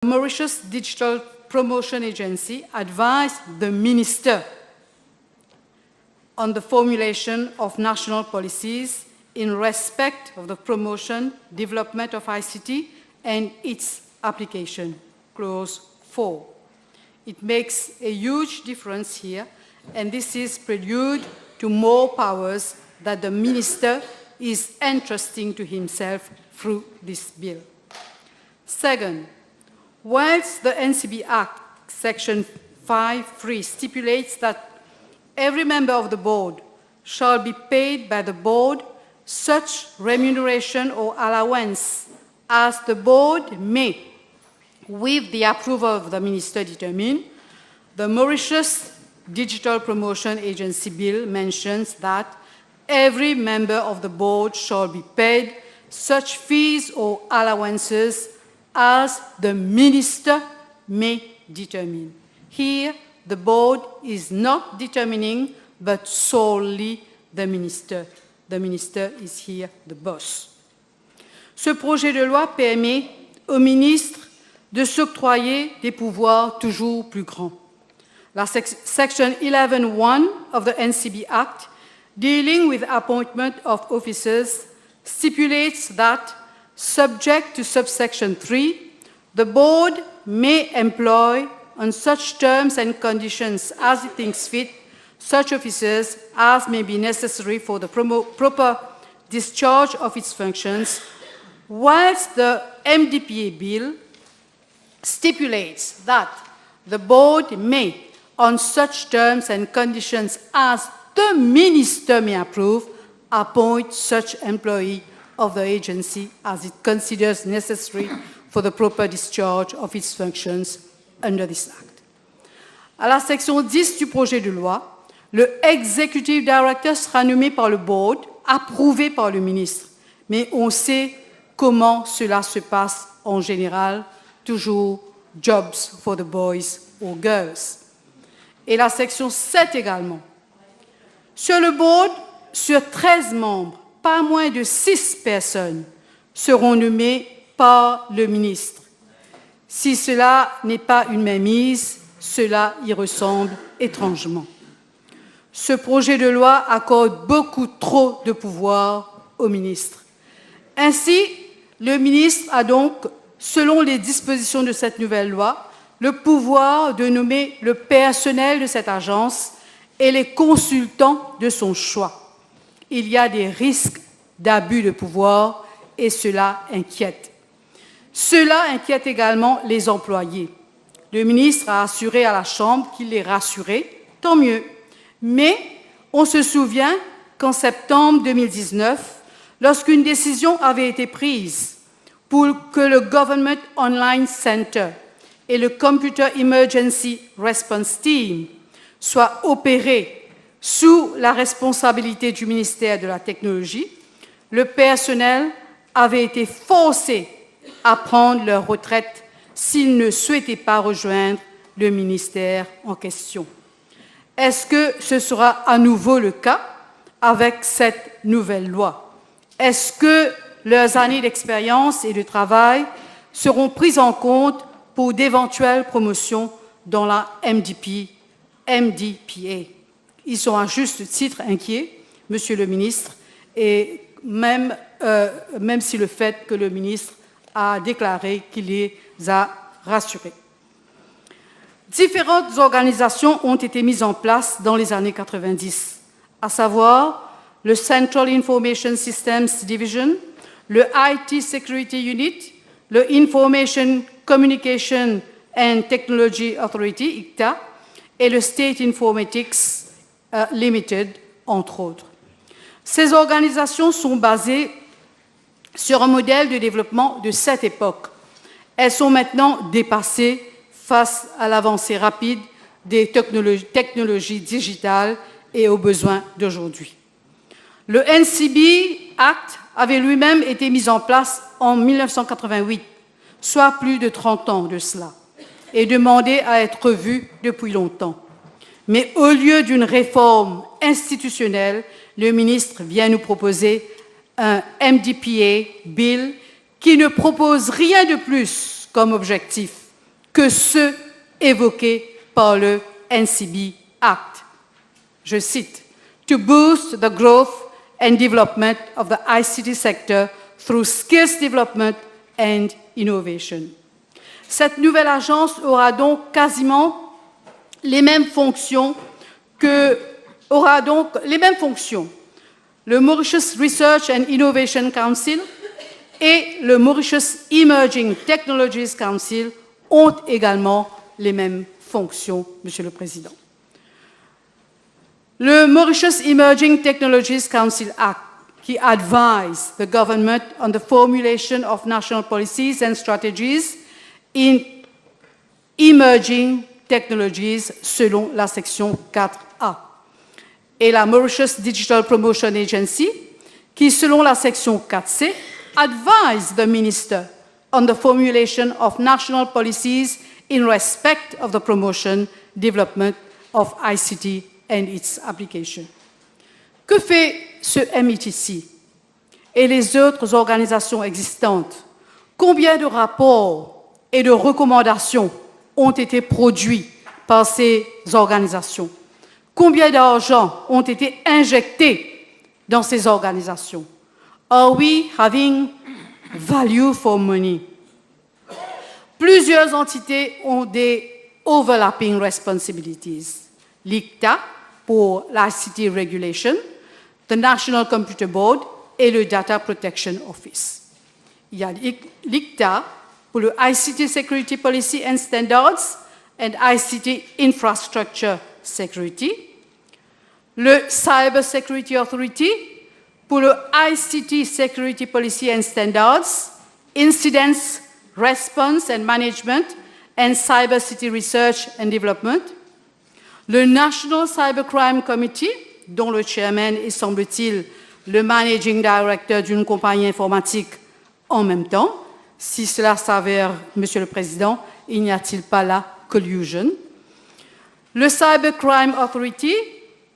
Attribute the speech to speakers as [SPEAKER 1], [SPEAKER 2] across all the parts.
[SPEAKER 1] Mauritius Digital Promotion Agency advised the minister on the formulation of national policies in respect of the promotion, development of ICT and its application, clause 4. It makes a huge difference here, and this is prelude to more powers that the minister is entrusting to himself through this bill. Second, whilst the NCB Act, Section 5.3, stipulates that every member of the board shall be paid by the board such remuneration or allowance as the board may, with the approval of the minister, determine, the Mauritius Digital Promotion Agency Bill mentions that every member of the board shall be paid such fees or allowances as the minister may determine. Here, the board is not determining, but solely the minister. The minister is here the boss. Ce projet de loi permet au ministre de s'octroyer des pouvoirs toujours plus grands. La Section 11.1 of the NCB Act, dealing with appointment of officers, stipulates that, subject to subsection 3, the board may employ, on such terms and conditions as it thinks fit, such officers as may be necessary for the proper discharge of its functions, whilst the MDPA bill stipulates that the board may, on such terms and conditions as the minister may approve, appoint such employee of the agency as it considers necessary for the proper discharge of its functions under this Act. À la section 10 du projet de loi, le Executive Director sera nommé par le Board, approuvé par le ministre. Mais on sait comment cela se passe en général, toujours jobs for the boys or girls. Et la section 7 également. Sur le Board, sur 13 membres, pas moins de 6 personnes seront nommées par le ministre. Si cela n'est pas une mainmise, cela y ressemble étrangement. Ce projet de loi accorde beaucoup trop de pouvoir au ministre. Ainsi, le ministre a donc, selon les dispositions de cette nouvelle loi, le pouvoir de nommer le personnel de cette agence et les consultants de son choix. Il y a des risques d'abus de pouvoir et cela inquiète. Cela inquiète également les employés. Le ministre a assuré à la Chambre qu'il les rassurait, tant mieux. Mais on se souvient qu'en septembre 2019, lorsqu'une décision avait été prise pour que le Government Online Center et le Computer Emergency Response Team soient opérés sous la responsabilité du ministère de la Technologie, le personnel avait été forcé à prendre leur retraite s'ils ne souhaitaient pas rejoindre le ministère en question. Est-ce que ce sera à nouveau le cas avec cette nouvelle loi? Est-ce que leurs années d'expérience et de travail seront prises en compte pour d'éventuelles promotions dans la MDPA? Ils sont à juste titre inquiets, Monsieur le ministre, et même si le fait que le ministre a déclaré qu'il les a rassurés. Différentes organisations ont été mises en place dans les années 90, à savoir le Central Information Systems Division, le IT Security Unit, le Information Communication and Technology Authority, ICTA, et le State Informatics Limited, entre autres. Ces organisations sont basées sur un modèle de développement de cette époque. Elles sont maintenant dépassées face à l'avancée rapide des technologies digitales et aux besoins d'aujourd'hui. Le NCB Act avait lui-même été mis en place en 1988, soit plus de 30 ans de cela, et demandé à être revu depuis longtemps. Mais au lieu d'une réforme institutionnelle, le ministre vient nous proposer un MDPA Bill qui ne propose rien de plus comme objectif que ceux évoqués par le NCB Act. Je cite, to boost the growth and development of the ICT sector through skills development and innovation. Cette nouvelle agence aura donc quasiment les mêmes fonctions le Mauritius Research and Innovation Council et le Mauritius Emerging Technologies Council ont également les mêmes fonctions, Monsieur le Président. Le Mauritius Emerging Technologies Council Act, qui advise the government on the formulation of national policies and strategies in emerging technologies selon la section 4A. Et la Mauritius Digital Promotion Agency, qui, selon la section 4C, advise the minister on the formulation of national policies in respect of the promotion, development of ICT and its application. Que fait ce METC et les autres organisations existantes? Combien de rapports et de recommandations ont été produits par ces organisations? Combien d'argent ont été injectés dans ces organisations? Are we having value for money? Plusieurs entités ont des overlapping responsibilities. L'ICTA pour l'ICT Regulation, the National Computer Board et le Data Protection Office. Il y a l'ICTA pour le ICT Security Policy and Standards and ICT Infrastructure Security, le Cyber Security Authority pour le ICT Security Policy and Standards, Incidents, Response and Management and Cyber City Research and Development, le National Cybercrime Committee, dont le chairman est, semble-t-il, le managing director d'une compagnie informatique en même temps. Si cela s'avère, Monsieur le Président, il n'y a-t-il pas la collusion? Le Cybercrime Authority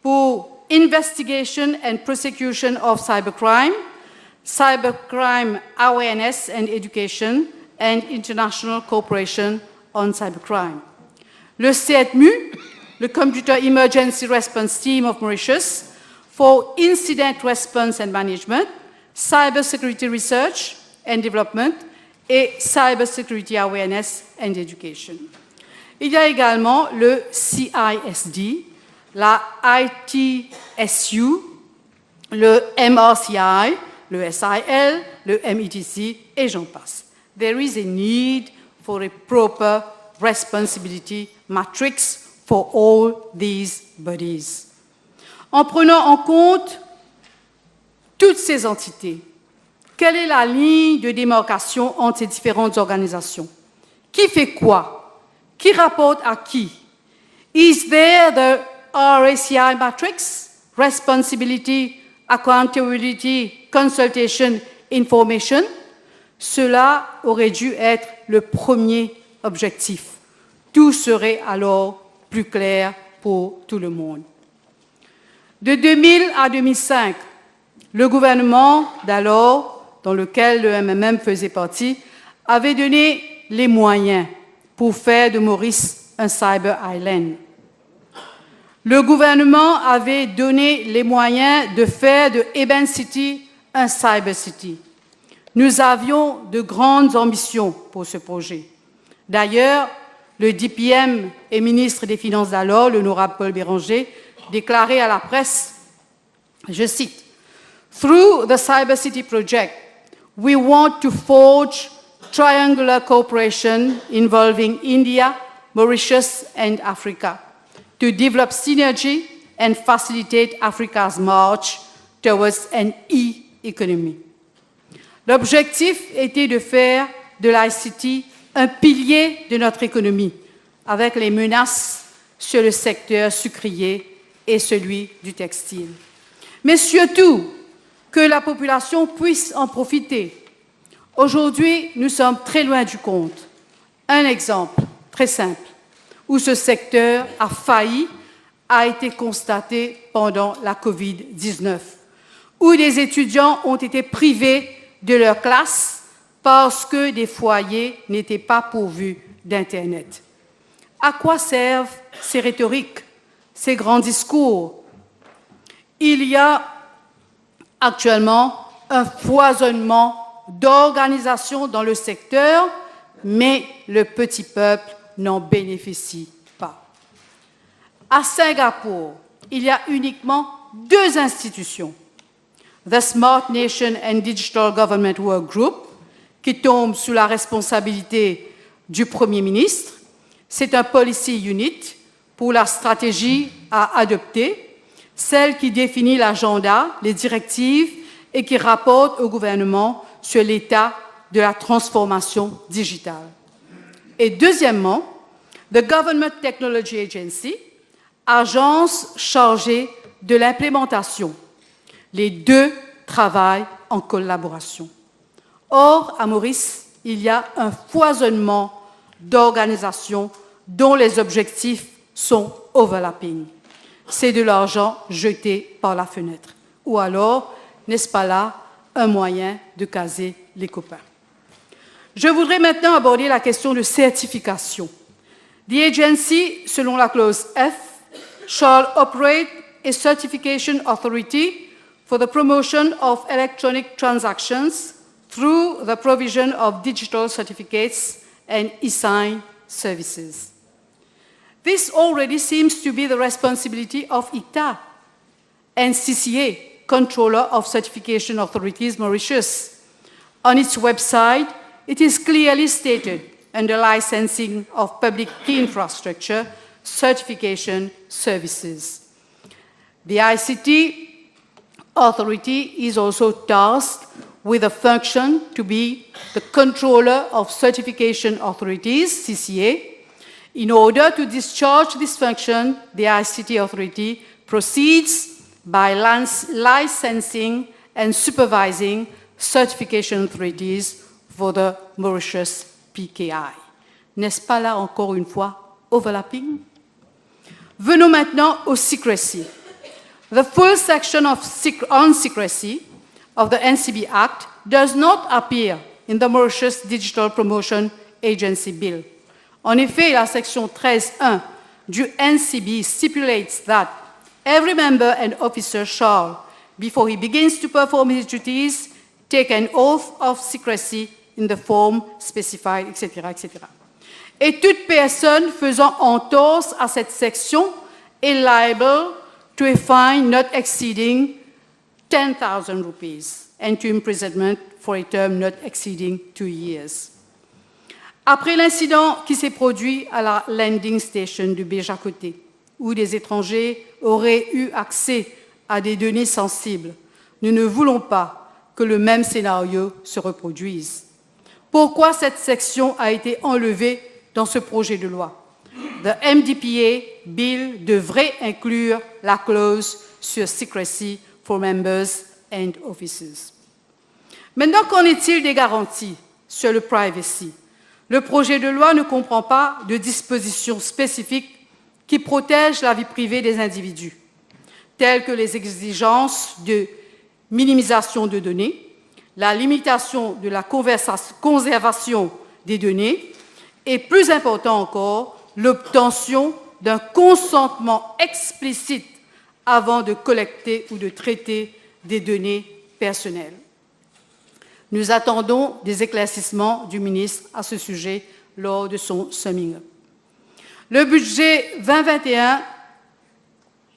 [SPEAKER 1] pour Investigation and Prosecution of Cybercrime, Cybercrime Awareness and Education, and International Cooperation on Cybercrime. Le CETMU, le Computer Emergency Response Team of Mauritius, for Incident Response and Management, Cyber Security Research and Development et Cyber Security Awareness and Education. Il y a également le CISD, la ITSU, le MRCI, le SIL, le METC, et j'en passe. There is a need for a proper responsibility matrix for all these bodies. En prenant en compte toutes ces entités, quelle est la ligne de démarcation entre ces différentes organisations? Qui fait quoi? Qui rapporte à qui? Is there the RACI matrix, Responsibility, Accountability, Consultation, Information? Cela aurait dû être le premier objectif. Tout serait alors plus clair pour tout le monde. De 2000 à 2005, le gouvernement d'alors, dans lequel le MMM faisait partie, avait donné les moyens pour faire de Maurice un Cyber Island. Le gouvernement avait donné les moyens de faire de Eben City un Cyber City. Nous avions de grandes ambitions pour ce projet. D'ailleurs, le DPM et ministre des Finances d'alors, l'honorable Paul Béranger, déclarait à la presse, je cite, « Through the Cyber City project, we want to forge triangular cooperation involving India, Mauritius and Africa to develop synergy and facilitate Africa's march towards an e-economy. » L'objectif était de faire de l'ICT un pilier de notre économie, avec les menaces sur le secteur sucrier et celui du textile. Mais surtout, que la population puisse en profiter. Aujourd'hui, nous sommes très loin du compte. Un exemple très simple, où ce secteur a failli, a été constaté pendant la COVID-19, où des étudiants ont été privés de leur classe parce que des foyers n'étaient pas pourvus d'Internet. À quoi servent ces rhétoriques, ces grands discours? Il y a actuellement un foisonnement d'organisations dans le secteur, mais le petit peuple n'en bénéficie pas. À Singapour, il y a uniquement 2 institutions. The Smart Nation and Digital Government Work Group, qui tombe sous la responsabilité du Premier ministre. C'est un policy unit pour la stratégie à adopter, celle qui définit l'agenda, les directives et qui rapporte au gouvernement sur l'état de la transformation digitale. Et deuxièmement, the Government Technology Agency, agence chargée de l'implémentation. Les 2 travaillent en collaboration. Or, à Maurice, il y a un foisonnement d'organisations dont les objectifs sont overlapping. C'est de l'argent jeté par la fenêtre. Ou alors, n'est-ce pas là un moyen de caser les copains? Je voudrais maintenant aborder la question de certification. The agency, selon la clause F, shall operate a certification authority for the promotion of electronic transactions through the provision of digital certificates and e-sign services. This already seems to be the responsibility of ICTA and CCA, Controller of Certification Authorities Mauritius. On its website, it is clearly stated under licensing of public key infrastructure, certification services. The ICT authority is also tasked with a function to be the controller of certification authorities, CCA. In order to discharge this function, the ICT authority proceeds by licensing and supervising certification authorities for the Mauritius PKI. N'est-ce pas là, encore une fois, overlapping? Venons maintenant au secrecy. The full section on secrecy of the NCB Act does not appear in the Mauritius Digital Promotion Agency Bill. En effet, la section 13.1 du NCB stipulates that every member and officer shall, before he begins to perform his duties, take an oath of secrecy in the form specified, etc., etc. Et toute personne faisant entorse à cette section est liable to a fine not exceeding 10,000 rupees and to imprisonment for a term not exceeding 2 years. Après l'incident qui s'est produit à la landing station de Béjacoté, où des étrangers auraient eu accès à des données sensibles, nous ne voulons pas que le même scénario se reproduise. Pourquoi cette section a été enlevée dans ce projet de loi? The MDPA Bill devrait inclure la clause sur secrecy for members and officers. Maintenant, qu'en est-il des garanties sur le privacy? Le projet de loi ne comprend pas de dispositions spécifiques qui protègent la vie privée des individus, telles que les exigences de minimisation de données, la limitation de la conservation des données et, plus important encore, l'obtention d'un consentement explicite avant de collecter ou de traiter des données personnelles. Nous attendons des éclaircissements du ministre à ce sujet lors de son summing up. Le budget 2021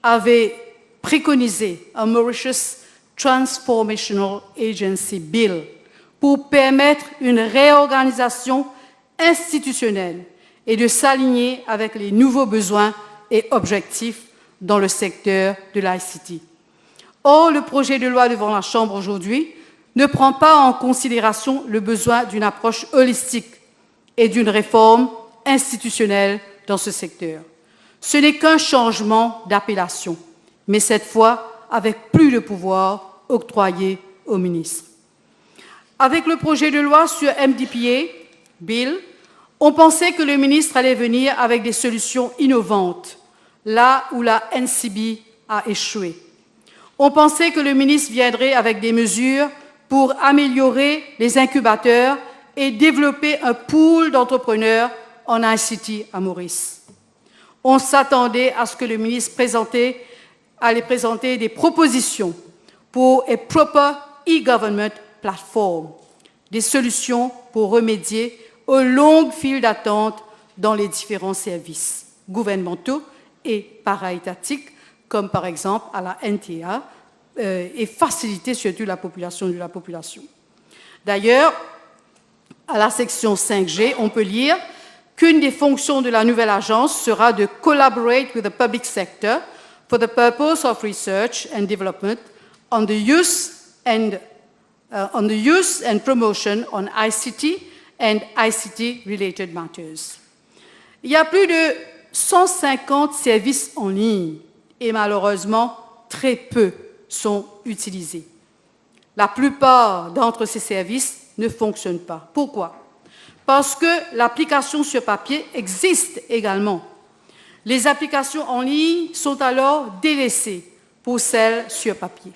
[SPEAKER 1] avait préconisé un Mauritius Transformational Agency Bill pour permettre une réorganisation institutionnelle et de s'aligner avec les nouveaux besoins et objectifs dans le secteur de l'ICT. Or, le projet de loi devant la Chambre aujourd'hui ne prend pas en considération le besoin d'une approche holistique et d'une réforme institutionnelle dans ce secteur. Ce n'est qu'un changement d'appellation, mais cette fois avec plus de pouvoir octroyé au ministre. Avec le projet de loi sur MDPA, Bill, on pensait que le ministre allait venir avec des solutions innovantes, là où la NCB a échoué. On pensait que le ministre viendrait avec des mesures pour améliorer les incubateurs et développer un pool d'entrepreneurs en ICT à Maurice. On s'attendait à ce que le ministre allait présenter des propositions pour a proper e-government platform, des solutions pour remédier aux longues files d'attente dans les différents services gouvernementaux et para-étatiques, comme par exemple à la NTA, et faciliter surtout la population. D'ailleurs, à la section 5G, on peut lire qu'une des fonctions de la nouvelle agence sera de collaborate with the public sector for the purpose of research and development on the use and promotion on ICT and ICT-related matters. Il y a plus de 150 services en ligne et malheureusement, très peu sont utilisés. La plupart d'entre ces services ne fonctionnent pas. Pourquoi? Parce que l'application sur papier existe également. Les applications en ligne sont alors délaissées pour celles sur papier.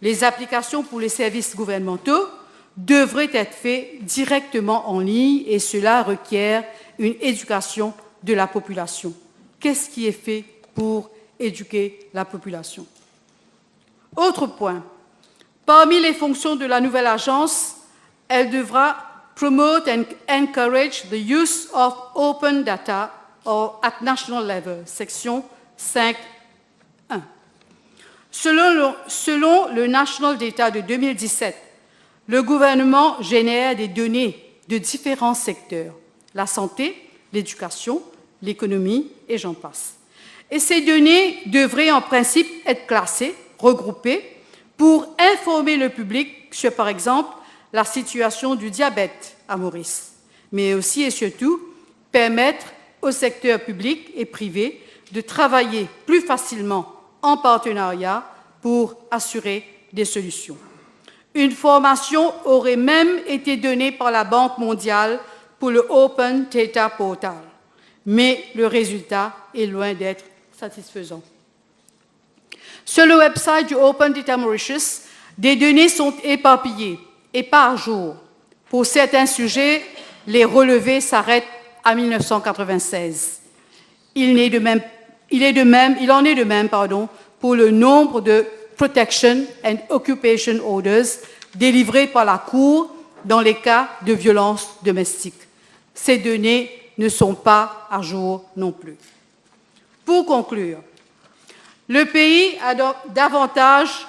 [SPEAKER 1] Les applications pour les services gouvernementaux devraient être faites directement en ligne et cela requiert une éducation de la population. Qu'est-ce qui est fait pour éduquer la population? Autre point, parmi les fonctions de la nouvelle agence, elle devra promote and encourage the use of open data at national level, section 5.1. Selon le National Data de 2017, le gouvernement génère des données de différents secteurs, la santé, l'éducation, l'économie et j'en passe. Et ces données devraient en principe être classées, regroupées, pour informer le public sur, par exemple, la situation du diabète à Maurice, mais aussi et surtout permettre au secteur public et privé de travailler plus facilement en partenariat pour assurer des solutions. Une formation aurait même été donnée par la Banque mondiale pour le Open Data Portal, mais le résultat est loin d'être satisfaisant. Sur le website du Open Data Mauritius, des données sont éparpillées et pas à jour. Pour certains sujets, les relevés s'arrêtent à 1996. Il en est de même pour le nombre de Protection and Occupation Orders délivrés par la Cour dans les cas de violences domestiques. Ces données ne sont pas à jour non plus. Pour conclure, le pays a donc davantage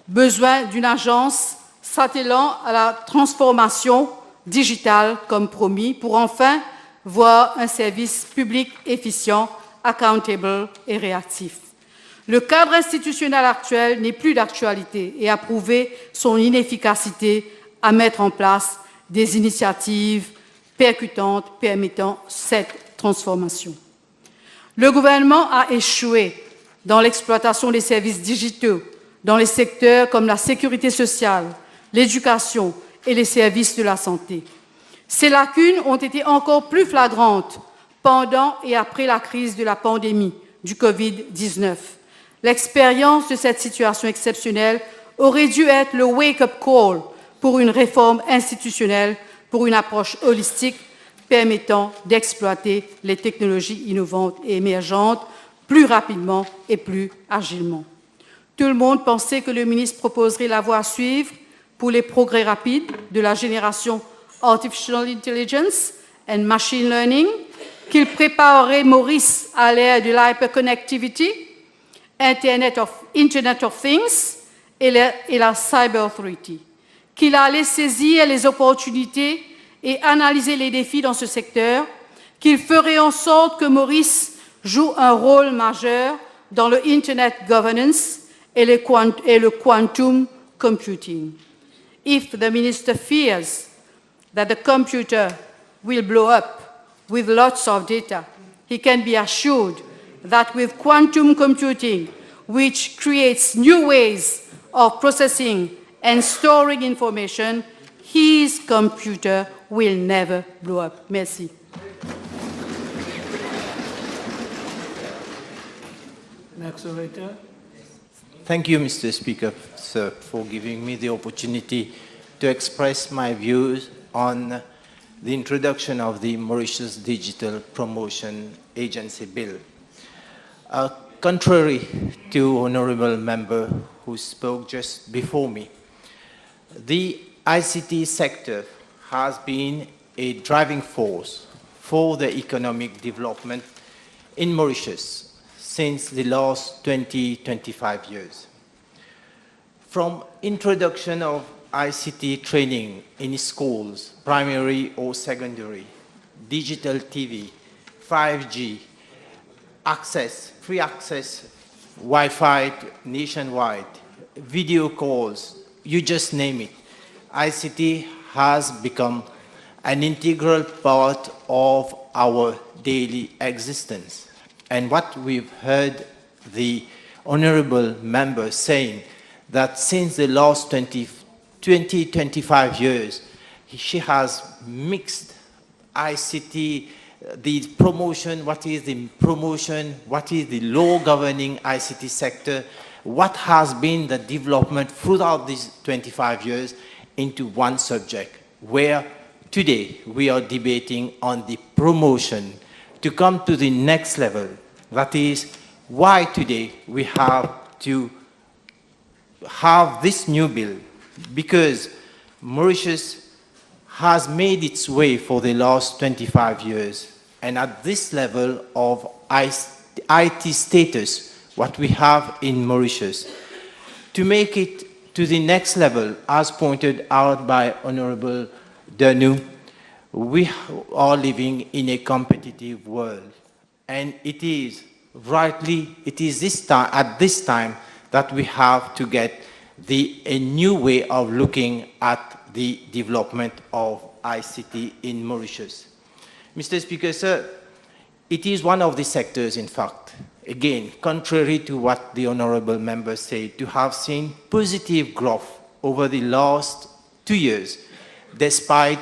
[SPEAKER 1] besoin d'une agence s'attelant à la transformation digitale comme promis pour enfin voir un service public efficient, accountable et réactif. Le cadre institutionnel actuel n'est plus d'actualité et a prouvé son inefficacité à mettre en place des initiatives percutantes permettant cette transformation. Le gouvernement a échoué dans l'exploitation des services digitaux dans les secteurs comme la sécurité sociale, l'éducation et les services de la santé. Ces lacunes ont été encore plus flagrantes pendant et après la crise de la pandémie du Covid-19. L'expérience de cette situation exceptionnelle aurait dû être le wake-up call pour une réforme institutionnelle, pour une approche holistique permettant d'exploiter les technologies innovantes et émergentes plus rapidement et plus agilement. Tout le monde pensait que le ministre proposerait la voie à suivre pour les progrès rapides de la génération Artificial Intelligence and Machine Learning, qu'il préparerait Maurice à l'ère de l'hyperconnectivity, Internet of Things et la Cyber Authority, qu'il allait saisir les opportunités et analyser les défis dans ce secteur, qu'il ferait en sorte que Maurice joue un rôle majeur dans le Internet Governance et le quantum computing. If the minister fears that the computer will blow up with lots of data, he can be assured that with quantum computing, which creates new ways of processing and storing information, his computer will never blow up. Merci.
[SPEAKER 2] Next orator.
[SPEAKER 3] Thank you, Mr. Speaker, sir, for giving me the opportunity to express my views on the introduction of the Mauritius Digital Promotion Agency Bill. Contrary to honorable member who spoke just before me, the ICT sector has been a driving force for the economic development in Mauritius since the last 20-25 years. From introduction of ICT training in schools, primary or secondary, digital TV, 5G, access, free access, Wi-Fi nationwide, video calls, you just name it. ICT has become an integral part of our daily existence. And what we've heard the honorable member saying, that since the last 20-25 years, she has mixed ICT, the promotion, what is the promotion, what is the law governing ICT sector, what has been the development throughout these 25 years into one subject, where today we are debating on the promotion to come to the next level. That is why today we have to have this new bill, because Mauritius has made its way for the last 25 years. And at this level of IT status, what we have in Mauritius, to make it to the next level, as pointed out by Honorable Danu, we are living in a competitive world. And it is this time, at this time, that we have to get a new way of looking at the development of ICT in Mauritius. Mr. Speaker, sir, it is one of the sectors, in fact, again, contrary to what the honorable member said, to have seen positive growth over the last 2 years, despite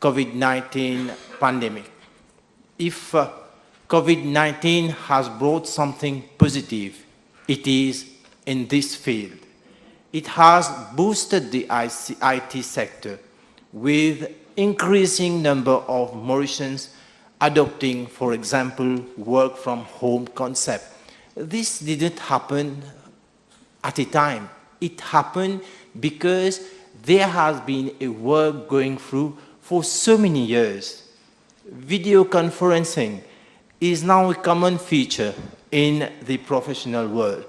[SPEAKER 3] COVID-19 pandemic. If COVID-19 has brought something positive, it is in this field. It has boosted the IT sector with increasing number of Mauritians adopting, for example, work from home concept. This didn't happen at a time. It happened because there has been a work going through for so many years. Video conferencing is now a common feature in the professional world.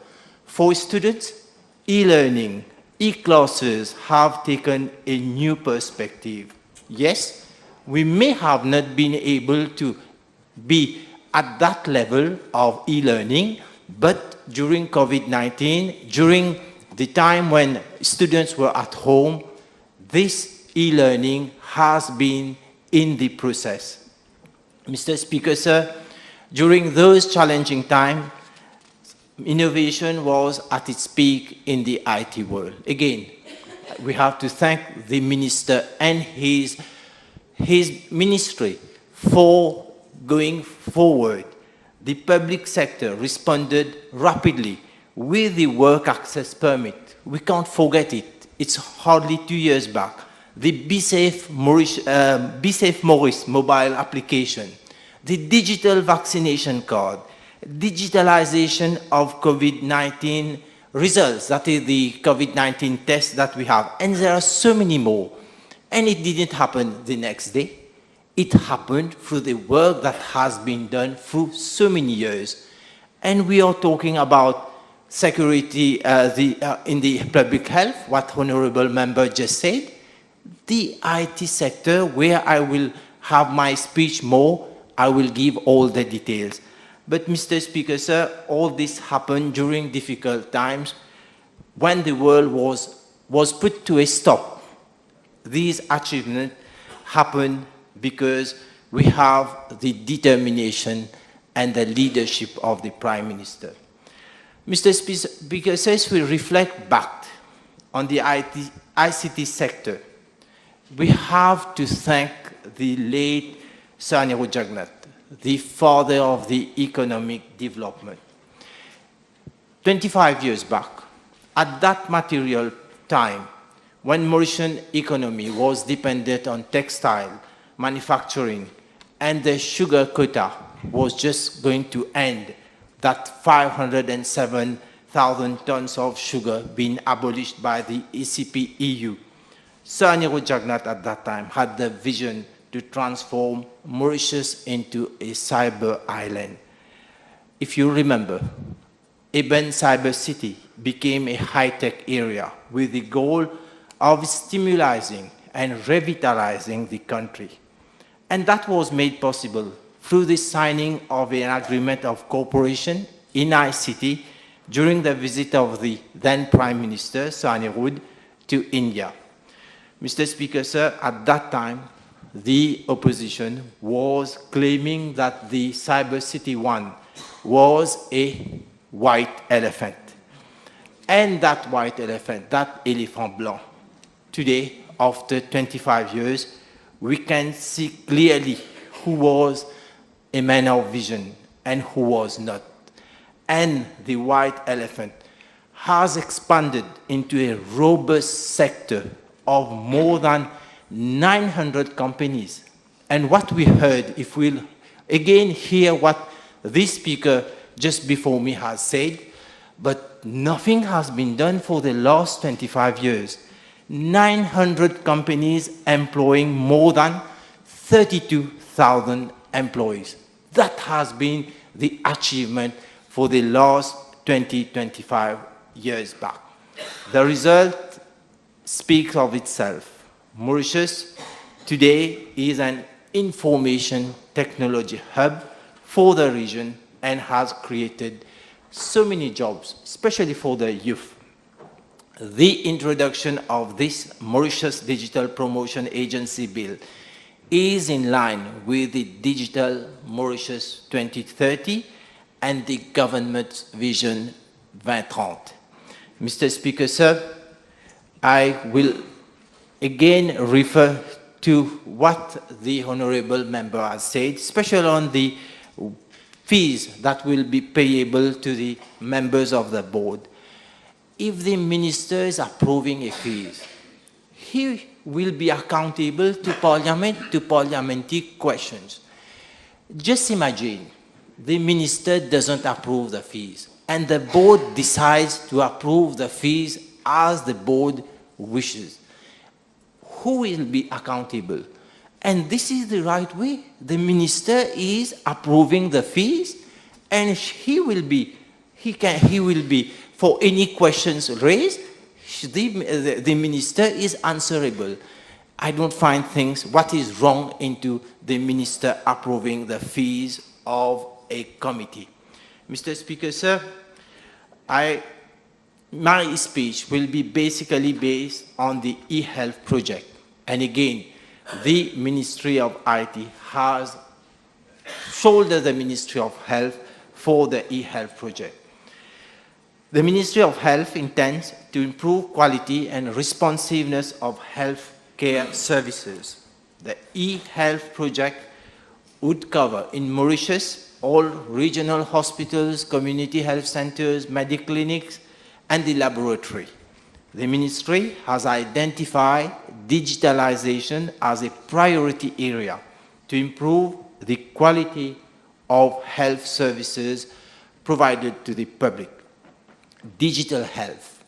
[SPEAKER 3] For students, e-learning, e-classes have taken a new perspective. Yes, we may have not been able to be at that level of e-learning, but during COVID-19, during the time when students were at home, this e-learning has been in the process. Mr. Speaker, sir, during those challenging times, innovation was at its peak in the IT world. Again, we have to thank the minister and his ministry for going forward. The public sector responded rapidly with the work access permit. We can't forget it. It's hardly 2 years back. The Be Safe Maurice mobile application, the digital vaccination card, digitalization of COVID-19 results, that is the COVID-19 test that we have. And there are so many more. And it didn't happen the next day. It happened through the work that has been done through so many years. And we are talking about security in the public health, what honorable member just said. The IT sector, where I will have my speech more, I will give all the details. But Mr. Speaker, sir, all this happened during difficult times when the world was put to a stop. These achievements happened because we have the determination and the leadership of the Prime Minister. Mr. Speaker, as we reflect back on the ICT sector, we have to thank the late Sir Anirudh Jagannath, the father of the economic development. 25 years back, at that material time, when Mauritian economy was dependent on textile, manufacturing, and the sugar quota was just going to end, that 507,000 tons of sugar being abolished by the ECP EU. Sir Anirudh Jagannath at that time had the vision to transform Mauritius into a cyber island. If you remember, Eben Cyber City became a high-tech area with the goal of stimulating and revitalizing the country. And that was made possible through the signing of an agreement of cooperation in ICT during the visit of the then Prime Minister, Sir Anirudh, to India. Mr. Speaker, sir, at that time, the opposition was claiming that the Cyber City 1 was a white elephant. And that white elephant, that elephant blanc, today, after 25 years, we can see clearly who was a man of vision and who was not. And the white elephant has expanded into a robust sector of more than 900 companies. And what we heard, if we'll again hear what this speaker just before me has said, but nothing has been done for the last 25 years. 900 companies employing more than 32,000 employees. That has been the achievement for the last 25 years back. The result speaks of itself. Mauritius today is an information technology hub for the region and has created so many jobs, especially for the youth. The introduction of this Mauritius Digital Promotion Agency Bill is in line with the Digital Mauritius 2030 and the government's Vision 2030. Mr. Speaker, sir, I will again refer to what the honorable member has said, especially on the fees that will be payable to the members of the board. If the minister is approving a fees, he will be accountable to Parliament, to parliamentary questions. Just imagine, the minister doesn't approve the fees, and the board decides to approve the fees as the board wishes. Who will be accountable? And this is the right way. The minister is approving the fees, and he will be, for any questions raised, the minister is answerable. I don't find things, what is wrong into the minister approving the fees of a committee. Mr. Speaker, sir, my speech will be basically based on the e-health project. And again, the Ministry of IT has shouldered the Ministry of Health for the e-health project. The Ministry of Health intends to improve quality and responsiveness of health care services. The e-health project would cover in Mauritius all regional hospitals, community health centers, medical clinics, and the laboratory. The ministry has identified digitalization as a priority area to improve the quality of health services provided to the public. Digital health,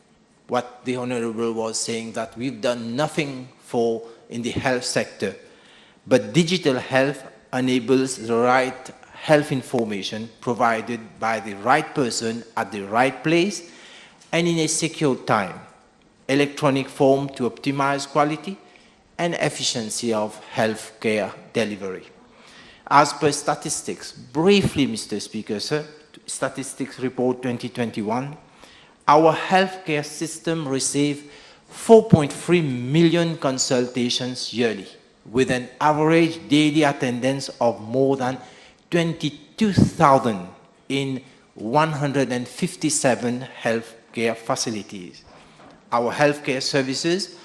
[SPEAKER 3] what the Honorable was saying, that we've done nothing for in the health sector, but digital health enables the right health information provided by the right person at the right place and in a secure time, electronic form to optimize quality and efficiency of healthcare delivery. As per statistics, briefly, Mr. Speaker, sir, Statistics Report 2021, our healthcare system receives 4.3 million consultations yearly, with an average daily attendance of more than 22,000 in 157 healthcare facilities. Our healthcare services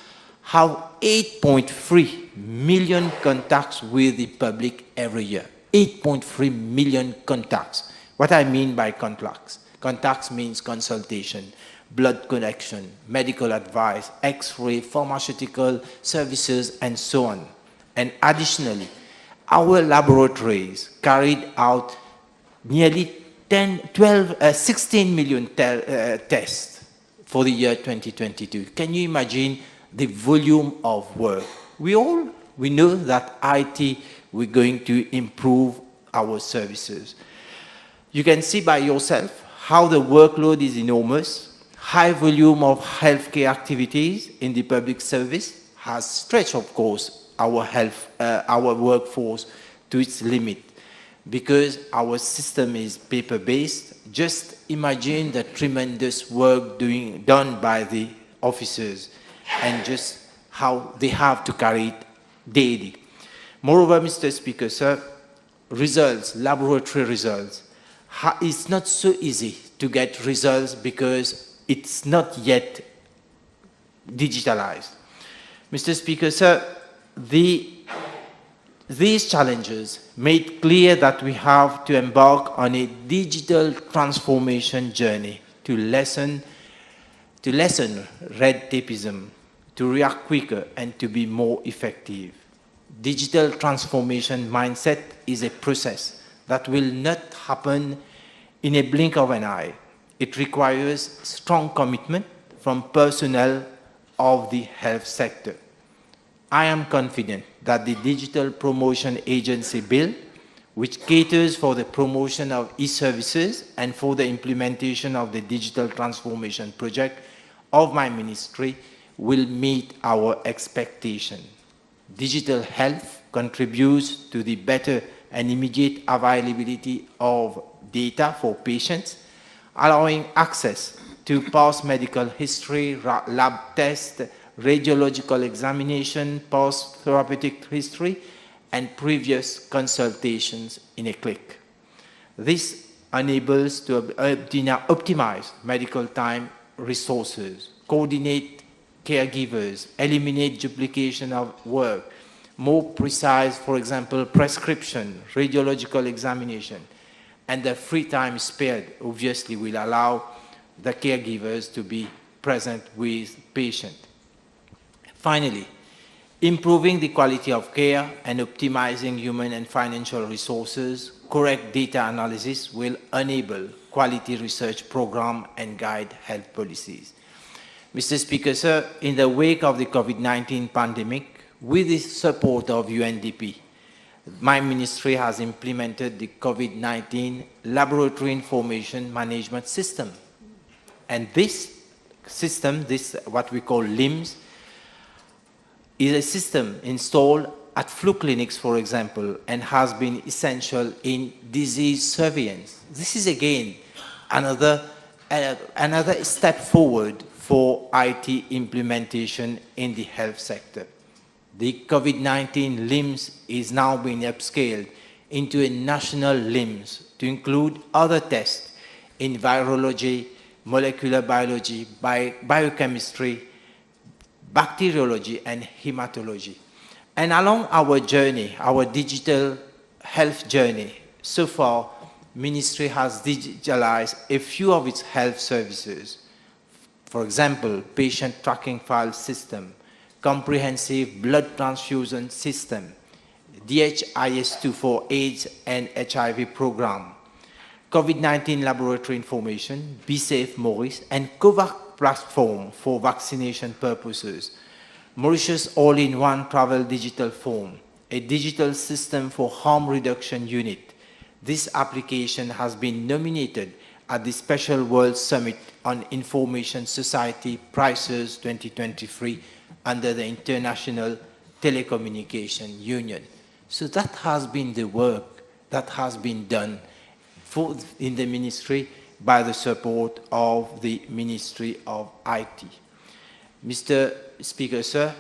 [SPEAKER 3] have 8.3 million contacts with the public every year. 8.3 million contacts. What I mean by contacts? Contacts means consultation, blood collection, medical advice, X-ray, pharmaceutical services, and so on. And additionally, our laboratories carried out nearly 16 million tests for the year 2022. Can you imagine the volume of work? We know that IT, we're going to improve our services. You can see by yourself how the workload is enormous. High volume of healthcare activities in the public service has stretched, of course, our workforce to its limit. Because our system is paper-based, just imagine the tremendous work done by the officers and just how they have to carry it daily. Moreover, Mr. Speaker, sir, results, laboratory results, it's not so easy to get results because it's not yet digitalized. Mr. Speaker, sir, these challenges made clear that we have to embark on a digital transformation journey to lessen red tapeism, to react quicker and to be more effective. Digital transformation mindset is a process that will not happen in a blink of an eye. It requires strong commitment from personnel of the health sector. I am confident that the Digital Promotion Agency Bill, which caters for the promotion of e-services and for the implementation of the digital transformation project of my ministry, will meet our expectation. Digital health contributes to the better and immediate availability of data for patients, allowing access to past medical history, lab tests, radiological examination, post-therapeutic history, and previous consultations in a click. This enables to optimize medical time resources, coordinate caregivers, eliminate duplication of work, more precise, for example, prescription, radiological examination, and the free time spared obviously will allow the caregivers to be present with patient. Finally, improving the quality of care and optimizing human and financial resources, correct data analysis will enable quality research program and guide health policies. Mr. Speaker, sir, in the wake of the COVID-19 pandemic, with the support of UNDP, my ministry has implemented the COVID-19 Laboratory Information Management System. And this system, what we call LIMS, is a system installed at flu clinics, for example, and has been essential in disease surveillance. This is again another step forward for IT implementation in the health sector. The COVID-19 LIMS is now being upscaled into a national LIMS to include other tests in virology, molecular biology, biochemistry, bacteriology, and hematology. And along our journey, our digital health journey, so far, Ministry has digitalized a few of its health services. For example, patient tracking file system, comprehensive blood transfusion system, DHIS2 for AIDS and HIV program, COVID-19 laboratory information, BeSafe Maurice, and COVAX platform for vaccination purposes, Mauritius all-in-one travel digital form, a digital system for harm reduction unit. This application has been nominated at the Special World Summit on Information Society Prices 2023 under the International Telecommunication Union. So that has been the work that has been done in the ministry by the support of the Ministry of IT. Mr. Speaker, sir,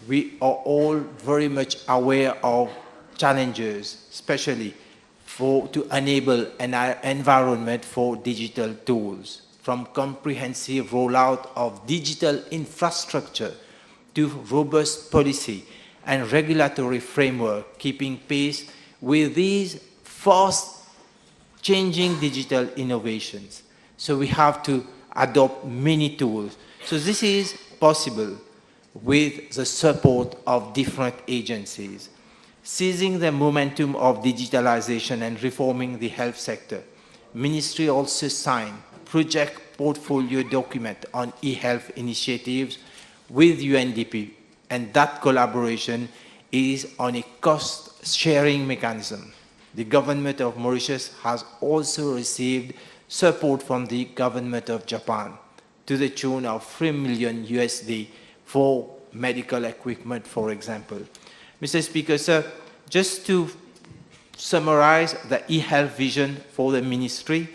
[SPEAKER 3] we are all very much aware of challenges, especially to enable an environment for digital tools, from comprehensive rollout of digital infrastructure to robust policy and regulatory framework, keeping pace with these fast-changing digital innovations. So we have to adopt many tools. So this is possible with the support of different agencies. Seizing the momentum of digitalization and reforming the health sector, Ministry also signed project portfolio document on e-health initiatives with UNDP, and that collaboration is on a cost-sharing mechanism. The government of Mauritius has also received support from the government of Japan to the tune of $3 million USD for medical equipment, for example. Mr. Speaker, sir, just to summarize the e-health vision for the ministry,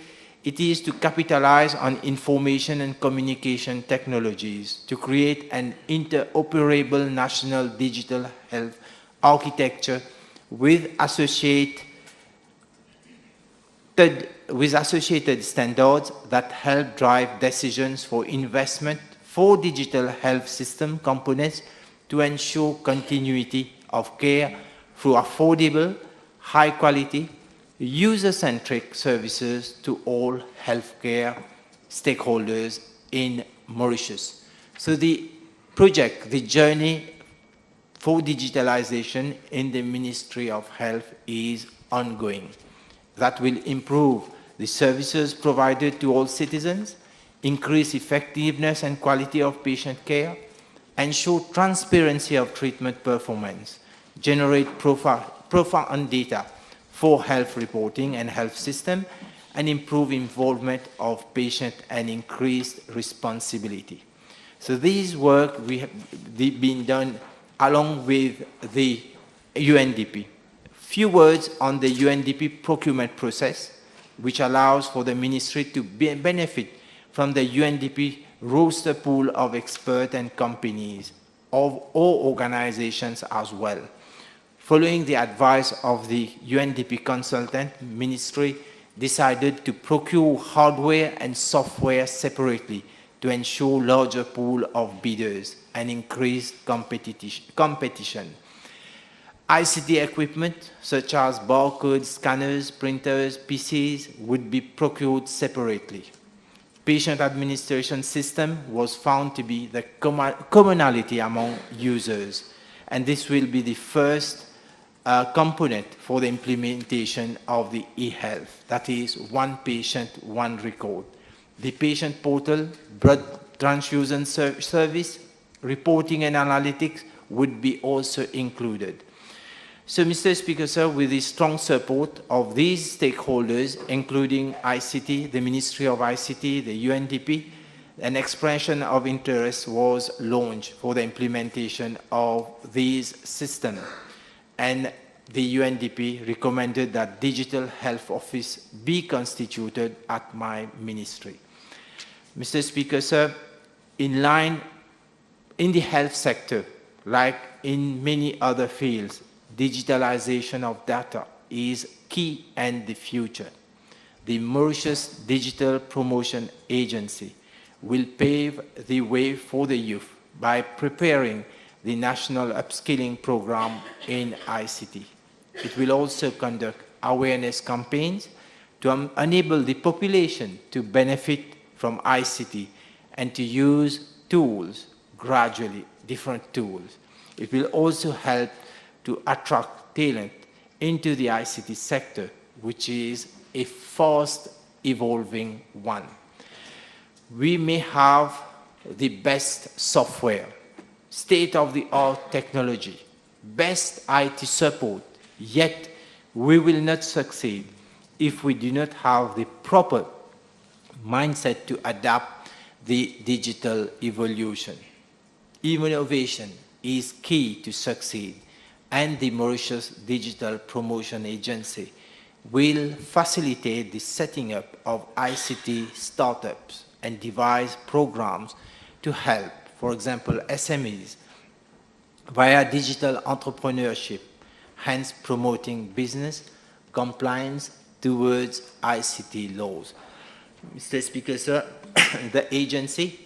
[SPEAKER 3] it is to capitalize on information and communication technologies to create an interoperable national digital health architecture with associated standards that help drive decisions for investment for digital health system components to ensure continuity of care through affordable, high-quality, user-centric services to all healthcare stakeholders in Mauritius. So the project, the journey for digitalization in the Ministry of Health is ongoing. That will improve the services provided to all citizens, increase effectiveness and quality of patient care, ensure transparency of treatment performance, generate profound data for health reporting and health system, and improve involvement of patient and increased responsibility. So this work been done along with the UNDP. Few words on the UNDP procurement process, which allows for the ministry to benefit from the UNDP roster pool of experts and companies, of all organizations as well. Following the advice of the UNDP consultant, ministry decided to procure hardware and software separately to ensure larger pool of bidders and increased competition. ICT equipment such as barcode scanners, printers, PCs would be procured separately. Patient administration system was found to be the commonality among users, and this will be the first component for the implementation of the e-health, that is one patient, one record. The patient portal, blood transfusion service, reporting and analytics would be also included. So, Mr. Speaker, sir, with the strong support of these stakeholders, including ICT, the Ministry of ICT, the UNDP, an expression of interest was launched for the implementation of these systems. And the UNDP recommended that Digital Health Office be constituted at my ministry. Mr. Speaker, sir, in the health sector, like in many other fields, digitalization of data is key and the future. The Mauritius Digital Promotion Agency will pave the way for the youth by preparing the National Upskilling Program in ICT. It will also conduct awareness campaigns to enable the population to benefit from ICT and to use tools, gradually, different tools. It will also help to attract talent into the ICT sector, which is a fast evolving one. We may have the best software, state-of-the-art technology, best IT support, yet we will not succeed if we do not have the proper mindset to adapt the digital evolution. Innovation is key to succeed, and the Mauritius Digital Promotion Agency will facilitate the setting up of ICT startups and devise programs to help, for example, SMEs via digital entrepreneurship, hence promoting business compliance towards ICT laws. Mr. Speaker, sir, the agency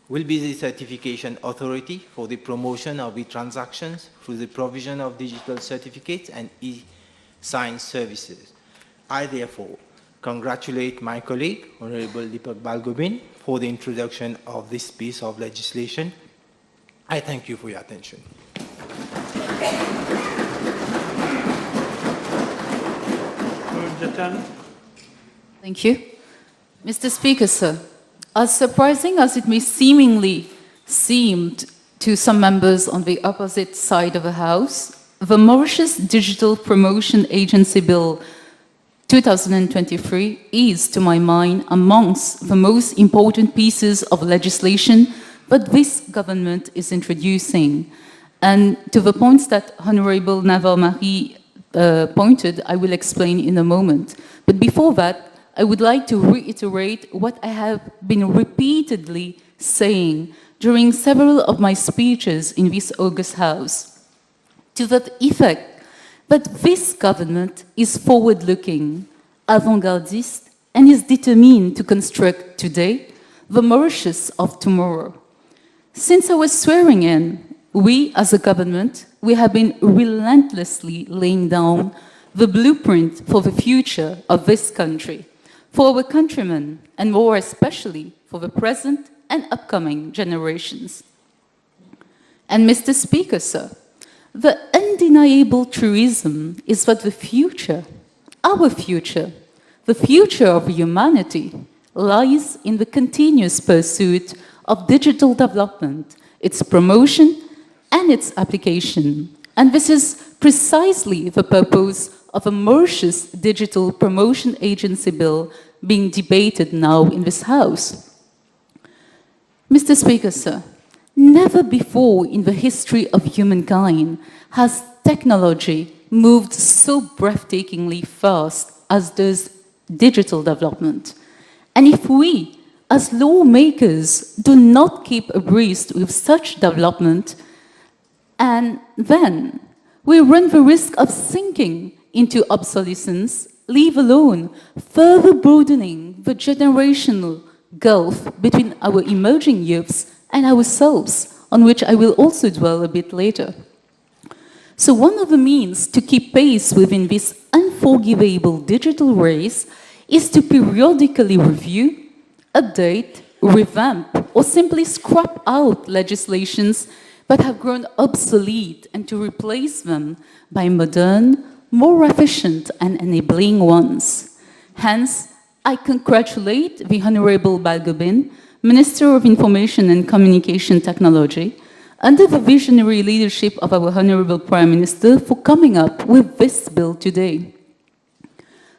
[SPEAKER 3] will be the certification authority for the promotion of e-transactions through the provision of digital certificates and e-sign services. I therefore congratulate my colleague, Honorable Deepak Balgobin, for the introduction of this piece of legislation. I thank you for your attention.
[SPEAKER 2] Jatan.
[SPEAKER 4] Thank you. Mr. Speaker, sir, as surprising as it may seemingly seem to some members on the opposite side of the House, the Mauritius Digital Promotion Agency Bill 2023 is, to my mind, amongst the most important pieces of legislation that this government is introducing. And to the points that Honorable Navarre-Marie pointed, I will explain in a moment. But before that, I would like to reiterate what I have been repeatedly saying during several of my speeches in this August House, to that effect that this government is forward-looking, avant-gardist, and is determined to construct today the Mauritius of tomorrow. Since I was swearing in, we as a government, we have been relentlessly laying down the blueprint for the future of this country, for our countrymen, and more especially for the present and upcoming generations. And Mr. Speaker, sir, the undeniable truism is that the future, our future, the future of humanity, lies in the continuous pursuit of digital development, its promotion and its application. And this is precisely the purpose of a Mauritius Digital Promotion Agency Bill being debated now in this House. Mr. Speaker, sir, never before in the history of humankind has technology moved so breathtakingly fast as does digital development. And if we, as lawmakers, do not keep abreast with such development, and then we run the risk of sinking into obsolescence, leave alone further broadening the generational gulf between our emerging youths and ourselves, on which I will also dwell a bit later. So one of the means to keep pace within this unforgivable digital race is to periodically review, update, revamp, or simply scrap out legislations that have grown obsolete and to replace them by modern, more efficient and enabling ones. Hence, I congratulate the Honorable Balgobin, Minister of Information and Communication Technology, under the visionary leadership of our Honorable Prime Minister, for coming up with this bill today.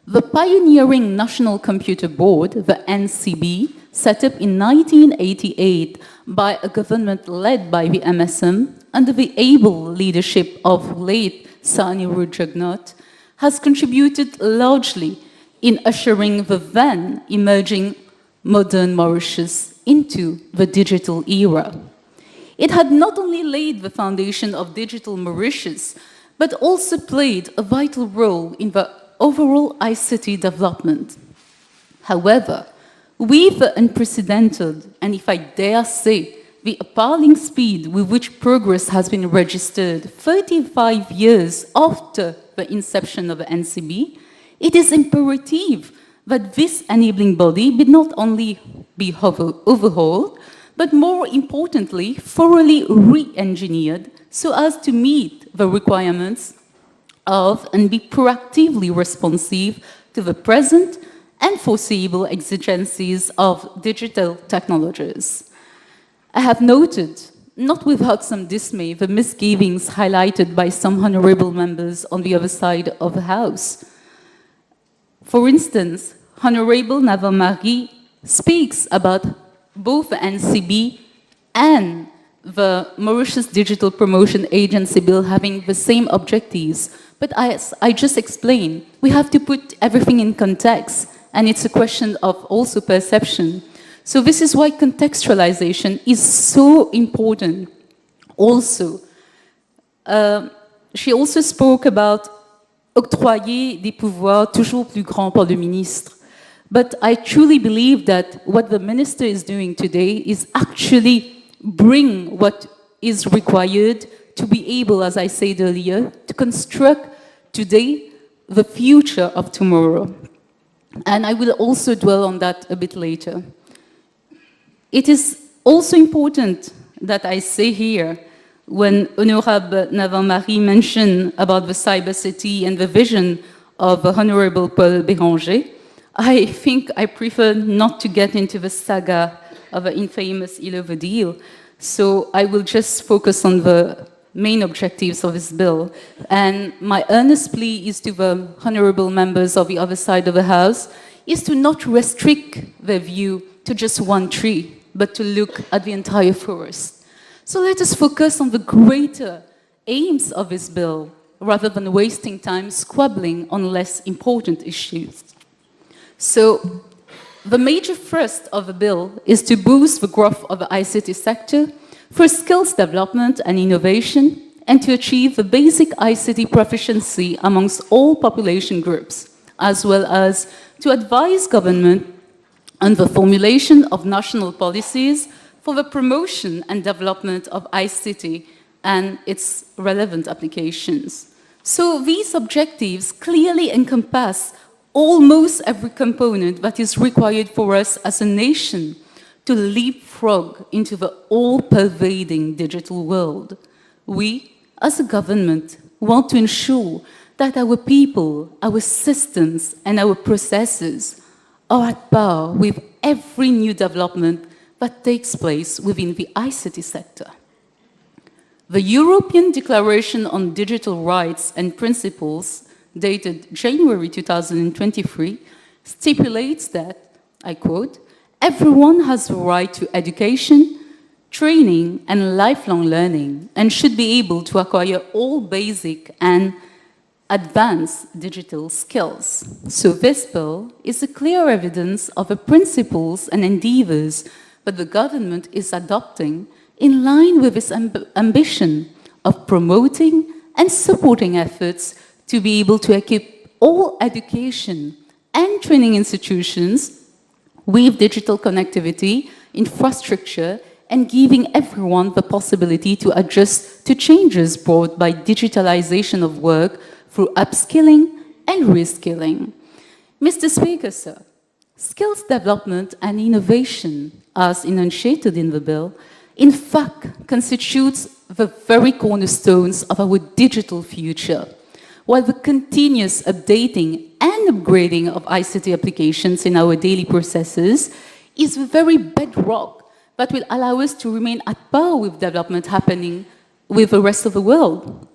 [SPEAKER 4] The pioneering National Computer Board, the NCB, set up in 1988 by a government led by the MSM under the able leadership of late Sani Rujagnot, has contributed largely in ushering the then emerging modern Mauritius into the digital era. It had not only laid the foundation of digital Mauritius, but also played a vital role in the overall ICT development. However, with the unprecedented, and if I dare say, the appalling speed with which progress has been registered 35 years after the inception of the NCB, it is imperative that this enabling body be not only be overhauled, but more importantly, thoroughly re-engineered so as to meet the requirements of and be proactively responsive to the present and foreseeable exigencies of digital technologies. I have noted, not without some dismay, the misgivings highlighted by some honorable members on the other side of the House. For instance, Honorable Navarre-Marie speaks about both the NCB and the Mauritius Digital Promotion Agency Bill having the same objectives. But as I just explained, we have to put everything in context, and it's a question of also perception. So this is why contextualization is so important. Also, she also spoke about octroyer des pouvoirs toujours plus grands par le ministre. But I truly believe that what the minister is doing today is actually bring what is required to be able, as I said earlier, to construct today the future of tomorrow. And I will also dwell on that a bit later. It is also important that I say here, when Honorable Navarre-Marie mentioned about the cyber city and the vision of Honorable Paul Béranger, I think I prefer not to get into the saga of the infamous Illovo deal, so I will just focus on the main objectives of this bill. And my earnest plea is to the honorable members of the other side of the House is to not restrict their view to just one tree, but to look at the entire forest. So let us focus on the greater aims of this bill, rather than wasting time squabbling on less important issues. So, the major thrust of the bill is to boost the growth of the ICT sector for skills development and innovation, and to achieve the basic ICT proficiency amongst all population groups, as well as to advise government on the formulation of national policies for the promotion and development of ICT and its relevant applications. So these objectives clearly encompass almost every component that is required for us as a nation to leapfrog into the all-pervading digital world. We, as a government, want to ensure that our people, our systems, and our processes are at par with every new development that takes place within the ICT sector. The European Declaration on Digital Rights and Principles, dated January 2023, stipulates that, I quote, "Everyone has the right to education, training, and lifelong learning, and should be able to acquire all basic and advanced digital skills." So this bill is a clear evidence of the principles and endeavors that the government is adopting in line with its ambition of promoting and supporting efforts to be able to equip all education and training institutions with digital connectivity, infrastructure, and giving everyone the possibility to adjust to changes brought by digitalization of work through upskilling and reskilling. Mr. Speaker, sir, skills development and innovation, as enunciated in the bill, in fact constitutes the very cornerstones of our digital future, while the continuous updating and upgrading of ICT applications in our daily processes is the very bedrock that will allow us to remain at par with development happening with the rest of the world.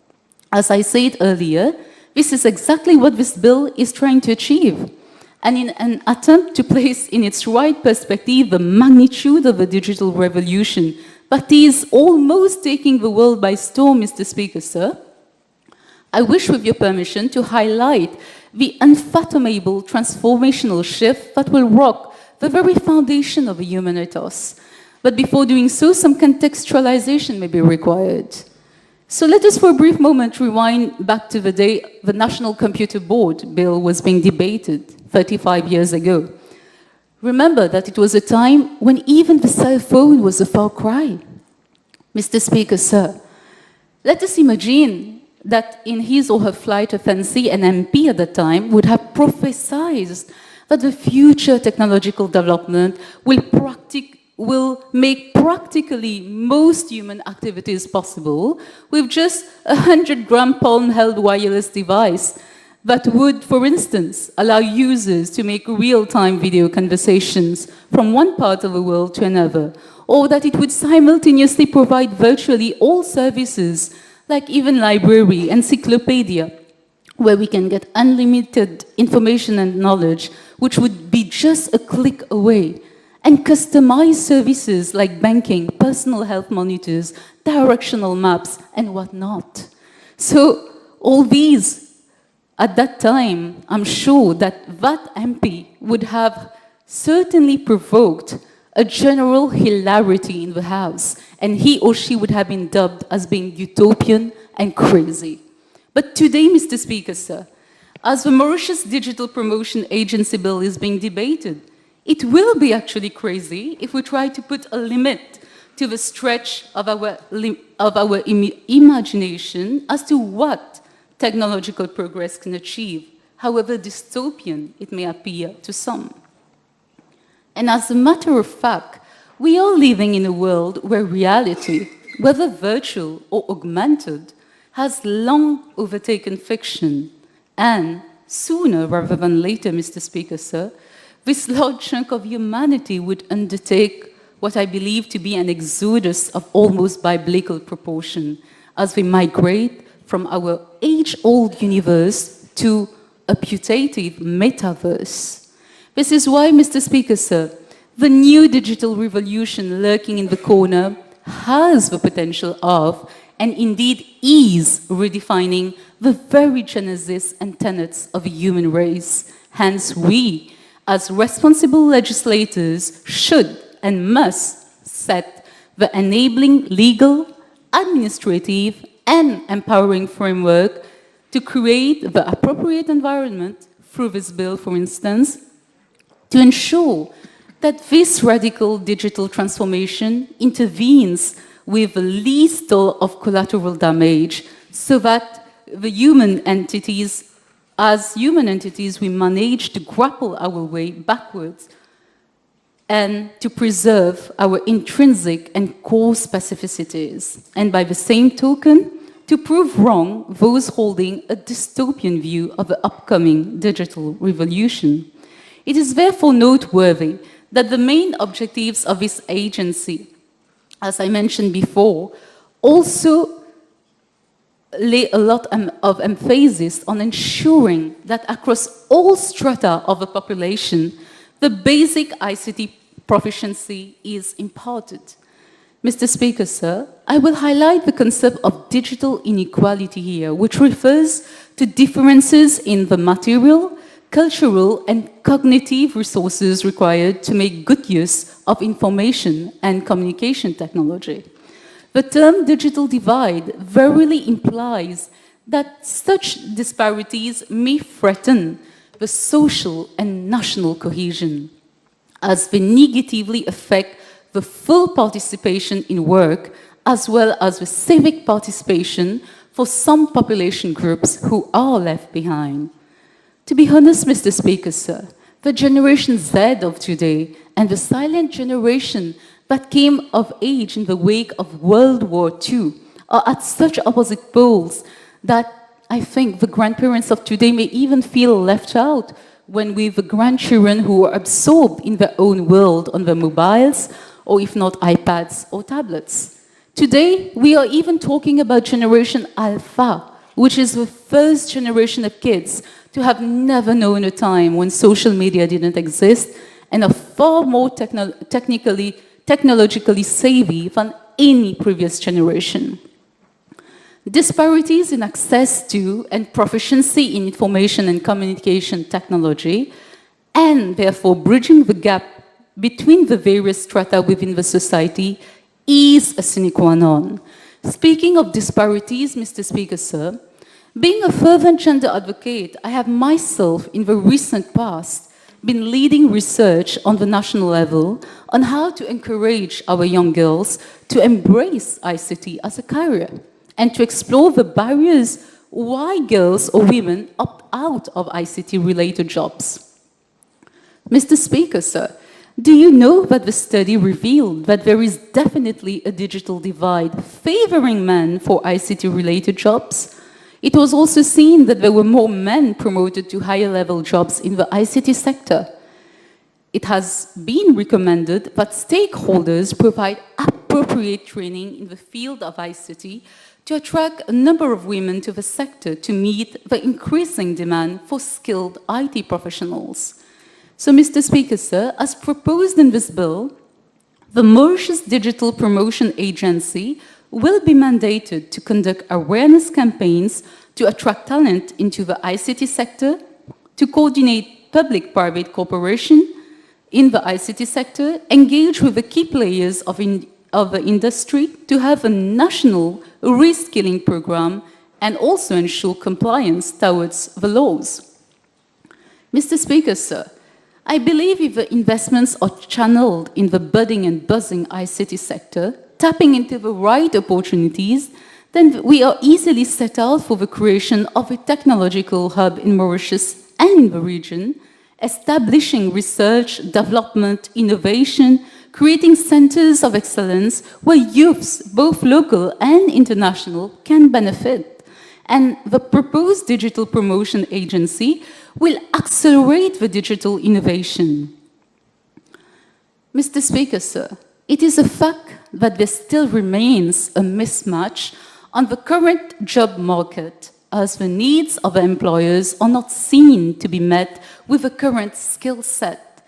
[SPEAKER 4] As I said earlier, this is exactly what this bill is trying to achieve. And in an attempt to place in its right perspective the magnitude of the digital revolution that is almost taking the world by storm, Mr. Speaker, sir, I wish, with your permission, to highlight the unfathomable transformational shift that will rock the very foundation of the human ethos. But before doing so, some contextualization may be required. So let us for a brief moment rewind back to the day the National Computer Board bill was being debated 35 years ago. Remember that it was a time when even the cell phone was a far cry. Mr. Speaker, sir, let us imagine that in his or her flight of fancy, an MP at the time would have prophesied that the future technological development will make practically most human activities possible with just a 100-gram palm-held wireless device that would, for instance, allow users to make real-time video conversations from one part of the world to another, or that it would simultaneously provide virtually all services, like even library, encyclopedia, where we can get unlimited information and knowledge, which would be just a click away, and customized services like banking, personal health monitors, directional maps, and whatnot. So all these, at that time, I'm sure that that MP would have certainly provoked a general hilarity in the House, and he or she would have been dubbed as being utopian and crazy. But today, Mr. Speaker, sir, as the Mauritius Digital Promotion Agency Bill is being debated, it will be actually crazy if we try to put a limit to the stretch of our imagination as to what technological progress can achieve, however dystopian it may appear to some. And as a matter of fact, we are living in a world where reality, whether virtual or augmented, has long overtaken fiction, and sooner rather than later, Mr. Speaker, sir, this large chunk of humanity would undertake what I believe to be an exodus of almost biblical proportion as we migrate from our age-old universe to a putative metaverse. This is why, Mr. Speaker, sir, the new digital revolution lurking in the corner has the potential of, and indeed is, redefining the very genesis and tenets of the human race. Hence, we, as responsible legislators, should and must set the enabling legal, administrative, and empowering framework to create the appropriate environment through this bill, for instance, to ensure that this radical digital transformation intervenes with the least of collateral damage so that the human entities, as human entities, we manage to grapple our way backwards and to preserve our intrinsic and core specificities. And by the same token, to prove wrong those holding a dystopian view of the upcoming digital revolution. It is therefore noteworthy that the main objectives of this agency, as I mentioned before, also lay a lot of emphasis on ensuring that across all strata of the population, the basic ICT proficiency is imparted. Mr. Speaker, sir, I will highlight the concept of digital inequality here, which refers to differences in the material, cultural, and cognitive resources required to make good use of information and communication technology. The term digital divide verily implies that such disparities may threaten the social and national cohesion, as they negatively affect the full participation in work, as well as the civic participation for some population groups who are left behind. To be honest, Mr. Speaker, sir, the Generation Z of today and the silent generation that came of age in the wake of World War II are at such opposite poles that I think the grandparents of today may even feel left out when with the grandchildren who are absorbed in their own world on their mobiles, or if not iPads or tablets. Today, we are even talking about Generation Alpha, which is the first generation of kids to have never known a time when social media didn't exist and are far more technologically savvy than any previous generation. Disparities in access to and proficiency in information and communication technology, and therefore bridging the gap between the various strata within the society, is a sine qua non. Speaking of disparities, Mr. Speaker, sir, being a fervent gender advocate, I have myself, in the recent past, been leading research on the national level on how to encourage our young girls to embrace ICT as a career and to explore the barriers why girls or women opt out of ICT-related jobs. Mr. Speaker, sir, do you know that the study revealed that there is definitely a digital divide favoring men for ICT-related jobs? It was also seen that there were more men promoted to higher-level jobs in the ICT sector. It has been recommended that stakeholders provide appropriate training in the field of ICT to attract a number of women to the sector to meet the increasing demand for skilled IT professionals. So, Mr. Speaker, sir, as proposed in this bill, the Mauritius Digital Promotion Agency will be mandated to conduct awareness campaigns to attract talent into the ICT sector, to coordinate public-private cooperation in the ICT sector, engage with the key players of the industry to have a national reskilling program, and also ensure compliance towards the laws. Mr. Speaker, sir, I believe if the investments are channeled in the budding and buzzing ICT sector, tapping into the right opportunities, then we are easily set out for the creation of a technological hub in Mauritius and in the region, establishing research, development, innovation, creating centers of excellence where youths, both local and international, can benefit. And the proposed digital promotion agency will accelerate the digital innovation. Mr. Speaker, sir, it is a fact that there still remains a mismatch on the current job market, as the needs of employers are not seen to be met with the current skill set.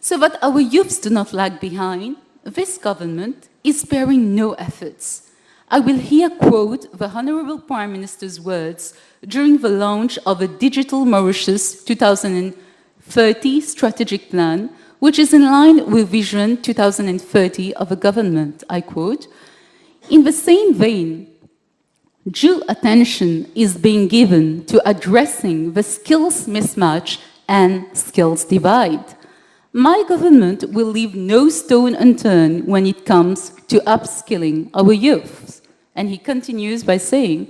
[SPEAKER 4] So that our youths do not lag behind, this government is sparing no efforts. I will here quote the Honorable Prime Minister's words during the launch of a Digital Mauritius 2030 strategic plan, which is in line with Vision 2030 of the government. I quote, "In the same vein, due attention is being given to addressing the skills mismatch and skills divide. My government will leave no stone unturned when it comes to upskilling our youth." And he continues by saying,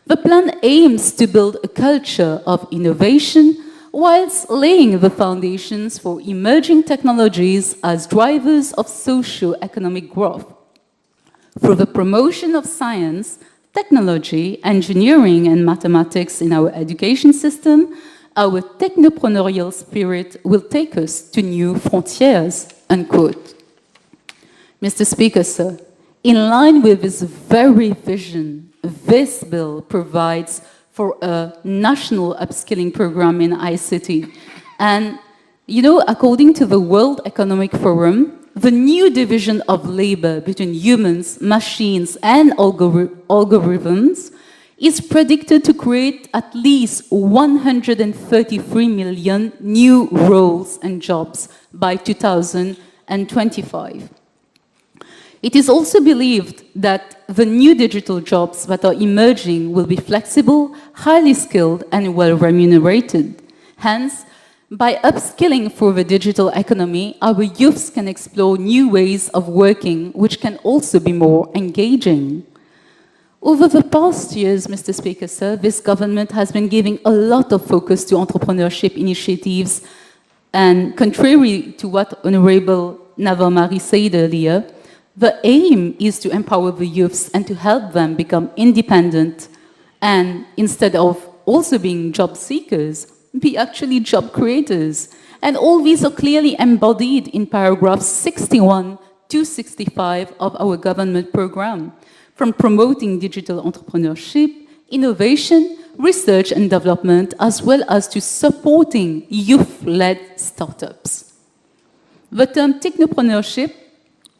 [SPEAKER 4] "The plan aims to build a culture of innovation whilst laying the foundations for emerging technologies as drivers of socio-economic growth. Through the promotion of science, technology, engineering, and mathematics in our education system, our technopreneurial spirit will take us to new frontiers," unquote. Mr. Speaker, sir, in line with this very vision, this bill provides for a national upskilling program in ICT. And, you know, according to the World Economic Forum, the new division of labor between humans, machines, and algorithms is predicted to create at least 133 million new roles and jobs by 2025. It is also believed that the new digital jobs that are emerging will be flexible, highly skilled, and well remunerated. Hence, by upskilling for the digital economy, our youths can explore new ways of working, which can also be more engaging. Over the past years, Mr. Speaker, sir, this government has been giving a lot of focus to entrepreneurship initiatives, and contrary to what Honorable Navarre said earlier, the aim is to empower the youths and to help them become independent, and instead of also being job seekers, be actually job creators. And all these are clearly embodied in paragraphs 61 to 65 of our government program, from promoting digital entrepreneurship, innovation, research and development, as well as to supporting youth-led startups. The term technopreneurship,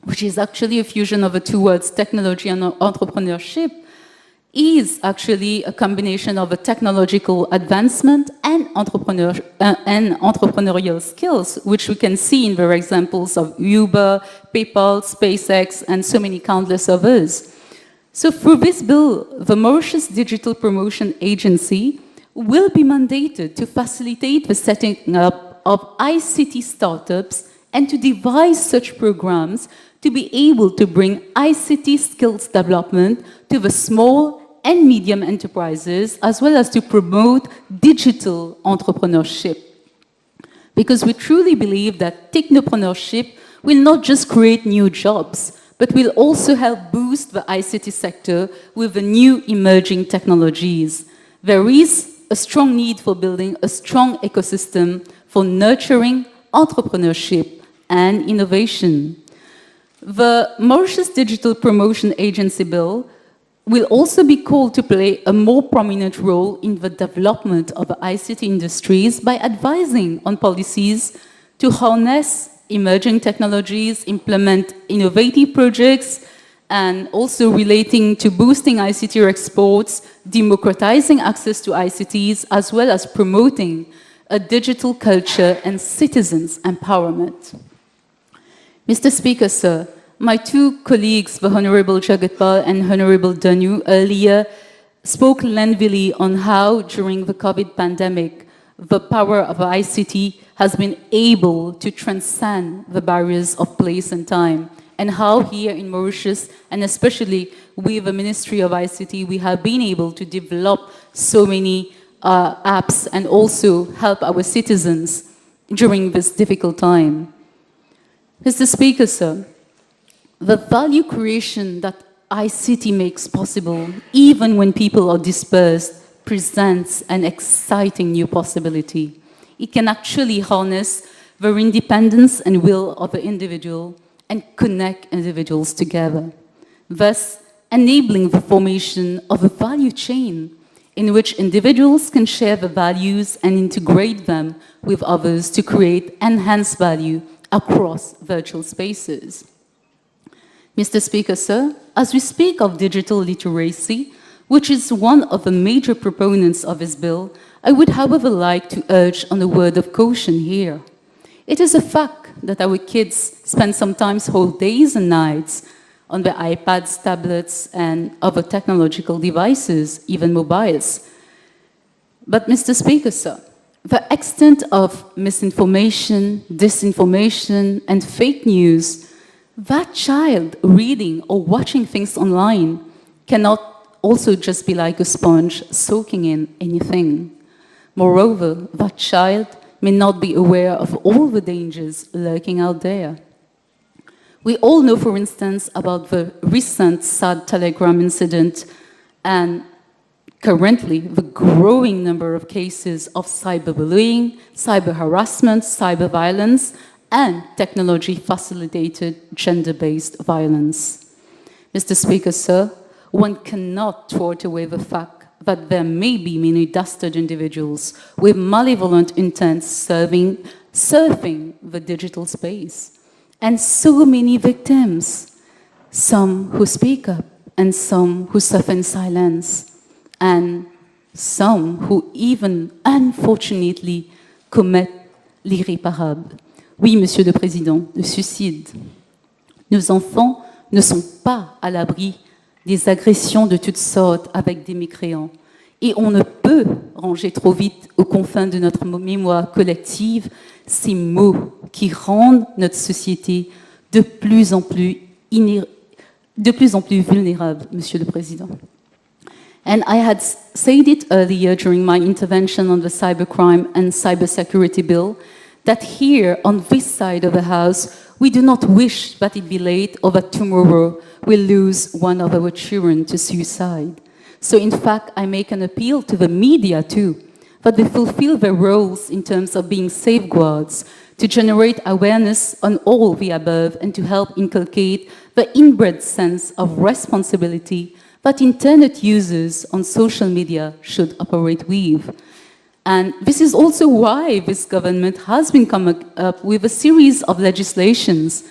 [SPEAKER 4] which is actually a fusion of the two words technology and entrepreneurship, is actually a combination of a technological advancement and entrepreneurial skills, which we can see in the examples of Uber, PayPal, SpaceX, and so many countless others. So through this bill, the Mauritius Digital Promotion Agency will be mandated to facilitate the setting up of ICT startups and to devise such programs to be able to bring ICT skills development to the small and medium enterprises, as well as to promote digital entrepreneurship. Because we truly believe that technopreneurship will not just create new jobs, but will also help boost the ICT sector with the new emerging technologies. There is a strong need for building a strong ecosystem for nurturing entrepreneurship and innovation. The Mauritius Digital Promotion Agency Bill will also be called to play a more prominent role in the development of the ICT industries by advising on policies to harness emerging technologies, implement innovative projects, and also relating to boosting ICT exports, democratizing access to ICTs, as well as promoting a digital culture and citizens' empowerment. Mr. Speaker, sir, my two colleagues, the Honorable Jagatpal and Honorable Danu, earlier spoke lengthily on how, during the COVID pandemic, the power of ICT has been able to transcend the barriers of place and time, and how here in Mauritius, and especially with the Ministry of ICT, we have been able to develop so many apps and also help our citizens during this difficult time. Mr. Speaker, sir, the value creation that ICT makes possible, even when people are dispersed, presents an exciting new possibility. it can actually harness the independence and will of the individual and connect individuals together, thus enabling the formation of a value chain in which individuals can share the values and integrate them with others to create enhanced value across virtual spaces. Mr. Speaker, sir, as we speak of digital literacy, which is one of the major proponents of this bill, I would, however, like to urge on a word of caution here. It is a fact that our kids spend sometimes whole days and nights on their iPads, tablets, and other technological devices, even mobiles. But, Mr. Speaker, sir, the extent of misinformation, disinformation, and fake news, that child reading or watching things online cannot also just be like a sponge soaking in anything. Moreover, that child may not be aware of all the dangers lurking out there. We all know, for instance, about the recent sad Telegram incident and currently the growing number of cases of cyberbullying, cyber harassment, cyber violence, and technology-facilitated gender-based violence. Mr. Speaker, sir, one cannot thwart away the fact that there may be many dastard individuals with malevolent intents surfing the digital space. And so many victims, some who speak up and some who suffer in silence, and some who even, unfortunately, commit l'irréparable. Oui, Monsieur le Président, le suicide. Nos enfants ne sont pas à l'abri des agressions de toutes sortes avec des mécréants. Et on ne peut ranger trop vite aux confins de notre mémoire collective ces mots qui rendent notre société de plus en plus vulnérable, Monsieur le Président. And I had said it earlier during my intervention on the cybercrime and cybersecurity bill that here, on this side of the House, we do not wish that it be late or that tomorrow we'll lose one of our children to suicide. So in fact, I make an appeal to the media too, that they fulfill their roles in terms of being safeguards, to generate awareness on all the above and to help inculcate the inbred sense of responsibility that internet users on social media should operate with. And this is also why this government has been coming up with a series of legislations.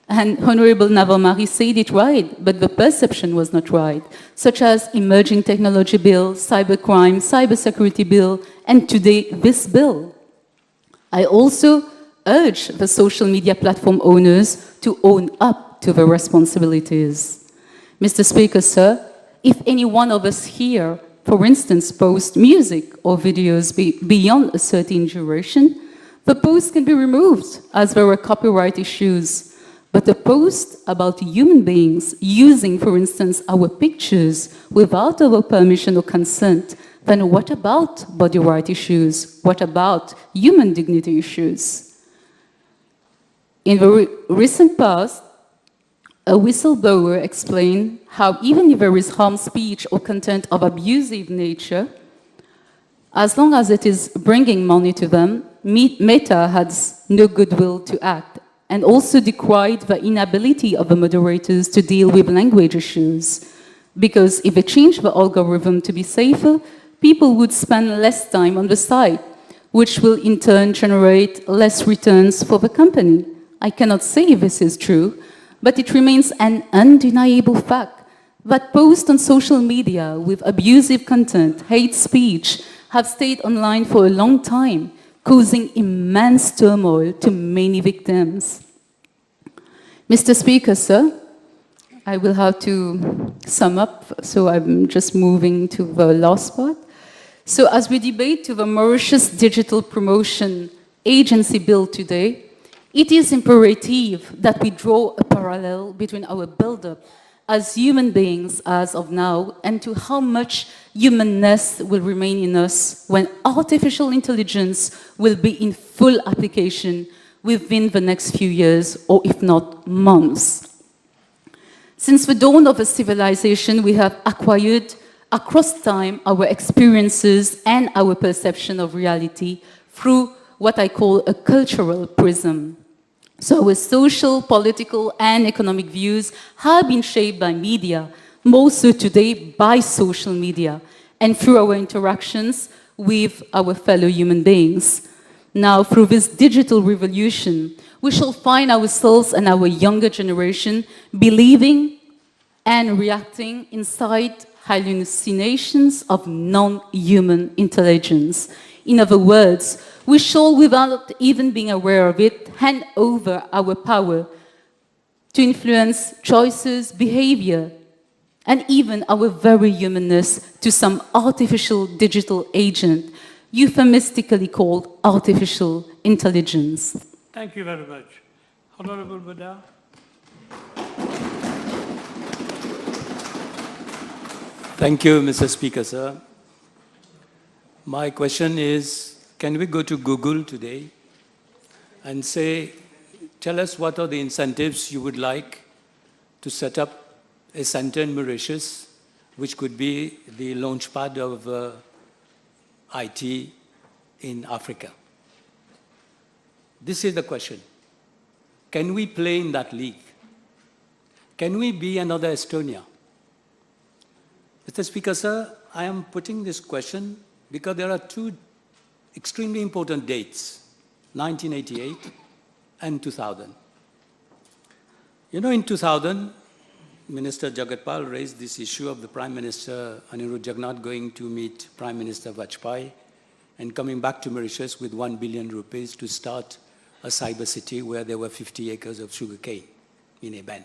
[SPEAKER 4] And Honorable Navarro said it right, but the perception was not right, such as Emerging Technology Bill, Cybercrime, Cybersecurity Bill, and today this bill. I also urge the social media platform owners to own up to their responsibilities. Mr. Speaker, sir, if any one of us here, for instance, post music or videos beyond a certain duration, the post can be removed as there are copyright issues. But a post about human beings using, for instance, our pictures without our permission or consent, then what about body right issues? What about human dignity issues? In the recent past, a whistleblower explained how even if there is harm speech or content of abusive nature, as long as it is bringing money to them, Meta has no goodwill to act, and also decried the inability of the moderators to deal with language issues. Because if they change the algorithm to be safer, people would spend less time on the site, which will in turn generate less returns for the company. I cannot say this is true, but it remains an undeniable fact that posts on social media with abusive content, hate speech, have stayed online for a long time, causing immense turmoil to many victims. Mr. Speaker, sir, I will have to sum up, so I'm just moving to the last part. So as we debate to the Mauritius Digital Promotion Agency Bill today, it is imperative that we draw a parallel between our build-up as human beings as of now and to how much humanness will remain in us when artificial intelligence will be in full application within the next few years, or if not months. Since the dawn of a civilization, we have acquired across time our experiences and our perception of reality through what I call a cultural prism. So our social, political, and economic views have been shaped by media, more so today by social media, and through our interactions with our fellow human beings. Now, through this digital revolution, we shall find ourselves and our younger generation believing and reacting inside hallucinations of non-human intelligence. In other words, we shall, without even being aware of it, hand over our power to influence choices, behavior, and even our very humanness to some artificial digital agent, euphemistically called artificial intelligence.
[SPEAKER 2] Thank you very much. Honorable Bada.
[SPEAKER 5] Thank you, Mr. Speaker, sir. My question is, can we go to Google today and say, tell us what are the incentives you would like to set up a center in Mauritius, which could be the launchpad of IT in Africa? This is the question. Can we play in that league? Can we be another Estonia? Mr. Speaker, sir, I am putting this question because there are two extremely important dates, 1988 and 2000. You know, in 2000, Minister Jagatpal raised this issue of the Prime Minister Anirudh Jagannath going to meet Prime Minister Vajpayee and coming back to Mauritius with 1 billion rupees to start a cyber city where there were 50 acres of sugarcane in a ban.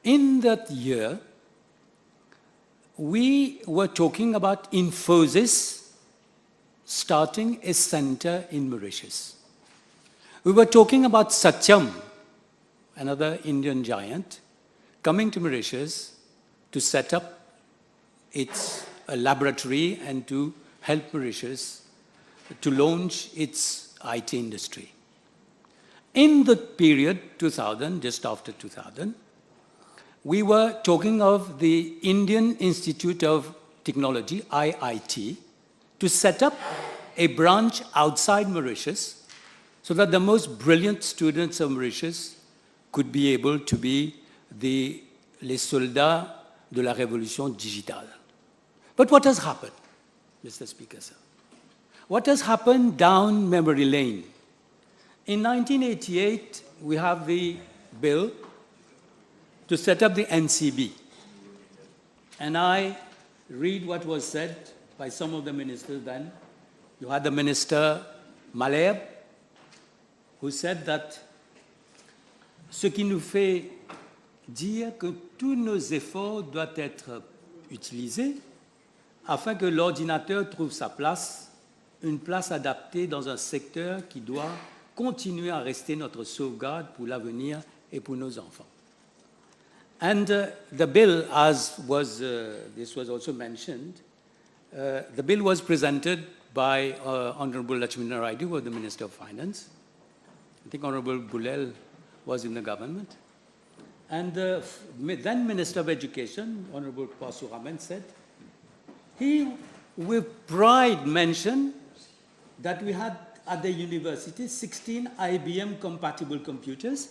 [SPEAKER 5] In that year, we were talking about Infosys starting a center in Mauritius. We were talking about Satyam, another Indian giant, coming to Mauritius to set up its laboratory and to help Mauritius to launch its IT industry. In the period 2000, just after 2000, we were talking of the Indian Institute of Technology, IIT, to set up a branch outside Mauritius so that the most brilliant students of Mauritius could be able to be les soldats de la révolution digitale. But what has happened, Mr. Speaker, sir? What has happened down memory lane? In 1988, we have the bill to set up the NCB. And I read what was said by some of the ministers then. You had the minister Malherbe, who said that ce qui nous fait dire que tous nos efforts doivent être utilisés afin que l'ordinateur trouve sa place, une place adaptée dans un secteur qui doit continuer à rester notre sauvegarde pour l'avenir et pour nos enfants. And the bill, as was, this was also mentioned, the bill was presented by Honorable Lakshmi Narayan, who was the Minister of Finance. I think Honorable Bulel was in the government. And the then Minister of Education, Honorable Pasuraman, said, he with pride mentioned that we had at the university 16 IBM compatible computers,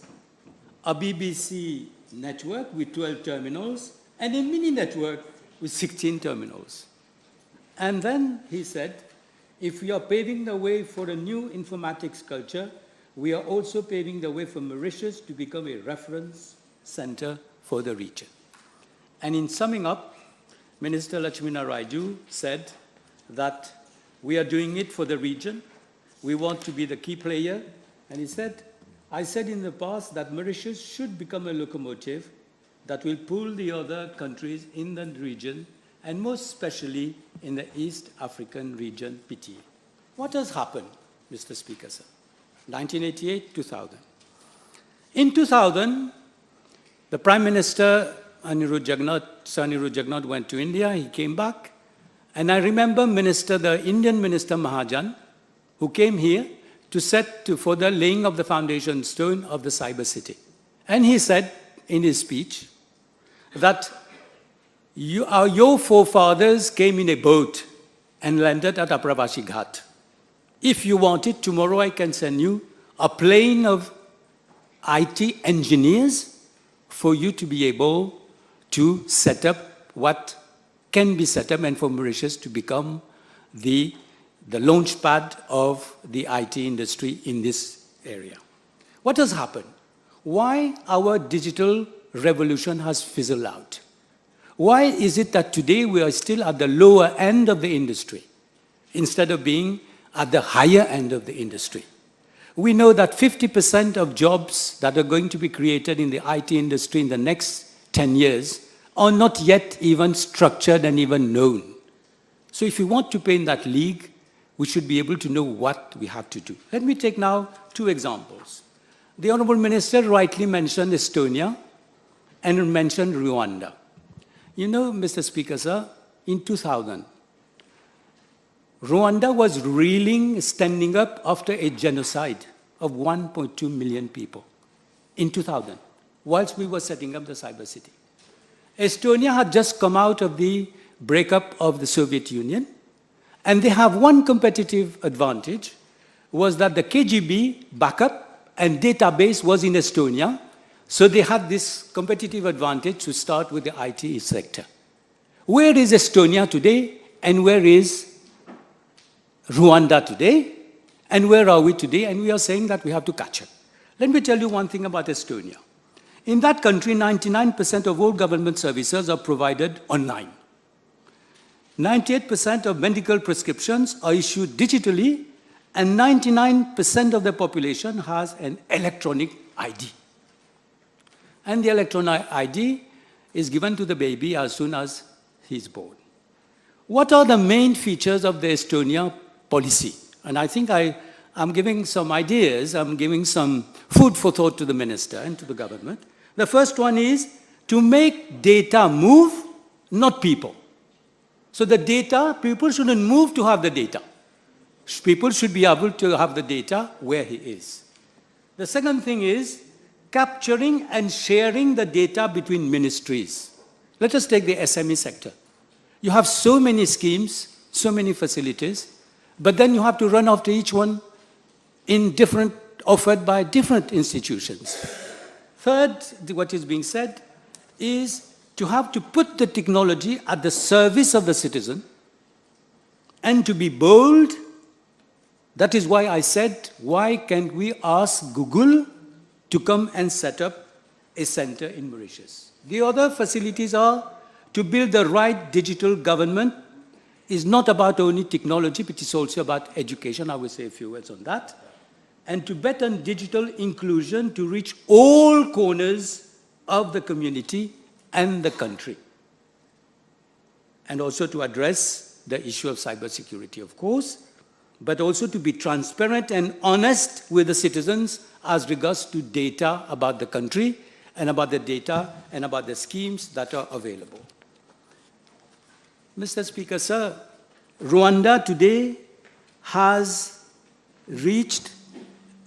[SPEAKER 5] a BBC network with 12 terminals, and a mini network with 16 terminals. And then he said, if we are paving the way for a new informatics culture, we are also paving the way for Mauritius to become a reference center for the region. And in summing up, Minister Lakshmina Raju said that we are doing it for the region. We want to be the key player. And he said, I said in the past that Mauritius should become a locomotive that will pull the other countries in the region, and most especially in the East African region, PTA. What has happened, Mr. Speaker, sir? 1988, 2000. In 2000, the Prime Minister, Anirudh Jagannath, went to India. He came back. And I remember the Indian Minister Mahajan, who came here for the laying of the foundation stone of the cyber city. And he said in his speech that your forefathers came in a boat and landed at Apravasi Ghat. If you want it, tomorrow I can send you a plane of IT engineers for you to be able to set up what can be set up and for Mauritius to become the launch pad of the IT industry in this area. What has happened? Why our digital revolution has fizzled out? Why is it that today we are still at the lower end of the industry instead of being at the higher end of the industry? We know that 50% of jobs that are going to be created in the IT industry in the next 10 years are not yet even structured and even known. So if we want to play in that league, we should be able to know what we have to do. Let me take now 2 examples. The Honorable Minister rightly mentioned Estonia and mentioned Rwanda. You know, Mr. Speaker, sir, in 2000, Rwanda was reeling, standing up after a genocide of 1.2 million people in 2000, whilst we were setting up the cyber city. Estonia had just come out of the breakup of the Soviet Union, and they have one competitive advantage, was that the KGB backup and database was in Estonia, so they had this competitive advantage to start with the IT sector. Where is Estonia today, and where is Rwanda today, and where are we today? And we are saying that we have to catch up. Let me tell you one thing about Estonia. In that country, 99% of all government services are provided online. 98% of medical prescriptions are issued digitally, and 99% of the population has an electronic ID. And the electronic ID is given to the baby as soon as he's born. What are the main features of the Estonia policy? And I think I'm giving some ideas, I'm giving some food for thought to the minister and to the government. The first one is to make data move, not people. So the data, people shouldn't move to have the data. People should be able to have the data where he is. The second thing is capturing and sharing the data between ministries. Let us take the SME sector. You have so many schemes, so many facilities, but then you have to run after each one offered by different institutions. Third, what is being said is to have to put the technology at the service of the citizen and to be bold. That is why I said, why can't we ask Google to come and set up a center in Mauritius? The other facilities are to build the right digital government. Is not about only technology, but it's also about education. I will say a few words on that. And to bet on digital inclusion to reach all corners of the community and the country. And also to address the issue of cybersecurity, of course, but also to be transparent and honest with the citizens as regards to data about the country and about the data and about the schemes that are available. Mr. Speaker, sir, Rwanda today has reached,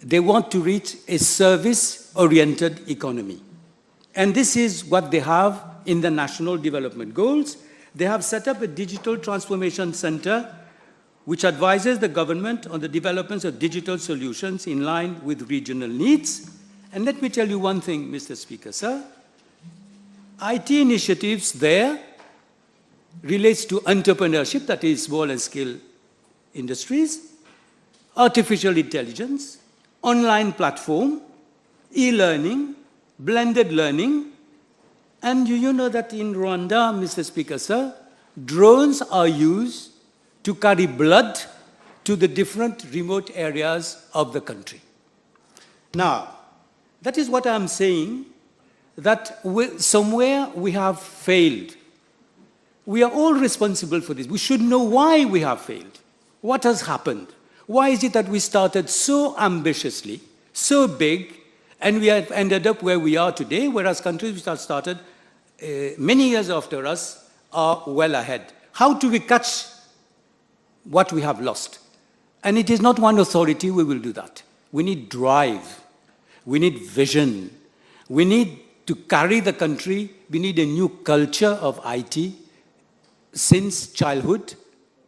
[SPEAKER 5] they want to reach a service-oriented economy. And this is what they have in the National Development Goals. They have set up a digital transformation center which advises the government on the developments of digital solutions in line with regional needs. And let me tell you one thing, Mr. Speaker, sir. IT initiatives there relates to entrepreneurship, that is small and scale industries, artificial intelligence, online platform, e-learning, blended learning, and you know that in Rwanda, Mr. Speaker, sir, drones are used to carry blood to the different remote areas of the country. Now, that is what I'm saying, that somewhere we have failed. We are all responsible for this. We should know why we have failed. What has happened? Why is it that we started so ambitiously, so big, and we have ended up where we are today, whereas countries which have started many years after us are well ahead? How do we catch what we have lost? And it is not one authority who will do that. We need drive. We need vision. We need to carry the country. We need a new culture of IT since childhood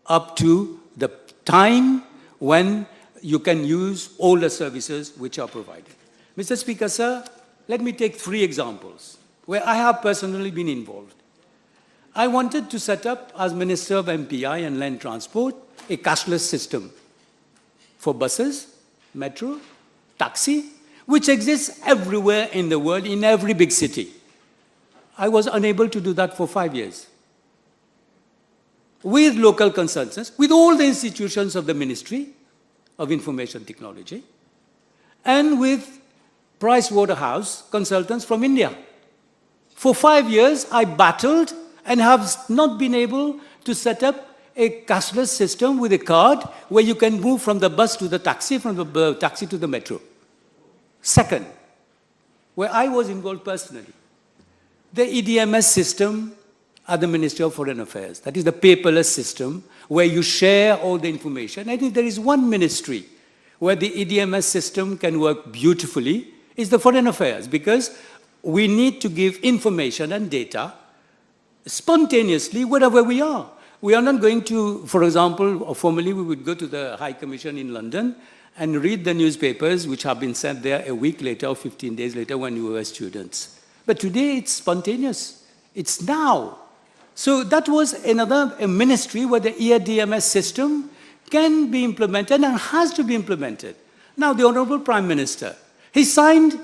[SPEAKER 5] up to the time when you can use all the services which are provided. Mr. Speaker, sir, let me take 3 examples where I have personally been involved. I wanted to set up, as Minister of MPI and Land Transport, a cashless system for buses, metro, taxi, which exists everywhere in the world, in every big city. I was unable to do that for 5 years. With local consultants, with all the institutions of the Ministry of Information Technology, and with Pricewaterhouse consultants from India. For 5 years, I battled and have not been able to set up a cashless system with a card where you can move from the bus to the taxi, from the taxi to the metro. Second, where I was involved personally, the EDMS system at the Ministry of Foreign Affairs. That is the paperless system where you share all the information. I think there is one ministry where the EDMS system can work beautifully, is the Foreign Affairs, because we need to give information and data spontaneously wherever we are. We are not going to, for example, formally we would go to the High Commission in London and read the newspapers which have been sent there a week later or 15 days later when we were students. But today it's spontaneous. It's now. So that was another ministry where the EDMS system can be implemented and has to be implemented. Now the Honorable Prime Minister, he signed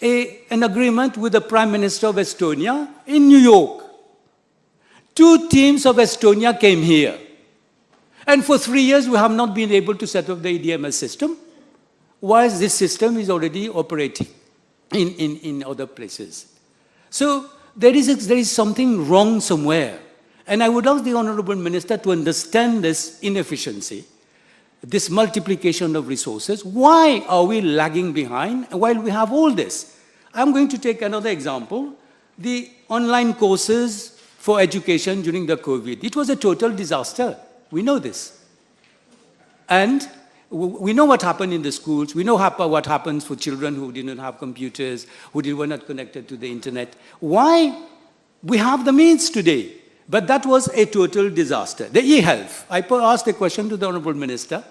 [SPEAKER 5] an agreement with the Prime Minister of Estonia in New York. 2 teams of Estonia came here. And for 3 years, we have not been able to set up the EDMS system, whilst this system is already operating in other places. So there is something wrong somewhere. And I would ask the Honorable Minister to understand this inefficiency, this multiplication of resources. Why are we lagging behind while we have all this? I'm going to take another example, the online courses for education during the COVID. It was a total disaster. We know this. And we know what happened in the schools. We know what happens for children who didn't have computers, who were not connected to the internet. Why? We have the means today. But that was a total disaster. The e-health. I asked a question to the Honorable Minister.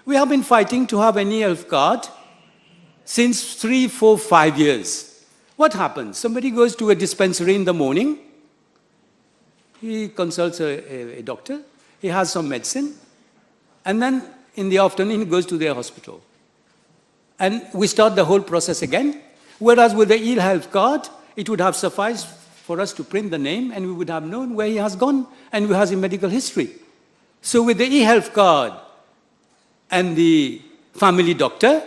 [SPEAKER 5] We have been fighting to have an e-health card since 3, 4, 5 years. What happens? Somebody goes to a dispensary in the morning. He consults a doctor. He has some medicine. And then in the afternoon, he goes to their hospital. And we start the whole process again. Whereas with the e-health card, it would have sufficed for us to print the name, and we would have known where he has gone and who has a medical history. So with the e-health card and the family doctor,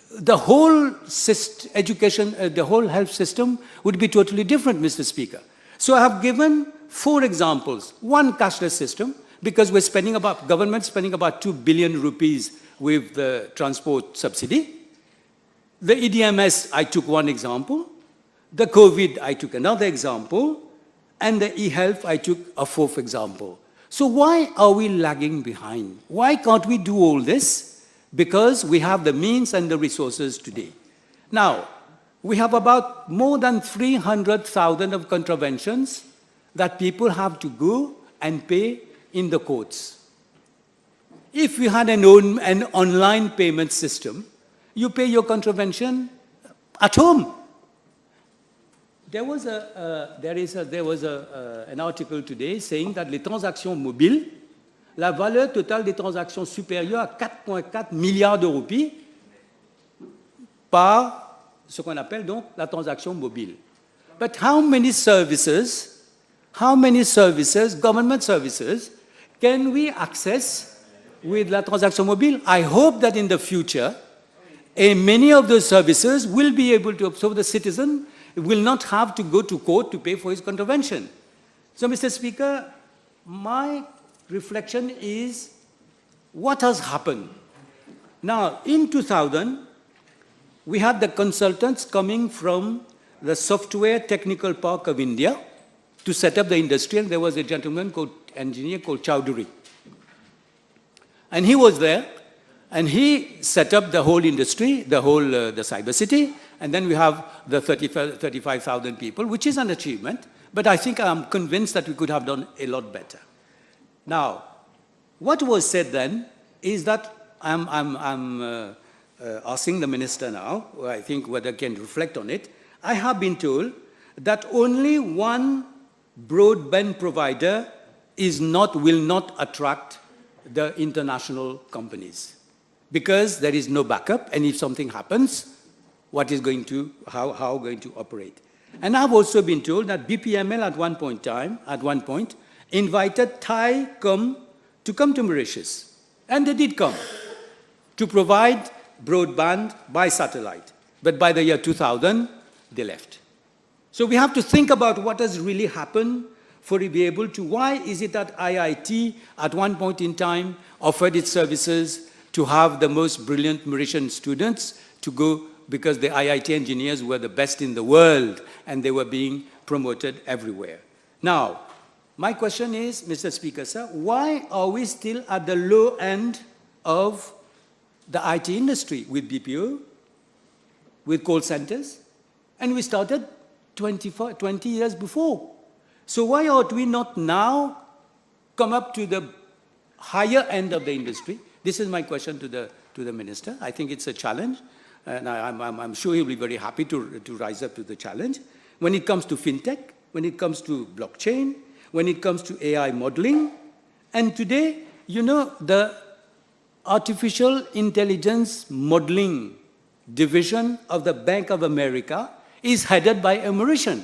[SPEAKER 5] the whole the whole health system would be totally different, Mr. Speaker. So I have given 4 examples. One, cashless system, because we're spending government spending about 2 billion rupees with the transport subsidy. The EDMS, I took one example. The COVID, I took another example. And the e-health, I took a 4th example. So why are we lagging behind? Why can't we do all this? Because we have the means and the resources today. Now, we have about more than 300,000 of contraventions that people have to go and pay in the courts. If we had an online payment system, you pay your contravention at home. There was an article today saying that les transactions mobiles, la valeur totale des transactions supérieure à 4,4 milliards de roupies par ce qu'on appelle donc la transaction mobile. But how many services, government services, can we access with la transaction mobile? I hope that in the future, many of those services will be able to, so the citizen will not have to go to court to pay for his contravention. So, Mr. Speaker, my reflection is what has happened. Now, in 2000, we had the consultants coming from the Software Technical Park of India to set up the industry, and there was a engineer called Chowdhury. And he was there, and he set up the whole industry, the cyber city, and then we have the 35,000 people, which is an achievement, but I think I'm convinced that we could have done a lot better. Now, what was said then is that I'm asking the minister now, I think whether can reflect on it. I have been told that only one broadband provider will not attract the international companies because there is no backup, and if something happens, how going to operate? And I've also been told that BPML at one point invited Thai to come to Mauritius, and they did come to provide broadband by satellite. But by the year 2000, they left. So we have to think about what has really happened for to be able to, why is it that IIT at one point in time offered its services to have the most brilliant Mauritian students to go, because the IIT engineers were the best in the world and they were being promoted everywhere. Now, my question is, Mr. Speaker, sir, why are we still at the low end of the IT industry with BPO, with call centers? And we started 20 years before. So why ought we not now come up to the higher end of the industry? This is my question to the minister. I think it's a challenge, and I'm sure he'll be very happy to rise up to the challenge. When it comes to fintech, when it comes to blockchain, when it comes to AI modeling, and today, you know, the artificial intelligence modeling division of the Bank of America is headed by a Mauritian.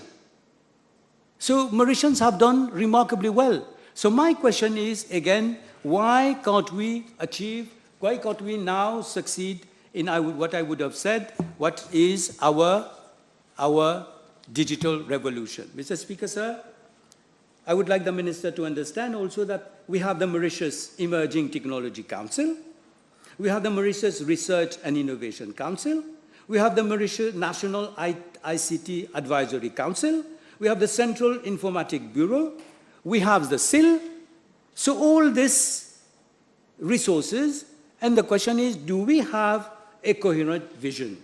[SPEAKER 5] So Mauritians have done remarkably well. So my question is, again, why can't we now succeed in what I would have said, what is our digital revolution? Mr. Speaker, sir, I would like the minister to understand also that we have the Mauritius Emerging Technology Council, we have the Mauritius Research and Innovation Council, we have the Mauritius National ICT Advisory Council, we have the Central Informatic Bureau, we have the SIL. So all these resources, and the question is, do we have a coherent vision?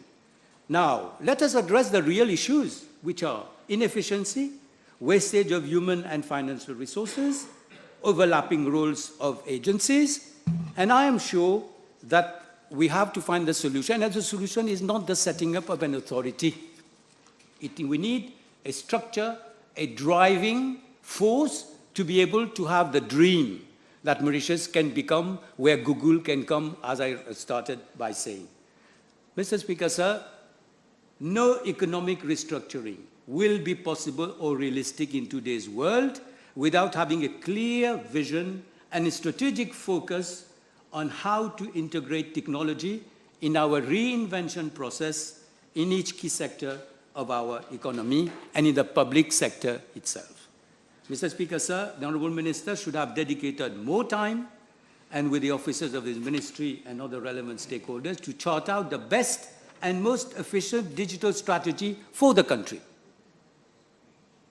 [SPEAKER 5] Now, let us address the real issues, which are inefficiency, wastage of human and financial resources, overlapping roles of agencies, and I am sure that we have to find the solution, and the solution is not the setting up of an authority. We need a structure, a driving force to be able to have the dream that Mauritius can become where Google can come, as I started by saying. Mr. Speaker, sir, no economic restructuring will be possible or realistic in today's world without having a clear vision and a strategic focus on how to integrate technology in our reinvention process in each key sector of our economy and in the public sector itself. Mr. Speaker, sir, the Honourable Minister should have dedicated more time and with the officers of his ministry and other relevant stakeholders to chart out the best and most efficient digital strategy for the country.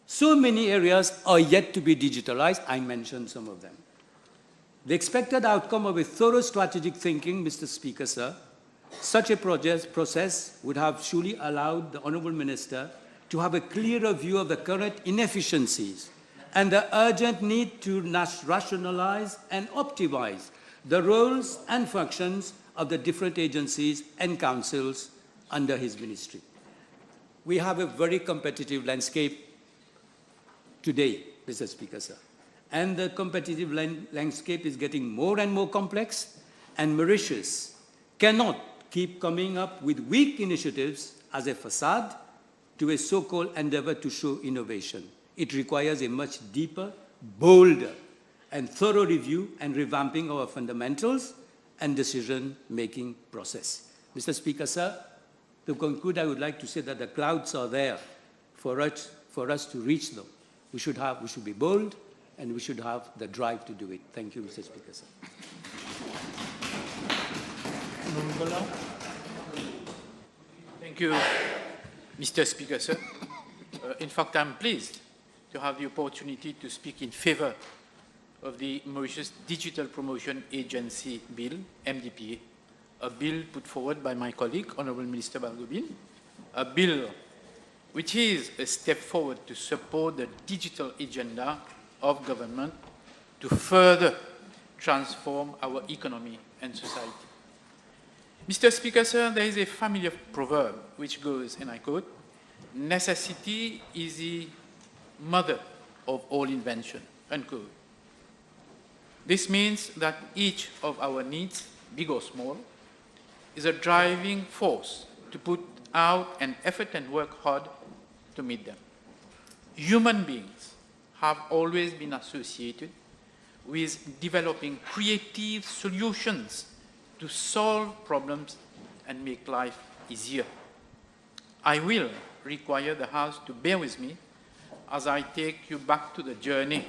[SPEAKER 5] So many areas are yet to be digitalized. I mentioned some of them. The expected outcome of a thorough strategic thinking, Mr. Speaker, sir, such a process would have surely allowed the Honourable Minister to have a clearer view of the current inefficiencies and the urgent need to rationalize and optimize the roles and functions of the different agencies and councils under his ministry. We have a very competitive landscape today, Mr. Speaker, sir. And the competitive landscape is getting more and more complex, and Mauritius cannot keep coming up with weak initiatives as a facade to a so-called endeavor to show innovation. It requires a much deeper, bolder, and thorough review and revamping of our fundamentals and decision-making process. Mr. Speaker, sir, to conclude, I would like to say that the clouds are there for us to reach them. We should be bold, and we should have the drive to do it. Thank you, Mr. Speaker, sir.
[SPEAKER 6] Thank you, Mr. Speaker, sir. In fact, I'm pleased to have the opportunity to speak in favor of the Mauritius Digital Promotion Agency Bill, MDPA, a bill put forward by my colleague, Honourable Minister Balgobin, a bill which is a step forward to support the digital agenda of government to further transform our economy and society. Mr. Speaker, sir, there is a familiar proverb which goes, and I quote, "Necessity is the mother of all invention," unquote. This means that each of our needs, big or small, is a driving force to put out an effort and work hard to meet them. Human beings have always been associated with developing creative solutions to solve problems and make life easier. I will require the House to bear with me as I take you back to the journey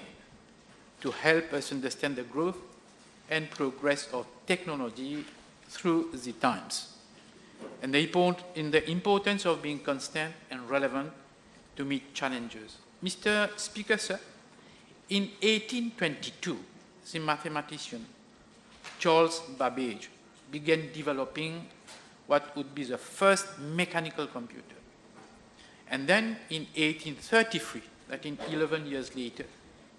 [SPEAKER 6] to help us understand the growth and progress of technology through the times, and the importance of being constant and relevant to meet challenges. Mr. Speaker, sir, in 1822, the mathematician Charles Babbage began developing what would be the first mechanical computer. And then in 1833, that in 11 years later,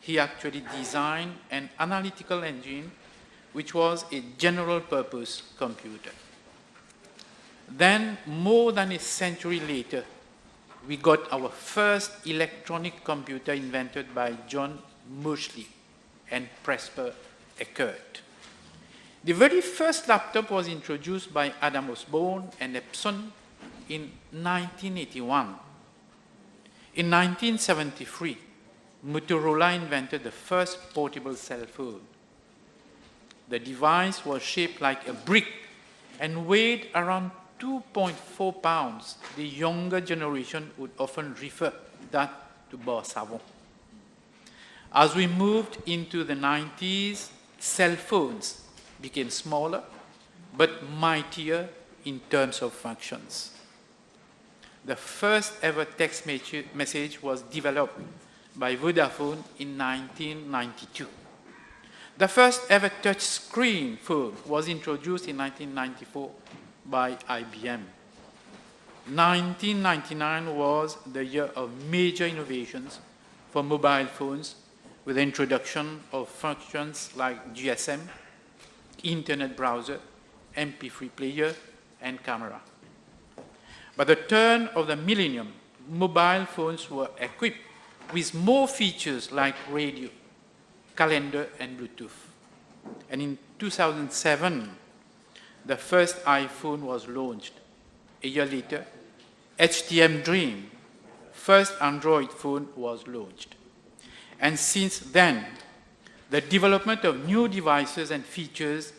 [SPEAKER 6] he actually designed an analytical engine which was a general purpose computer. Then, more than a century later, we got our first electronic computer invented by John Moseley and Presper Eckert. The very first laptop was introduced by Adam Osborne and Epson in 1981. In 1973, Motorola invented the first portable cell phone. The device was shaped like a brick and weighed around 2.4 pounds. The younger generation would often refer that to bar savon. As we moved into the 90s, cell phones became smaller but mightier in terms of functions. The first ever text message was developed by Vodafone in 1992. The first ever touch-screen phone was introduced in 1994 by IBM. 1999 was the year of major innovations for mobile phones with the introduction of functions like GSM, internet browser, MP3 player, and camera. By the turn of the millennium, mobile phones were equipped with more features like radio, calendar, and Bluetooth. And in 2007, the first iPhone was launched. A year later, HTM Dream, first Android phone, was launched. And since then, the development of new devices and features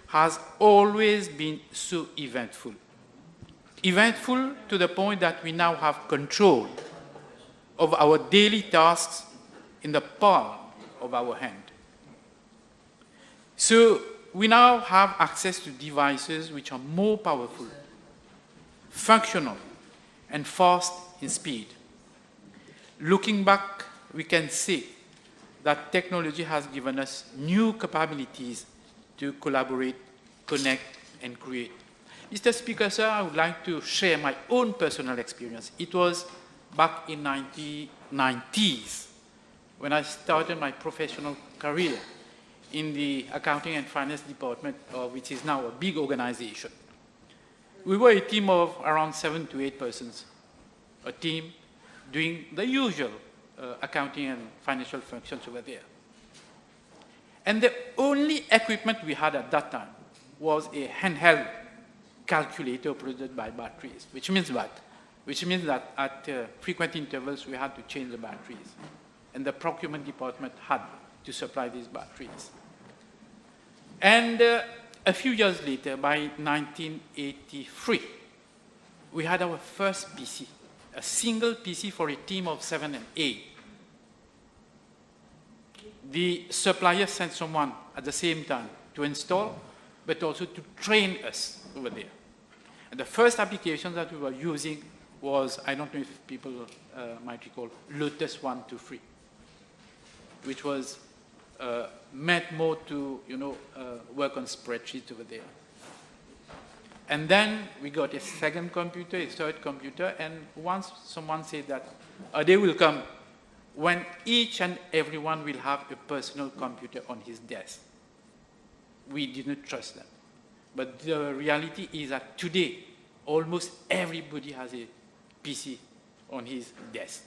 [SPEAKER 6] has always been so eventful. Eventful to the point that we now have control of our daily tasks in the palm of our hand. So we now have access to devices which are more powerful, functional, and fast in speed. Looking back, we can say that technology has given us new capabilities to collaborate, connect, and create. Mr. Speaker, sir, I would like to share my own personal experience. It was back in 1990s when I started my professional career in the accounting and finance department, which is now a big organization. We were a team of around 7 to 8 persons, a team doing the usual accounting and financial functions over there. And the only equipment we had at that time was a handheld calculator operated by batteries, which means what? Which means that at frequent intervals we had to change the batteries. And the procurement department had to supply these batteries. And a few years later, by 1983, we had our first PC, a single PC for a team of 7 and 8. The supplier sent someone at the same time to install, but also to train us over there. And the first application that we were using was, I don't know if people might recall, Lotus 123, which was meant more to, work on spreadsheets over there. And then we got a second computer, a third computer, and once someone said that a day will come when each and everyone will have a personal computer on his desk. We didn't trust them. But the reality is that today, almost everybody has a PC on his desk.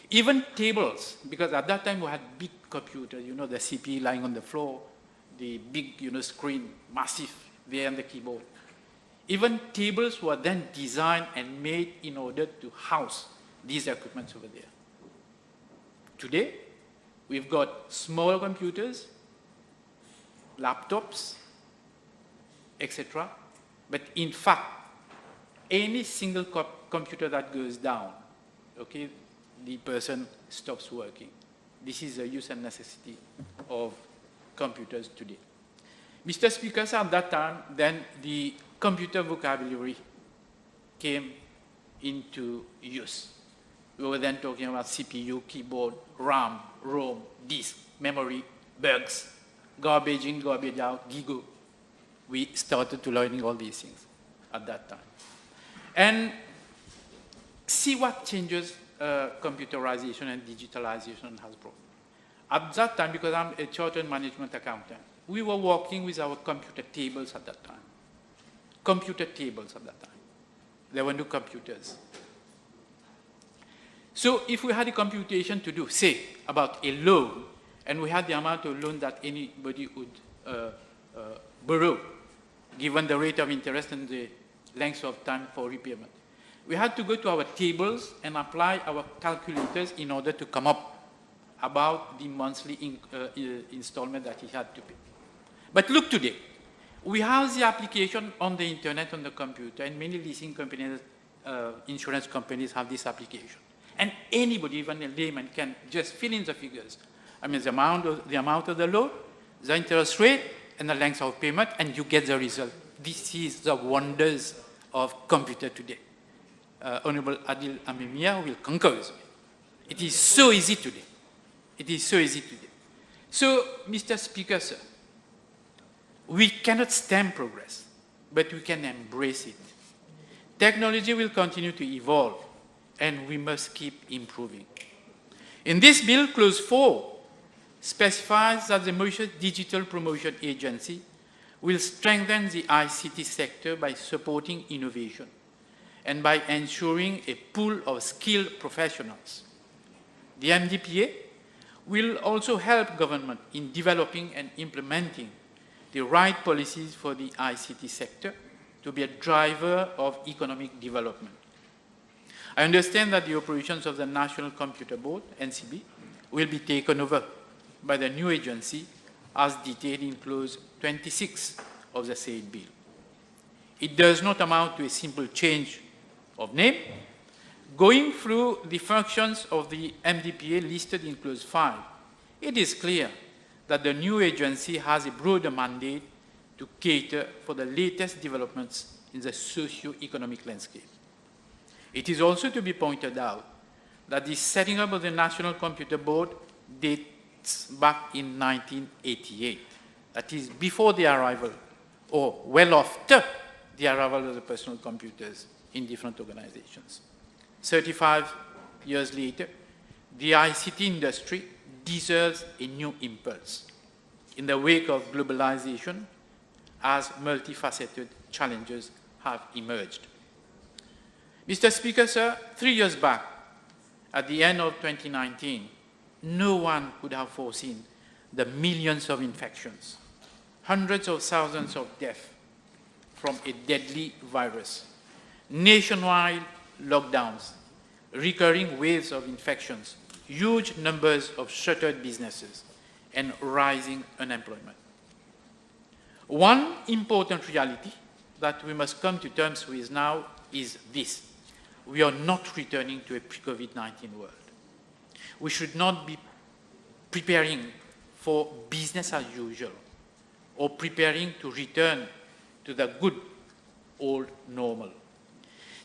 [SPEAKER 6] Even tables, because at that time we had big computers, you know, the CPU lying on the floor, the big, you know, screen, massive, there on the keyboard. Even tables were then designed and made in order to house these equipments over there. Today, we've got small computers, laptops, etc. But in fact, any single computer that goes down, okay, the person stops working. This is the use and necessity of computers today. Mr. Speaker, at that time, then the computer vocabulary came into use. We were then talking about CPU, keyboard, RAM, ROM, disk, memory, bugs, garbage in, garbage out, GIGO. We started to learning all these things at that time. And see what changes computerization and digitalization has brought. At that time, because I'm a chartered management accountant, we were working with our computer tables at that time. Computer tables at that time. There were no computers. So if we had a computation to do, say, about a loan, and we had the amount of loan that anybody would borrow, given the rate of interest and the length of time for repayment, we had to go to our tables and apply our calculators in order to come up about the monthly installment that he had to pay. But look today, we have the application on the internet, on the computer, and many leasing companies, insurance companies have this application. And anybody, even a layman, can just fill in the figures. I mean, the amount of the loan, the interest rate, and the length of payment, and you get the result. This is the wonders of computer today. Honorable Adil Amemia will concur with me. It is so easy today. It is so easy today. So, Mr. Speaker, sir, we cannot stem progress, but we can embrace it. Technology will continue to evolve, and we must keep improving. In this bill, Clause 4 specifies that the Mauritius Digital Promotion Agency will strengthen the ICT sector by supporting innovation and by ensuring a pool of skilled professionals. The MDPA will also help government in developing and implementing the right policies for the ICT sector to be a driver of economic development. I understand that the operations of the National Computer Board, NCB, will be taken over by the new agency as detailed in Clause 26 of the said bill. It does not amount to a simple change of name. Going through the functions of the MDPA listed in Clause 5, it is clear that the new agency has a broader mandate to cater for the latest developments in the socio-economic landscape. It is also to be pointed out that the setting up of the National Computer Board dates back in 1988. That is before the arrival, or well after the arrival of the personal computers in different organizations. 35 years later, the ICT industry deserves a new impulse in the wake of globalization as multifaceted challenges have emerged. Mr. Speaker, sir, 3 years back, at the end of 2019, no one could have foreseen the millions of infections, hundreds of thousands of deaths from a deadly virus, nationwide lockdowns, recurring waves of infections, huge numbers of shuttered businesses, and rising unemployment. One important reality that we must come to terms with now is this: we are not returning to a pre-COVID-19 world. We should not be preparing for business as usual or preparing to return to the good old normal.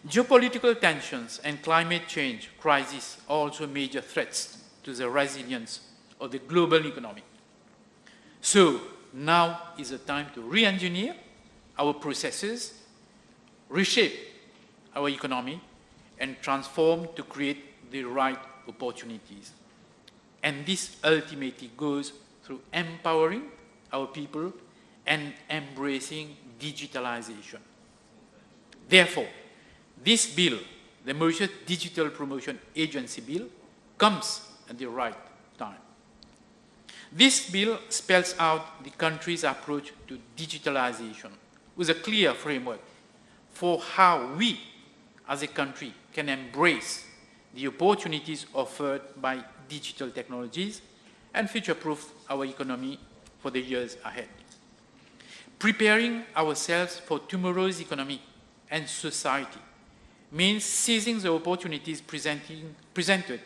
[SPEAKER 6] Geopolitical tensions and climate change crises are also major threats to the resilience of the global economy. So now is the time to re-engineer our processes, reshape our economy, and transform to create the right opportunities. And this ultimately goes through empowering our people and embracing digitalization. Therefore, this bill, the Mauritius Digital Promotion Agency Bill, comes at the right time. This bill spells out the country's approach to digitalization with a clear framework for how we, as a country, can embrace the opportunities offered by digital technologies and future-proof our economy for the years ahead. Preparing ourselves for tomorrow's economy and society means seizing the opportunities presented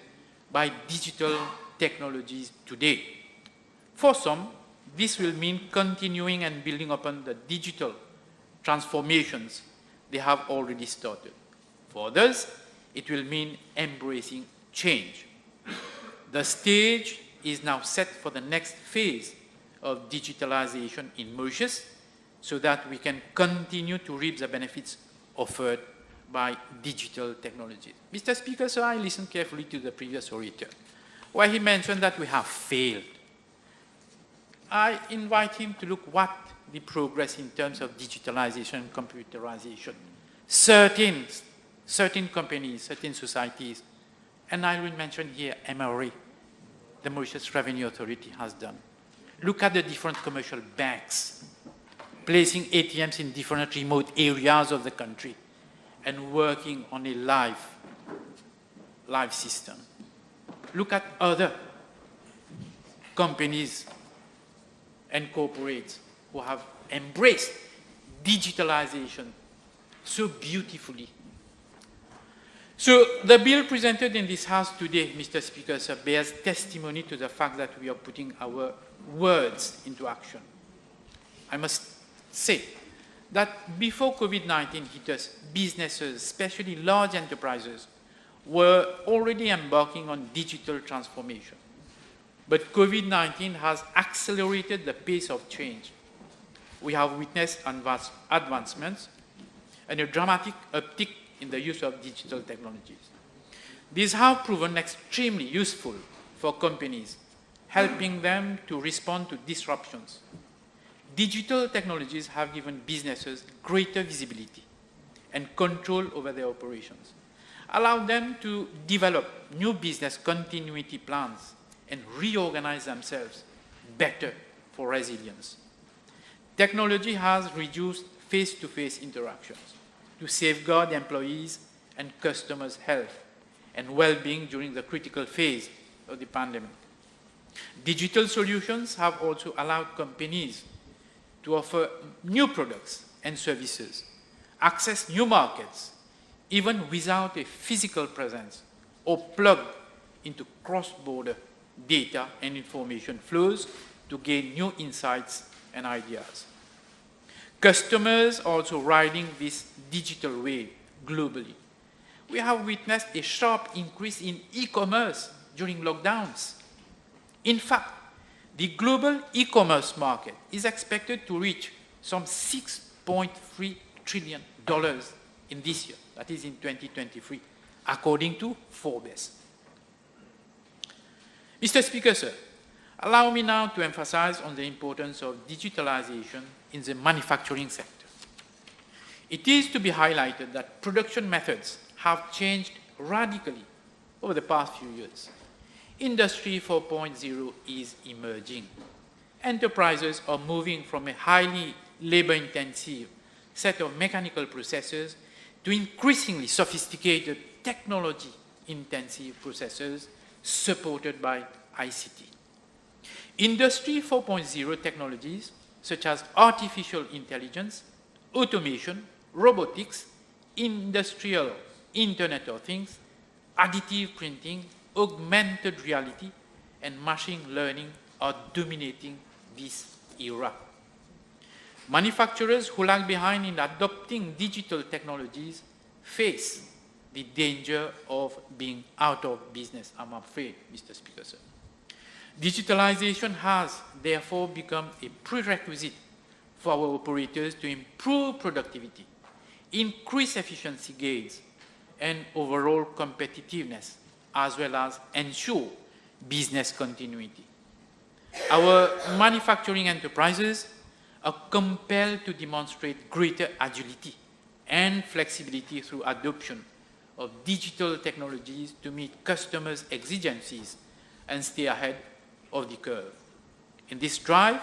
[SPEAKER 6] by digital technologies today. For some, this will mean continuing and building upon the digital transformations they have already started. For others, it will mean embracing change. The stage is now set for the next phase of digitalization in Mauritius so that we can continue to reap the benefits offered by digital technologies. Mr. Speaker, so I listened carefully to the previous orator, where he mentioned that we have failed. I invite him to look what the progress in terms of digitalization and computerization. Certain companies, certain societies, and I will mention here MRA, the Mauritius Revenue Authority, has done. Look at the different commercial banks placing ATMs in different remote areas of the country and working on a live system. Look at other companies and corporates who have embraced digitalization so beautifully. So the bill presented in this House today, Mr. Speaker, sir, bears testimony to the fact that we are putting our words into action. I must say that before COVID-19 hit us, businesses, especially large enterprises, were already embarking on digital transformation. But COVID-19 has accelerated the pace of change. We have witnessed advancements and a dramatic uptick in the use of digital technologies. These have proven extremely useful for companies, helping them to respond to disruptions. Digital technologies have given businesses greater visibility and control over their operations, allow them to develop new business continuity plans and reorganize themselves better for resilience. Technology has reduced face-to-face interactions to safeguard employees' and customers' health and well-being during the critical phase of the pandemic. Digital solutions have also allowed companies to offer new products and services, access new markets, even without a physical presence, or plug into cross-border data and information flows to gain new insights and ideas. Customers are also riding this digital wave globally. We have witnessed a sharp increase in e-commerce during lockdowns. In fact, the global e-commerce market is expected to reach some $6.3 trillion in this year, that is in 2023, according to Forbes. Mr. Speaker, sir, allow me now to emphasize on the importance of digitalization in the manufacturing sector. It is to be highlighted that production methods have changed radically over the past few years. Industry 4.0 is emerging. Enterprises are moving from a highly labor-intensive set of mechanical processes to increasingly sophisticated technology-intensive processes supported by ICT. Industry 4.0 technologies such as artificial intelligence, automation, robotics, industrial Internet of Things, additive printing, augmented reality, and machine learning are dominating this era. Manufacturers who lag behind in adopting digital technologies face the danger of being out of business, I'm afraid, Mr. Speaker, sir. Digitalization has therefore become a prerequisite for our operators to improve productivity, increase efficiency gains, and overall competitiveness, as well as ensure business continuity. Our manufacturing enterprises are compelled to demonstrate greater agility and flexibility through adoption of digital technologies to meet customers' exigencies and stay ahead of the curve. In this drive,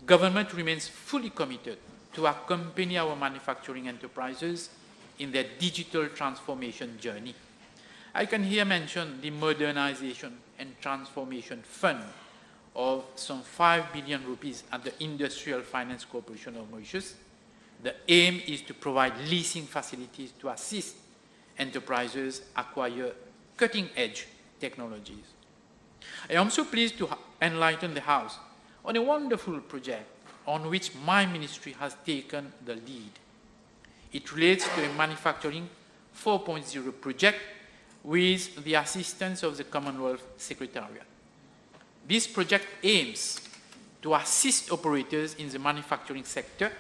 [SPEAKER 6] government remains fully committed to accompany our manufacturing enterprises in their digital transformation journey. I can here mention the Modernization and Transformation Fund of some 5 billion rupees at the Industrial Finance Corporation of Mauritius. The aim is to provide leasing facilities to assist enterprises acquire cutting-edge technologies. I am so pleased to enlighten the House on a wonderful project on which my ministry has taken the lead. It relates to a Manufacturing 4.0 project with the assistance of the Commonwealth Secretariat. This project aims to assist operators in the manufacturing sector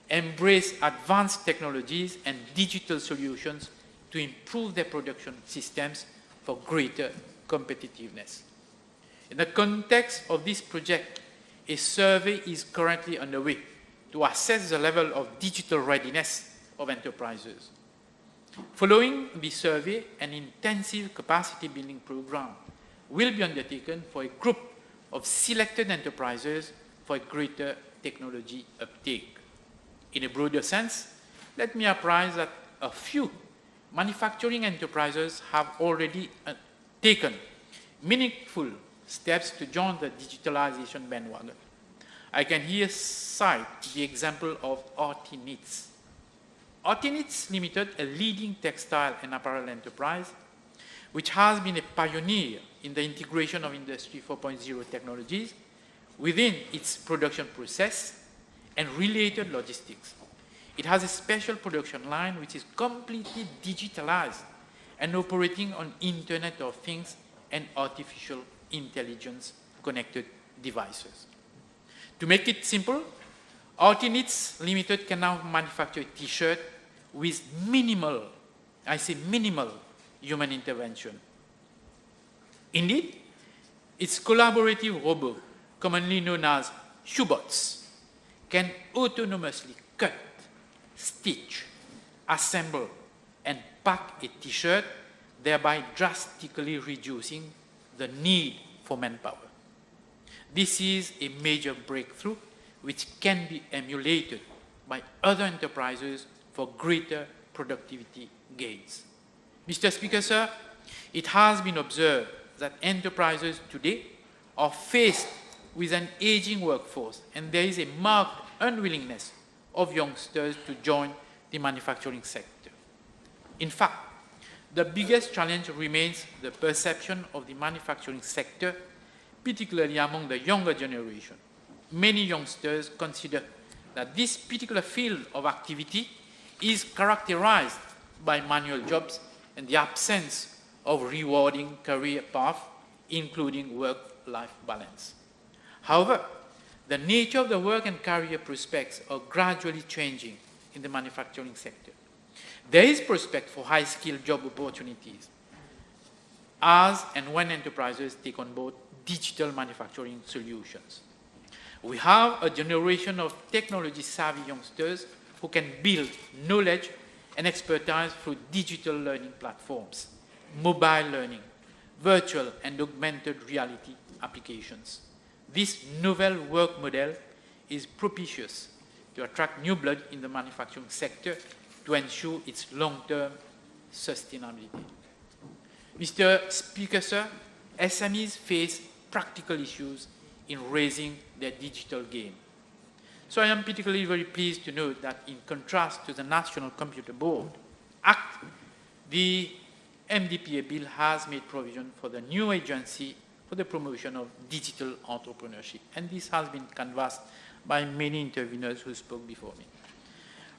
[SPEAKER 6] embrace advanced technologies and digital solutions to improve their production systems for greater competitiveness. In the context of this project, a survey is currently underway to assess the level of digital readiness of enterprises. Following the survey, an intensive capacity building program will be undertaken for a group of selected enterprises for a greater technology uptake. In a broader sense, let me apprise that a few manufacturing enterprises have already taken meaningful steps to join the digitalization bandwagon. I can here cite the example of Artinitz. Artinitz Limited, a leading textile and apparel enterprise, which has been a pioneer in the integration of Industry 4.0 technologies within its production process and related logistics. It has a special production line which is completely digitalized and operating on Internet of Things and artificial intelligence connected devices. To make it simple, Artinitz Limited can now manufacture a t-shirt with minimal, I say minimal, human intervention. Indeed, its collaborative robot, commonly known as shoebots, can autonomously cut, stitch, assemble, and pack a t-shirt, thereby drastically reducing the need for manpower. This is a major breakthrough which can be emulated by other enterprises for greater productivity gains. Mr. Speaker, sir, it has been observed that enterprises today are faced with an aging workforce, and there is a marked unwillingness of youngsters to join the manufacturing sector. In fact, the biggest challenge remains the perception of the manufacturing sector, particularly among the younger generation. Many youngsters consider that this particular field of activity is characterized by manual jobs and the absence of rewarding career path, including work-life balance. However, the nature of the work and career prospects are gradually changing in the manufacturing sector. There is prospect for high-skilled job opportunities as and when enterprises take on board digital manufacturing solutions. We have a generation of technology-savvy youngsters who can build knowledge and expertise through digital learning platforms, mobile learning, virtual and augmented reality applications. This novel work model is propitious to attract new blood in the manufacturing sector to ensure its long-term sustainability. Mr. Speaker, sir, SMEs face practical issues in raising their digital game. So I am particularly very pleased to note that in contrast to the National Computer Board Act, the MDPA bill has made provision for the new agency for the promotion of digital entrepreneurship. And this has been canvassed by many interveners who spoke before me.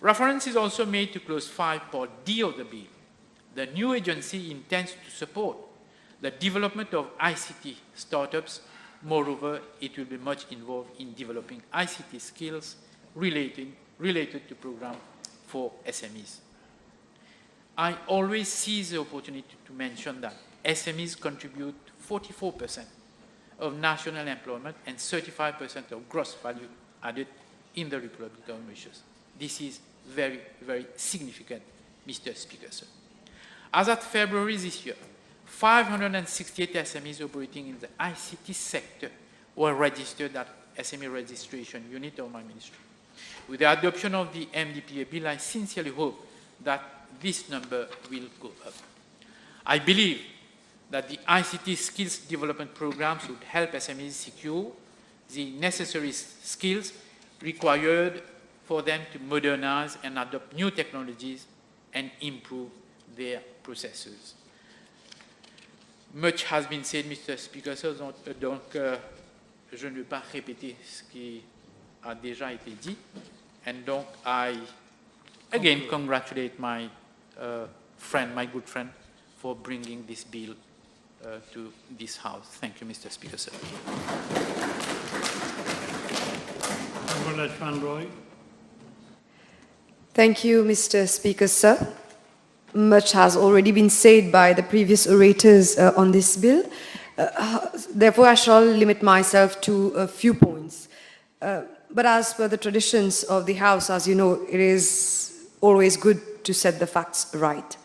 [SPEAKER 6] Reference is also made to Clause 5.d of the bill. The new agency intends to support the development of ICT startups. Moreover, it will be much involved in developing ICT skills related to program for SMEs. I always seize the opportunity to mention that SMEs contribute 44% of national employment and 35% of gross value added in the Republic of Mauritius. This is very, very significant, Mr. Speaker, sir. As of February this year, 568 SMEs operating in the ICT sector were registered at SME registration unit of my ministry. With the adoption of the MDPA bill, I sincerely hope that this number will go up. I believe that the ICT skills development programs would help SMEs secure the necessary skills required for them to modernize and adopt new technologies and improve their processes. Much has been said, Mr. Speaker, donc je ne vais pas répéter ce qui a déjà été dit. And donc I again congratulate my friend, my good friend, for bringing this bill to this House. Thank you, Mr. Speaker, sir.
[SPEAKER 7] Thank you, Mr. Speaker, sir. Much has already been said by the previous orators on this bill. Therefore, I shall limit myself to a few points. But as per the traditions of the House, as you know, it is always good to set the facts right.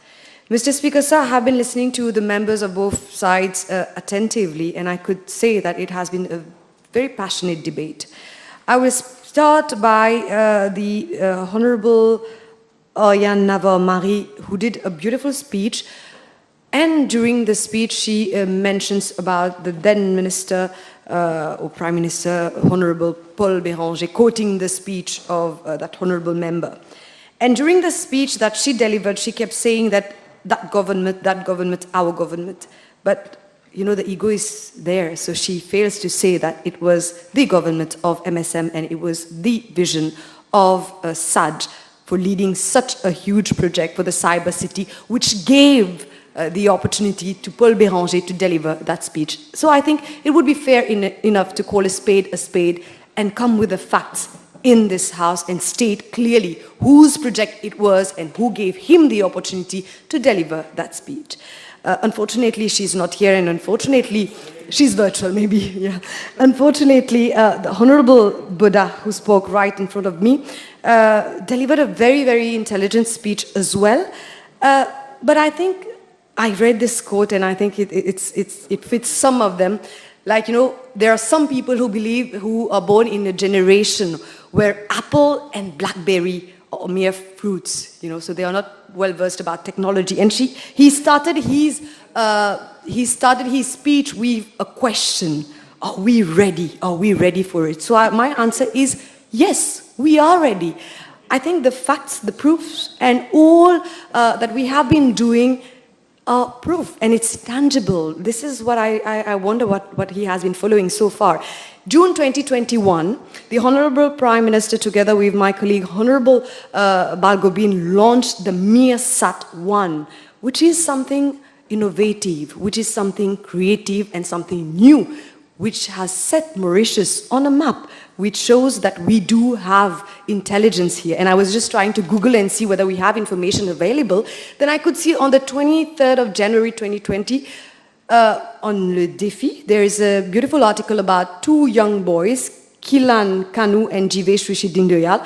[SPEAKER 7] Mr. Speaker, sir, I have been listening to the members of both sides attentively, and I could say that it has been a very passionate debate. I will start by the Honorable Oyan Navar-Marie, who did a beautiful speech. And during the speech, she mentions about the then Minister or Prime Minister, Honorable Paul Béranger, quoting the speech of that honorable member. And during the speech that she delivered, she kept saying that government, our government. But, you know, the ego is there, so she fails to say that it was the government of MSM and it was the vision of SAD for leading such a huge project for the cyber city, which gave the opportunity to Paul Béranger to deliver that speech. So I think it would be fair enough to call a spade and come with the facts in this House and state clearly whose project it was and who gave him the opportunity to deliver that speech. Unfortunately, she's not here, and unfortunately, she's virtual, maybe, yeah. Unfortunately, the Honorable Buddha, who spoke right in front of me, delivered a very, very intelligent speech as well. But I think I read this quote, and I think it fits some of them. Like, you know, there are some people who are born in a generation where apple and blackberry are mere fruits, you know, so they are not well versed about technology. And he started his speech with a question: Are we ready? Are we ready for it? So my answer is yes, we are ready. I think the facts, the proofs, and all that we have been doing are proof, and it's tangible. This is what I wonder what he has been following so far. June 2021, the Honorable Prime Minister, together with my colleague Honorable Balgobin, launched the MeerSat-1, which is something innovative, which is something creative and something new, which has set Mauritius on a map, which shows that we do have intelligence here. And I was just trying to Google and see whether we have information available. Then I could see on the 23rd of January 2020, on Le Défi, there is a beautiful article about two young boys, Kilan Kanu and Jivesh Dindoyal,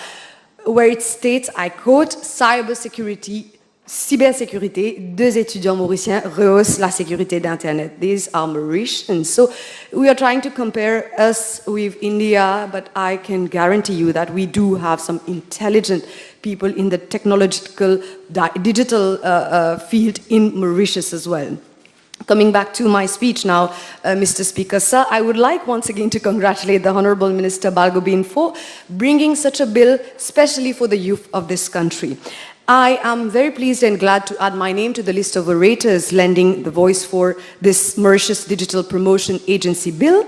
[SPEAKER 7] where it states, I quote, cybersécurité, deux étudiants mauriciens rehaussent la sécurité d'Internet. These are Mauritians. So we are trying to compare us with India, but I can guarantee you that we do have some intelligent people in the technological, digital field in Mauritius as well. Coming back to my speech now, Mr. Speaker, sir, I would like once again to congratulate the Honorable Minister Balgobin for bringing such a bill, especially for the youth of this country. I am very pleased and glad to add my name to the list of orators lending the voice for this Mauritius Digital Promotion Agency bill.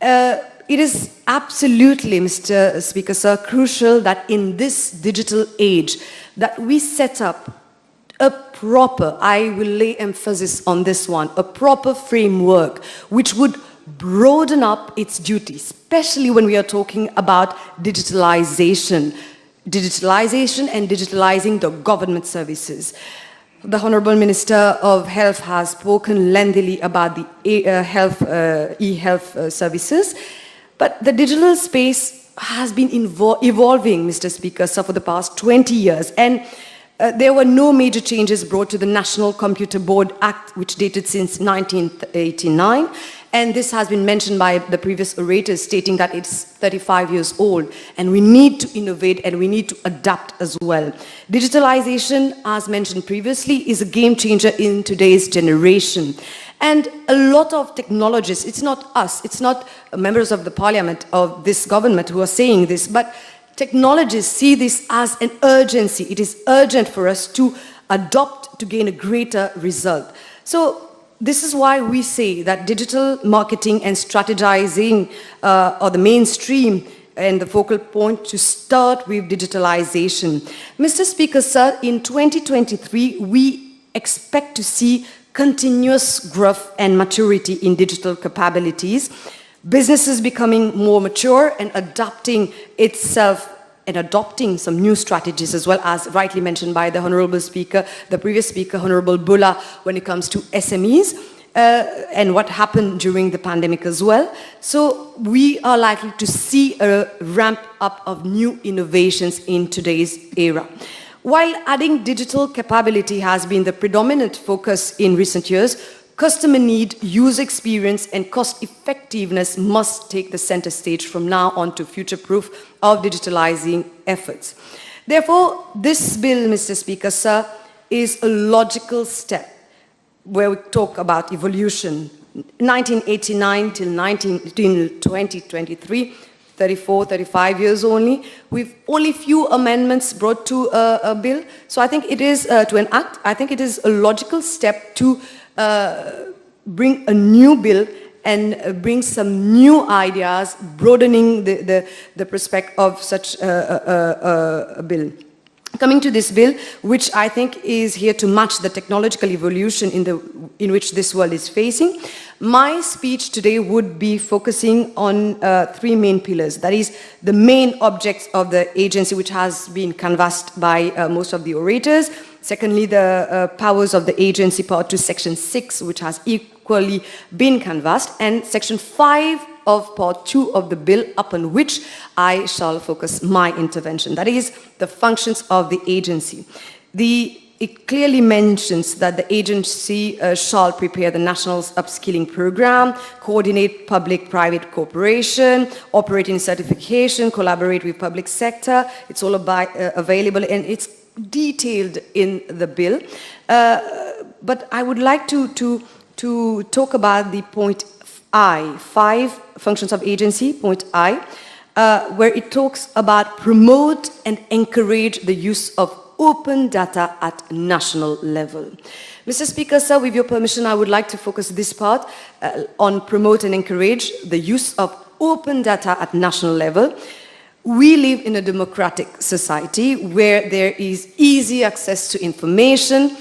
[SPEAKER 7] It is absolutely, Mr. Speaker, sir, crucial that in this digital age that we set up a proper, I will lay emphasis on this one, a proper framework which would broaden up its duties, especially when we are talking about digitalization and digitalizing the government services. The Honorable Minister of Health has spoken lengthily about the e-health services, but the digital space has been evolving, Mr. Speaker, sir, for the past 20 years. And there were no major changes brought to the National Computer Board Act, which dated since 1989. And this has been mentioned by the previous orators, stating that it's 35 years old. And we need to innovate and we need to adapt as well. Digitalization, as mentioned previously, is a game changer in today's generation. And a lot of technologists, it's not us, it's not members of the parliament of this government who are saying this, but technologists see this as an urgency. It is urgent for us to adopt to gain a greater result. So this is why we say that digital marketing and strategizing are the mainstream and the focal point to start with digitalization. Mr. Speaker, sir, in 2023, we expect to see continuous growth and maturity in digital capabilities, businesses becoming more mature and adapting itself and adopting some new strategies as well, as rightly mentioned by the Honorable Speaker, the previous Speaker, Honorable Bula, when it comes to SMEs and what happened during the pandemic as well. So we are likely to see a ramp up of new innovations in today's era. While adding digital capability has been the predominant focus in recent years, customer need, user experience, and cost effectiveness must take the center stage from now on to future-proof of digitalizing efforts. Therefore, this bill, Mr. Speaker, sir, is a logical step where we talk about evolution. 1989 till 2023, 34, 35 years only, with only few amendments brought to a bill. So I think it is, to an act, I think it is a logical step to bring a new bill and bring some new ideas, broadening the prospect of such a bill. Coming to this bill, which I think is here to match the technological evolution in which this world is facing, my speech today would be focusing on three main pillars. That is, the main objects of the agency, which has been canvassed by most of the orators. Secondly, the powers of the agency, part 2, section 6, which has equally been canvassed. And section 5 of part 2 of the bill, upon which I shall focus my intervention. That is, the functions of the agency. It clearly mentions that the agency shall prepare the national upskilling program, coordinate public-private cooperation, operate in certification, collaborate with public sector. It's all available and it's detailed in the bill. But I would like to talk about the point I, 5 functions of agency, point I, where it talks about promote and encourage the use of open data at national level. Mr. Speaker, sir, with your permission, I would like to focus this part on promote and encourage the use of open data at national level. We live in a democratic society where there is easy access to information.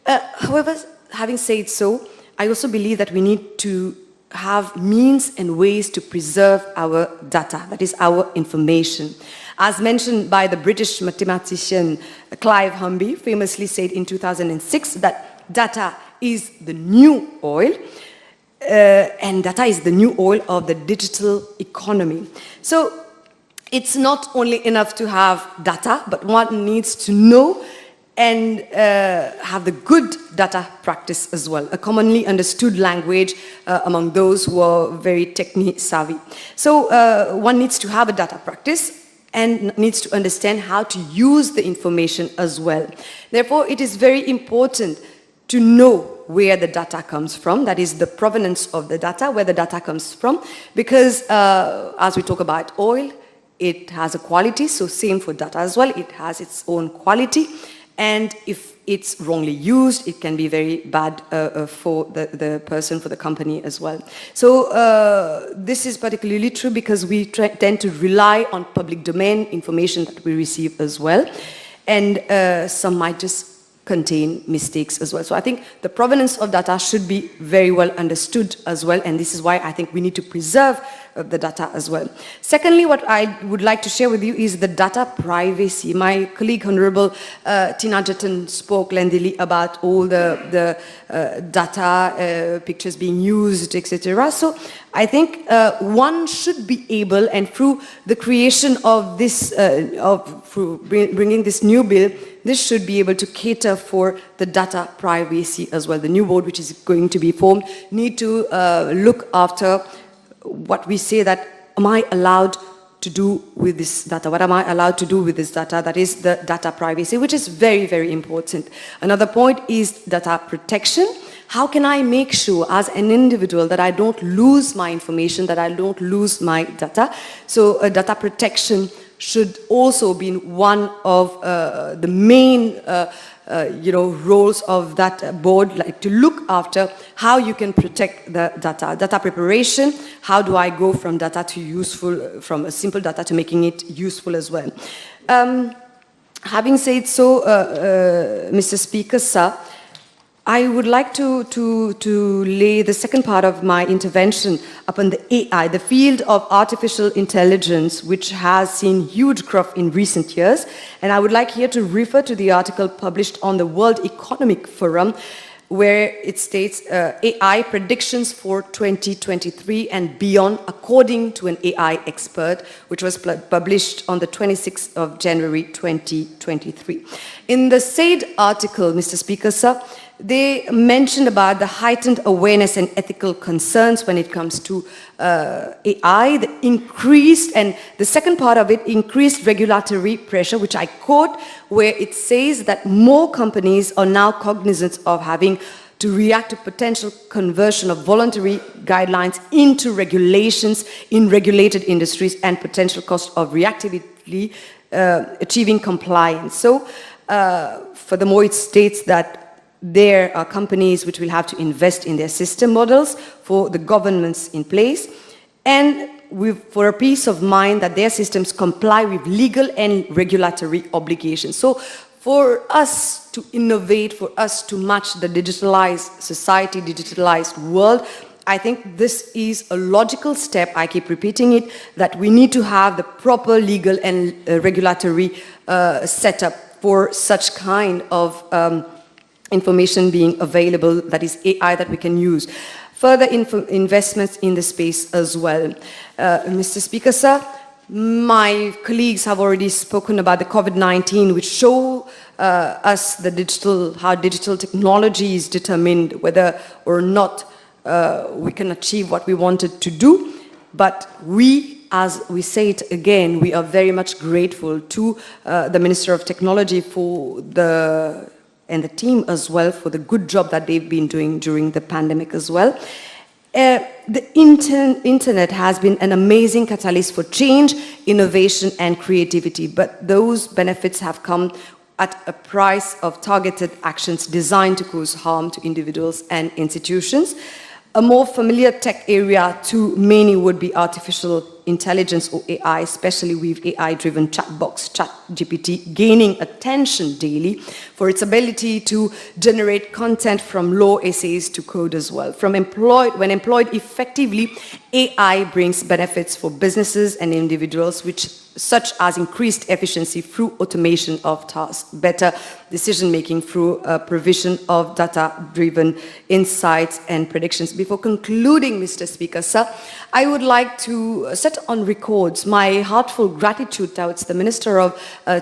[SPEAKER 7] However, having said so, I also believe that we need to have means and ways to preserve our data, that is our information. As mentioned by the British mathematician Clive Humby, famously said in 2006 that data is the new oil, and data is the new oil of the digital economy. So it's not only enough to have data, but one needs to know and have the good data practice as well, a commonly understood language among those who are very techni-savvy. So one needs to have a data practice and needs to understand how to use the information as well. Therefore, it is very important to know where the data comes from, that is the provenance of the data, where the data comes from, because as we talk about oil, it has a quality, so same for data as well, it has its own quality. And if it's wrongly used, it can be very bad for the person, for the company as well. So this is particularly true because we tend to rely on public domain information that we receive as well. And some might just contain mistakes as well. So I think the provenance of data should be very well understood as well. And this is why I think we need to preserve of the data as well. Secondly, what I would like to share with you is the data privacy. My colleague, Honorable Tina Jutton, spoke lengthily about all the data, pictures being used, etc. So I think one should be able, and through the creation of this, through bringing this new bill, this should be able to cater for the data privacy as well. The new board which is going to be formed need to look after what we say that, am I allowed to do with this data? What am I allowed to do with this data? That is the data privacy, which is very, very important. Another point is data protection. How can I make sure as an individual that I don't lose my information, that I don't lose my data? So data protection should also be one of the main roles of that board, like to look after how you can protect the data. Data preparation, how do I go from data to useful, from a simple data to making it useful as well. Having said so, Mr. Speaker, sir, I would like to lay the second part of my intervention upon the AI, the field of artificial intelligence, which has seen huge growth in recent years. And I would like here to refer to the article published on the World Economic Forum, where it states AI predictions for 2023 and beyond, according to an AI expert, which was published on the 26th of January 2023. In the said article, Mr. Speaker, sir, they mentioned about the heightened awareness and ethical concerns when it comes to AI, the increased, and the second part of it, increased regulatory pressure, which I quote, where it says that more companies are now cognizant of having to react to potential conversion of voluntary guidelines into regulations in regulated industries and potential cost of reactively achieving compliance. So, furthermore, it states that there are companies which will have to invest in their system models for the governments in place, and for a peace of mind that their systems comply with legal and regulatory obligations. So for us to innovate, for us to match the digitalized society, digitalized world, I think this is a logical step, I keep repeating it, that we need to have the proper legal and regulatory setup for such kind of information being available, that is AI that we can use. Further investments in the space as well. Mr. Speaker, sir, my colleagues have already spoken about the COVID-19, which show us the how digital technology is determined whether or not we can achieve what we wanted to do. But we, as we say it again, we are very much grateful to the Minister of Technology and the team as well for the good job that they've been doing during the pandemic as well. The internet has been an amazing catalyst for change, innovation, and creativity, but those benefits have come at a price of targeted actions designed to cause harm to individuals and institutions. A more familiar tech area to many would be artificial intelligence or AI, especially with AI-driven chatbots, ChatGPT, gaining attention daily for its ability to generate content from law essays to code as well. When employed effectively, AI brings benefits for businesses and individuals, such as increased efficiency through automation of tasks, better decision-making through provision of data-driven insights and predictions. Before concluding, Mr. Speaker, sir, I would like to set on records my heartfelt gratitude towards the Minister of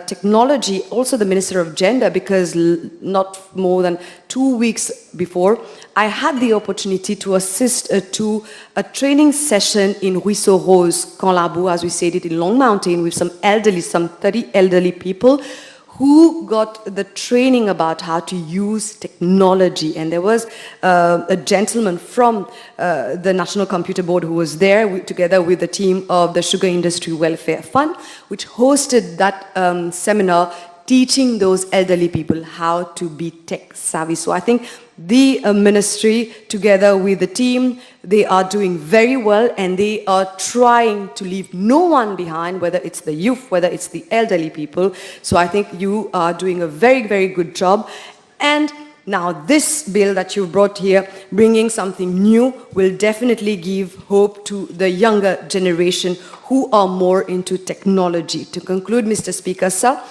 [SPEAKER 7] Technology, also the Minister of Gender, because not more than 2 weeks before, I had the opportunity to assist to a training session in Ruisseau Rose, Canlabou, as we said it, in Long Mountain, with some 30 elderly people who got the training about how to use technology. And there was a gentleman from the National Computer Board who was there together with the team of the Sugar Industry Welfare Fund, which hosted that seminar teaching those elderly people how to be tech savvy. So I think the ministry, together with the team, they are doing very well, and they are trying to leave no one behind, whether it's the youth, whether it's the elderly people. So I think you are doing a very, very good job. And Now, this bill that you brought here, bringing something new, will definitely give hope to the younger generation who are more into technology. To conclude, Mr. Speaker, sir,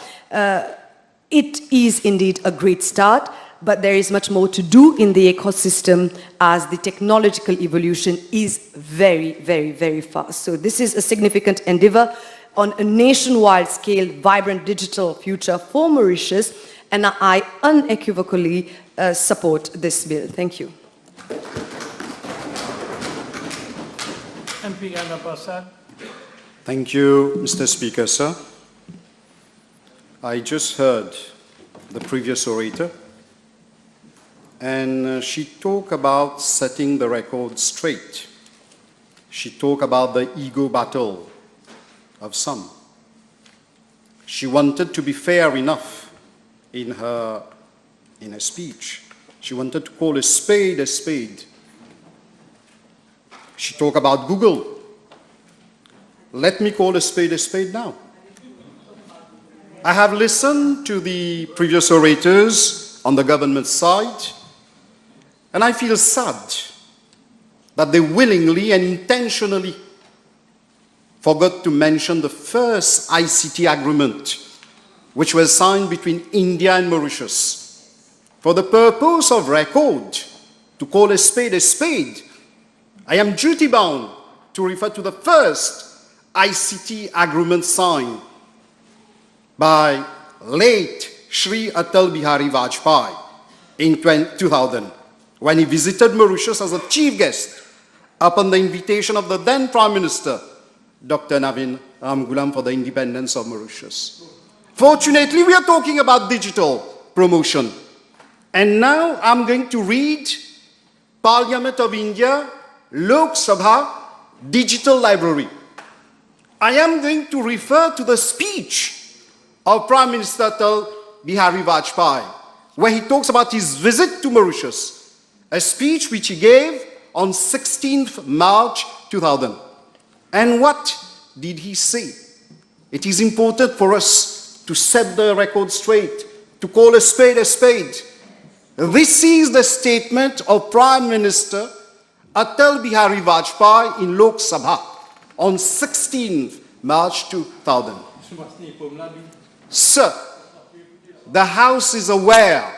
[SPEAKER 7] it is indeed a great start, but there is much more to do in the ecosystem as the technological evolution is very, very, very fast. So this is a significant endeavor on a nationwide scale, vibrant digital future for Mauritius, and I unequivocally support this bill. Thank you.
[SPEAKER 2] MP Gana Prasad.
[SPEAKER 8] Thank you, Mr. Speaker, sir. I just heard the previous orator, and she talked about setting the record straight. She talked about the ego battle of some. She wanted to be fair enough in her speech. She wanted to call a spade a spade. She talked about Google. Let me call a spade now. I have listened to the previous orators on the government side, and I feel sad that they willingly and intentionally forgot to mention the first ICT agreement, which was signed between India and Mauritius. For the purpose of record, to call a spade, I am duty-bound to refer to the first ICT agreement signed by late Shri Atal Bihari Vajpayee in 2000, when he visited Mauritius as a chief guest upon the invitation of the then Prime Minister, Dr. Navin Ramgoolam, for the independence of Mauritius. Fortunately, we are talking about digital promotion. And now I'm going to read Parliament of India, Lok Sabha, Digital Library. I am going to refer to the speech of Prime Minister Atal Bihari Vajpayee, where he talks about his visit to Mauritius, a speech which he gave on 16th March 2000. And what did he say? It is important for us to set the record straight, to call a spade a spade. This is the statement of Prime Minister Atal Bihari Vajpayee in Lok Sabha on 16th March 2000. Sir, the House is aware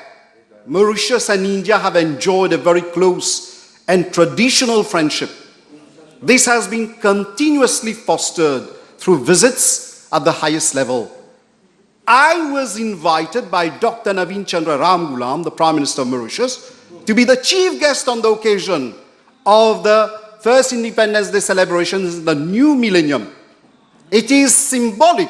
[SPEAKER 8] Mauritius and India have enjoyed a very close and traditional friendship. This has been continuously fostered through visits at the highest level. I was invited by Dr. Navin Chandra Ramgoolam, the Prime Minister of Mauritius, to be the chief guest on the occasion of the first Independence Day celebrations in the new millennium. It is symbolic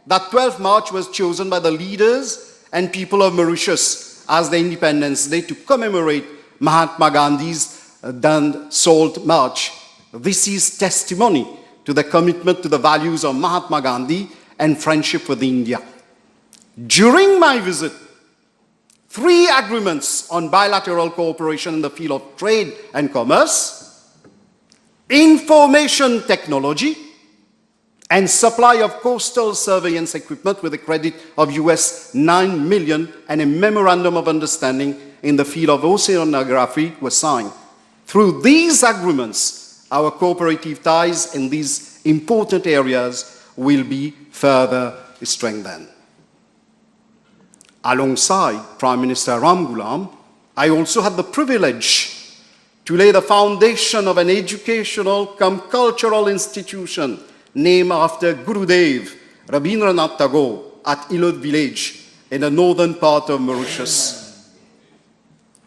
[SPEAKER 8] that 12th March was chosen by the leaders and people of Mauritius as the Independence Day to commemorate Mahatma Gandhi's done Salt March. This is testimony to the commitment to the values of Mahatma Gandhi and friendship with India. During my visit, 3 agreements on bilateral cooperation in the field of trade and commerce, information technology, and supply of coastal surveillance equipment with a credit of US 9 million and a memorandum of understanding in the field of oceanography were signed. Through these agreements, our cooperative ties in these important areas will be further strengthened. Alongside Prime Minister Ramgoolam, I also had the privilege to lay the foundation of an educational cum cultural institution named after Gurudev Rabindranath Tagore at Ilod village in the northern part of Mauritius.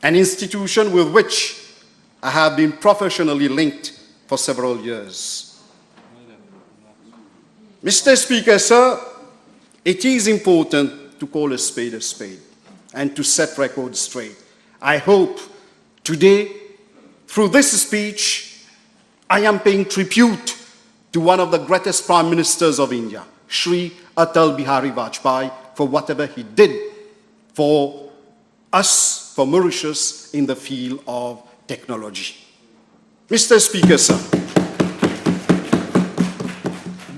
[SPEAKER 8] An institution with which I have been professionally linked for several years. Mr. Speaker, sir, it is important to call a spade and to set records straight. I hope today, through this speech, I am paying tribute to one of the greatest prime ministers of India, Shri Atal Bihari Vajpayee, for whatever he did for us, for Mauritius, in the field of technology. Mr. Speaker, sir,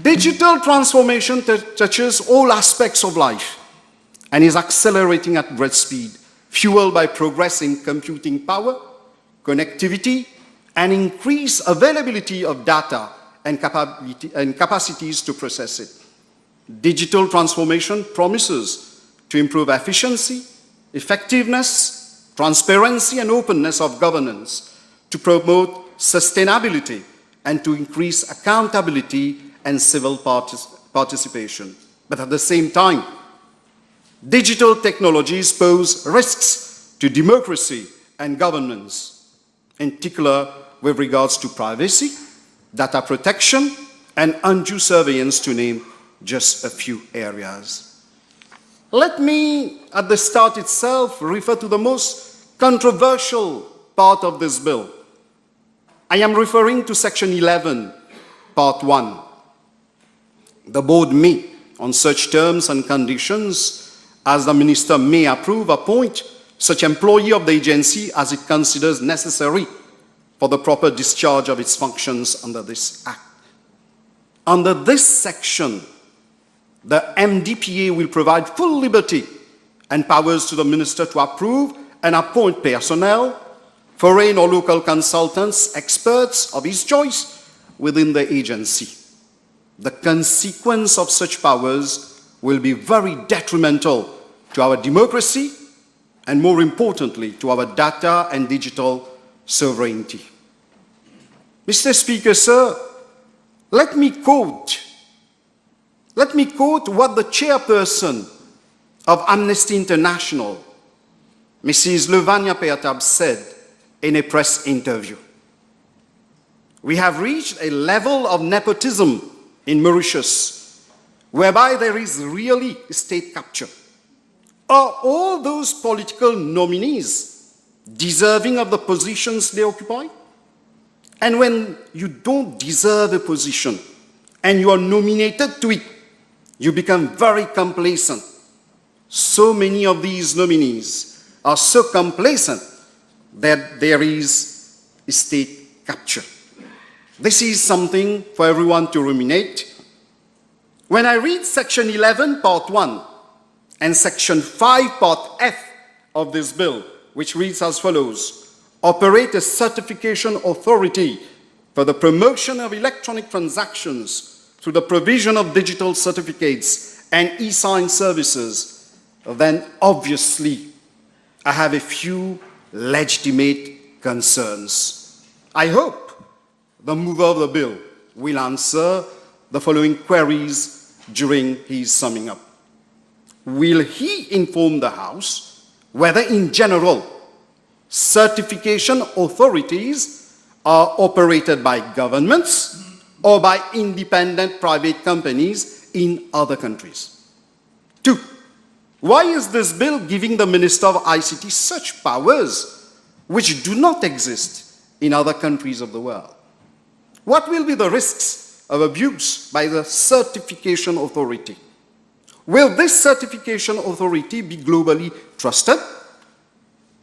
[SPEAKER 8] digital transformation touches all aspects of life and is accelerating at great speed. fueled by progress in computing power, connectivity, and increased availability of data and capacities to process it. Digital transformation promises to improve efficiency, effectiveness, transparency, and openness of governance, to promote sustainability, and to increase accountability and civil participation. But at the same time, digital technologies pose risks to democracy and governance, in particular with regards to privacy, data protection, and undue surveillance, to name just a few areas. Let me, at the start itself, refer to the most controversial part of this bill. I am referring to Section 11, Part 1. The board may, on such terms and conditions as the minister may approve, appoint such employee of the agency as it considers necessary for the proper discharge of its functions under this Act. Under this section, the MDPA will provide full liberty and powers to the minister to approve and appoint personnel, foreign or local consultants, experts of his choice within the agency. The consequence of such powers will be very detrimental to our democracy and, more importantly, to our data and digital sovereignty. Mr. Speaker, sir, let me quote what the chairperson of Amnesty International, Mrs. Levania Peatab, said in a press interview. We have reached a level of nepotism in Mauritius whereby there is really state capture. Are all those political nominees deserving of the positions they occupy? And when you don't deserve a position and you are nominated to it, you become very complacent. So many of these nominees are so complacent that there is state capture. This is something for everyone to ruminate. When I read Section 11, Part 1, and Section 5, Part F of this bill, which reads as follows: operate a certification authority for the promotion of electronic transactions through the provision of digital certificates and e-sign services, then obviously I have a few legitimate concerns. I hope the mover of the bill will answer the following queries during his summing up. Will he inform the House whether, in general, certification authorities are operated by governments or by independent private companies in other countries? 2. Why is this bill giving the Minister of ICT such powers which do not exist in other countries of the world? What will be the risks of abuse by the certification authority? Will this certification authority be globally trusted?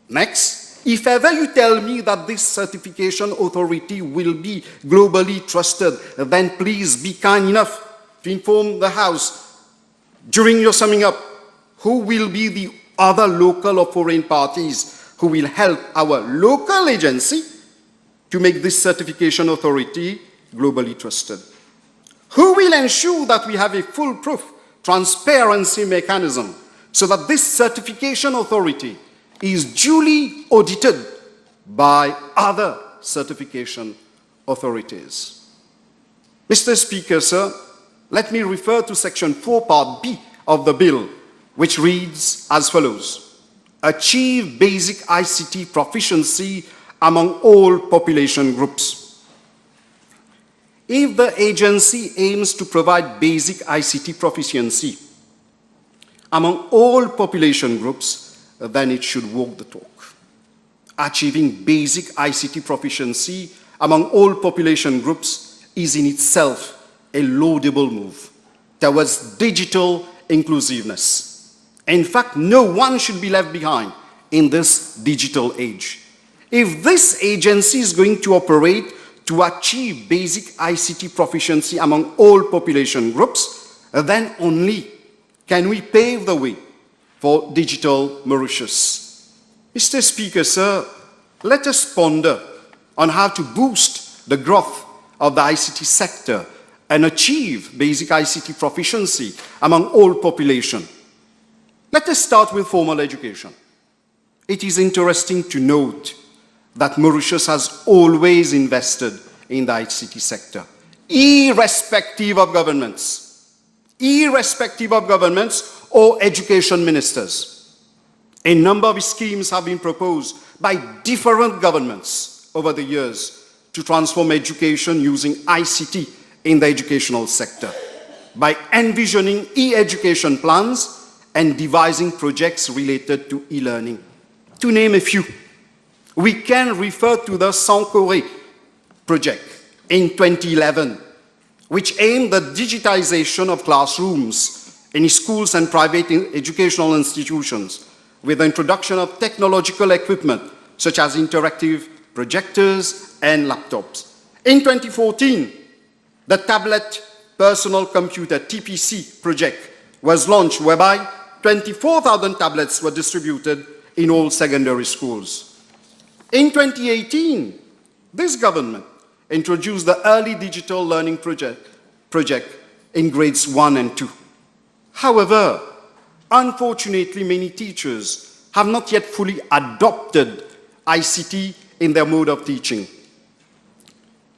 [SPEAKER 8] Next, if ever you tell me that this certification authority will be globally trusted, then please be kind enough to inform the House during your summing up who will be the other local or foreign parties who will help our local agency to make this certification authority globally trusted. Who will ensure that we have a foolproof transparency mechanism so that this certification authority is duly audited by other certification authorities? Mr. Speaker, sir, let me refer to Section 4, Part B of the bill, which reads as follows: achieve basic ICT proficiency among all population groups. If the agency aims to provide basic ICT proficiency among all population groups, then it should walk the talk. Achieving basic ICT proficiency among all population groups is in itself a laudable move towards digital inclusiveness. In fact, no one should be left behind in this digital age. If this agency is going to operate to achieve basic ICT proficiency among all population groups, then only can we pave the way for digital Mauritius. Mr. Speaker, sir, let us ponder on how to boost the growth of the ICT sector and achieve basic ICT proficiency among all population. Let us start with formal education. It is interesting to note that Mauritius has always invested in the ICT sector, irrespective of governments or education ministers. A number of schemes have been proposed by different governments over the years to transform education using ICT in the educational sector by envisioning e-education plans and devising projects related to e-learning. To name a few, we can refer to the Sankoré project in 2011, which aimed at the digitization of classrooms in schools and private educational institutions with the introduction of technological equipment such as interactive projectors and laptops. In 2014, the Tablet Personal Computer TPC project was launched, whereby 24,000 tablets were distributed in all secondary schools. In 2018, this government introduced the Early Digital Learning project in grades 1 and 2. However, unfortunately, many teachers have not yet fully adopted ICT in their mode of teaching.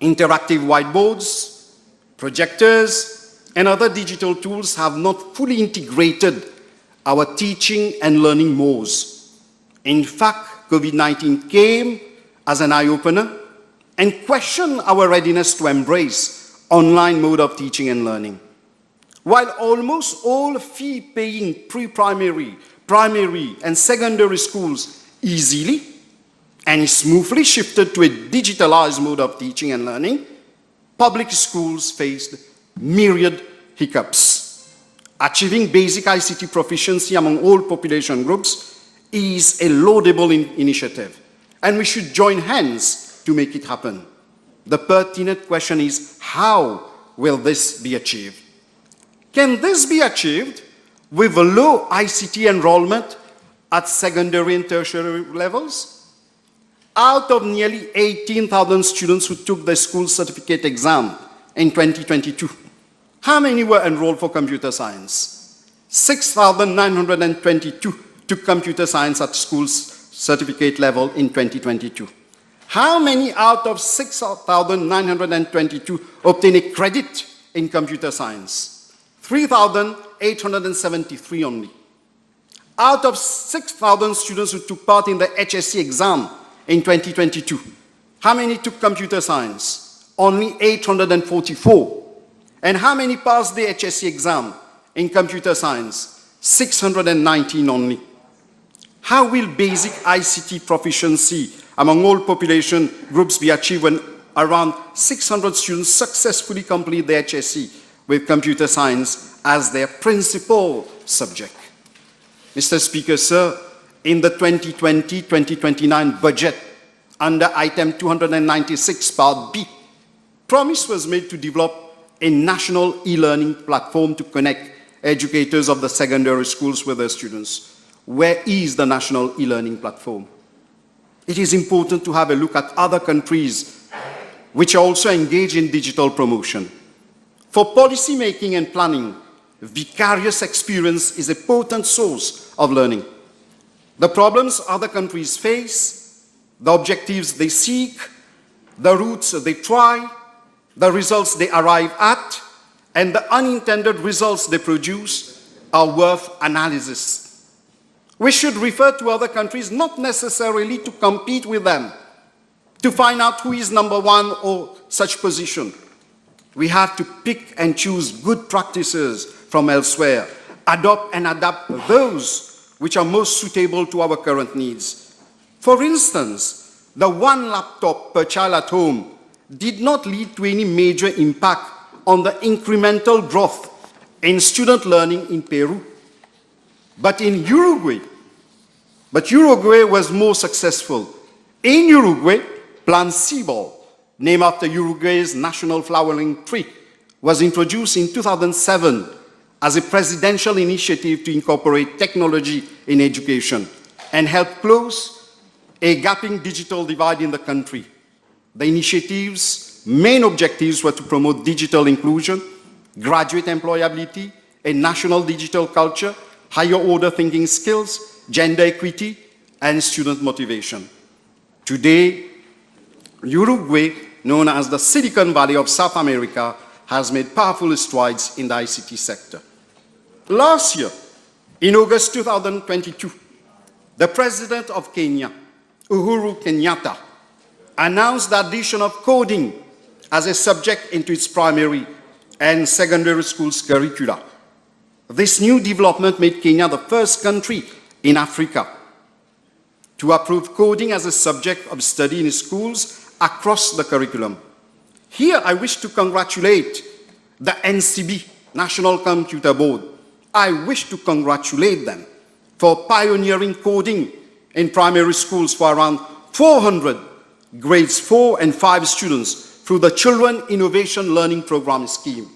[SPEAKER 8] Interactive whiteboards, projectors, and other digital tools have not fully integrated our teaching and learning modes. In fact, COVID-19 came as an eye-opener and questioned our readiness to embrace online mode of teaching and learning. While almost all fee-paying pre-primary, primary, and secondary schools easily and smoothly shifted to a digitalized mode of teaching and learning, public schools faced myriad hiccups. Achieving basic ICT proficiency among all population groups is a laudable initiative, and we should join hands to make it happen. The pertinent question is, how will this be achieved? Can this be achieved with a low ICT enrollment at secondary and tertiary levels? Out of nearly 18,000 students who took the school certificate exam in 2022, how many were enrolled for computer science? 6,922 took computer science at school's certificate level in 2022. How many out of 6,922 obtained a credit in computer science? 3,873 only. Out of 6,000 students who took part in the HSC exam in 2022, how many took computer science? Only 844. And how many passed the HSC exam in computer science? 619 only. How will basic ICT proficiency among all population groups be achieved when around 600 students successfully complete the HSC with computer science as their principal subject? Mr. Speaker, sir, in the 2020-2029 budget, under item 296, part B, promise was made to develop a national e-learning platform to connect educators of the secondary schools with their students. Where is the national e-learning platform? It is important to have a look at other countries which also engage in digital promotion. For policy making and planning, vicarious experience is a potent source of learning. The problems other countries face, the objectives they seek, the routes they try, the results they arrive at, and the unintended results they produce are worth analysis. We should refer to other countries not necessarily to compete with them, to find out who is number one or such position. We have to pick and choose good practices from elsewhere, adopt and adapt those which are most suitable to our current needs. For instance, the one laptop per child at home did not lead to any major impact on the incremental growth in student learning in Peru. But Uruguay was more successful. In Uruguay, Plan Cibol, named after Uruguay's national flowering tree, was introduced in 2007 as a presidential initiative to incorporate technology in education and help close a gaping digital divide in the country. The initiative's main objectives were to promote digital inclusion, graduate employability, a national digital culture, higher order thinking skills, gender equity, and student motivation. Today, Uruguay, known as the Silicon Valley of South America, has made powerful strides in the ICT sector. Last year, in August 2022, the President of Kenya, Uhuru Kenyatta, announced the addition of coding as a subject into its primary and secondary schools curricula. This new development made Kenya the first country in Africa to approve coding as a subject of study in schools across the curriculum. Here, I wish to congratulate the NCB, National Computer Board. I wish to congratulate them for pioneering coding in primary schools for around 400 grades 4 and 5 students through the Children Innovation Learning Program scheme.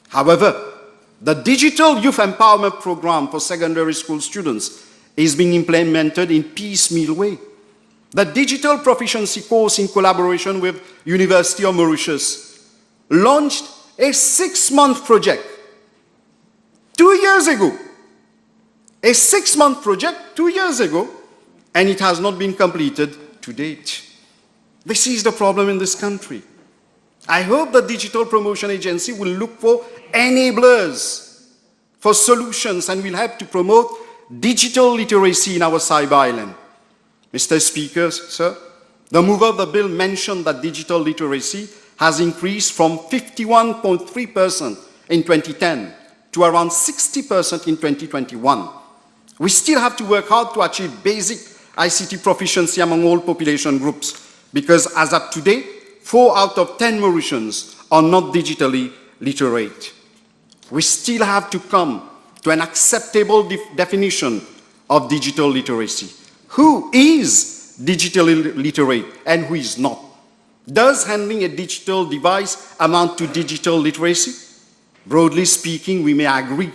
[SPEAKER 8] However, the Digital Youth Empowerment Program for secondary school students is being implemented in piecemeal way. The Digital Proficiency course, in collaboration with University of Mauritius, launched a 6-month project 2 years ago. A 6-month project 2 years ago, and it has not been completed to date. This is the problem in this country. I hope the Digital Promotion Agency will look for enablers for solutions and will help to promote digital literacy in our cyber island. Mr. Speaker, sir, the mover of the bill mentioned that digital literacy has increased from 51.3% in 2010 to around 60% in 2021. We still have to work hard to achieve basic ICT proficiency among all population groups, because as of today, 4 out of 10 Mauritians are not digitally literate. We still have to come to an acceptable definition of digital literacy. Who is digitally literate and who is not? Does handling a digital device amount to digital literacy? Broadly speaking, we may agree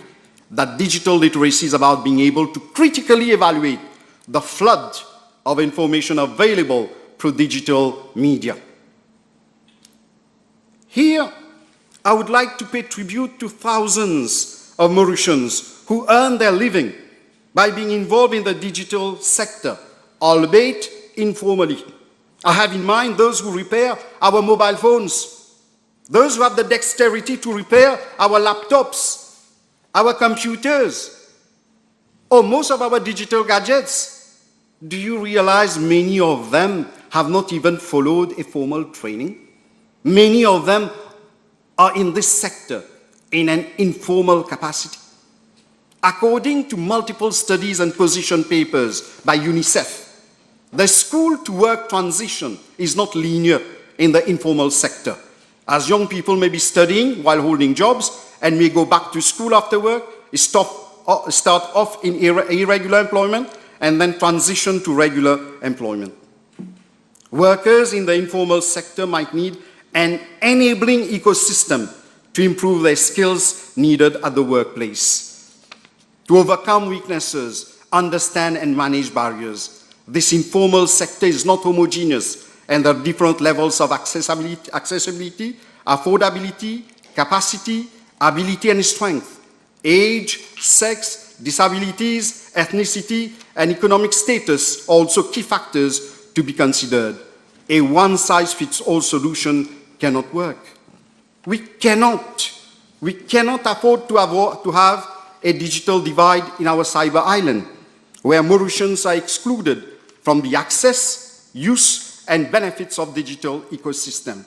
[SPEAKER 8] that digital literacy is about being able to critically evaluate the flood of information available through digital media. Here, I would like to pay tribute to thousands of Mauritians who earn their living by being involved in the digital sector, albeit informally. I have in mind those who repair our mobile phones, those who have the dexterity to repair our laptops, our computers, or most of our digital gadgets. Do you realize many of them have not even followed a formal training? Many of them are in this sector in an informal capacity. According to multiple studies and position papers by UNICEF, the school-to-work transition is not linear in the informal sector, as young people may be studying while holding jobs and may go back to school after work, start off in irregular employment, and then transition to regular employment. Workers in the informal sector might need an enabling ecosystem to improve their skills needed at the workplace, to overcome weaknesses, understand and manage barriers. This informal sector is not homogeneous, and there are different levels of accessibility, affordability, capacity, ability and strength, age, sex, disabilities, ethnicity, and economic status are also key factors to be considered. A one-size-fits-all solution cannot work. We cannot afford to have a digital divide in our cyber island, where Mauritians are excluded from the access, use, and benefits of digital ecosystem.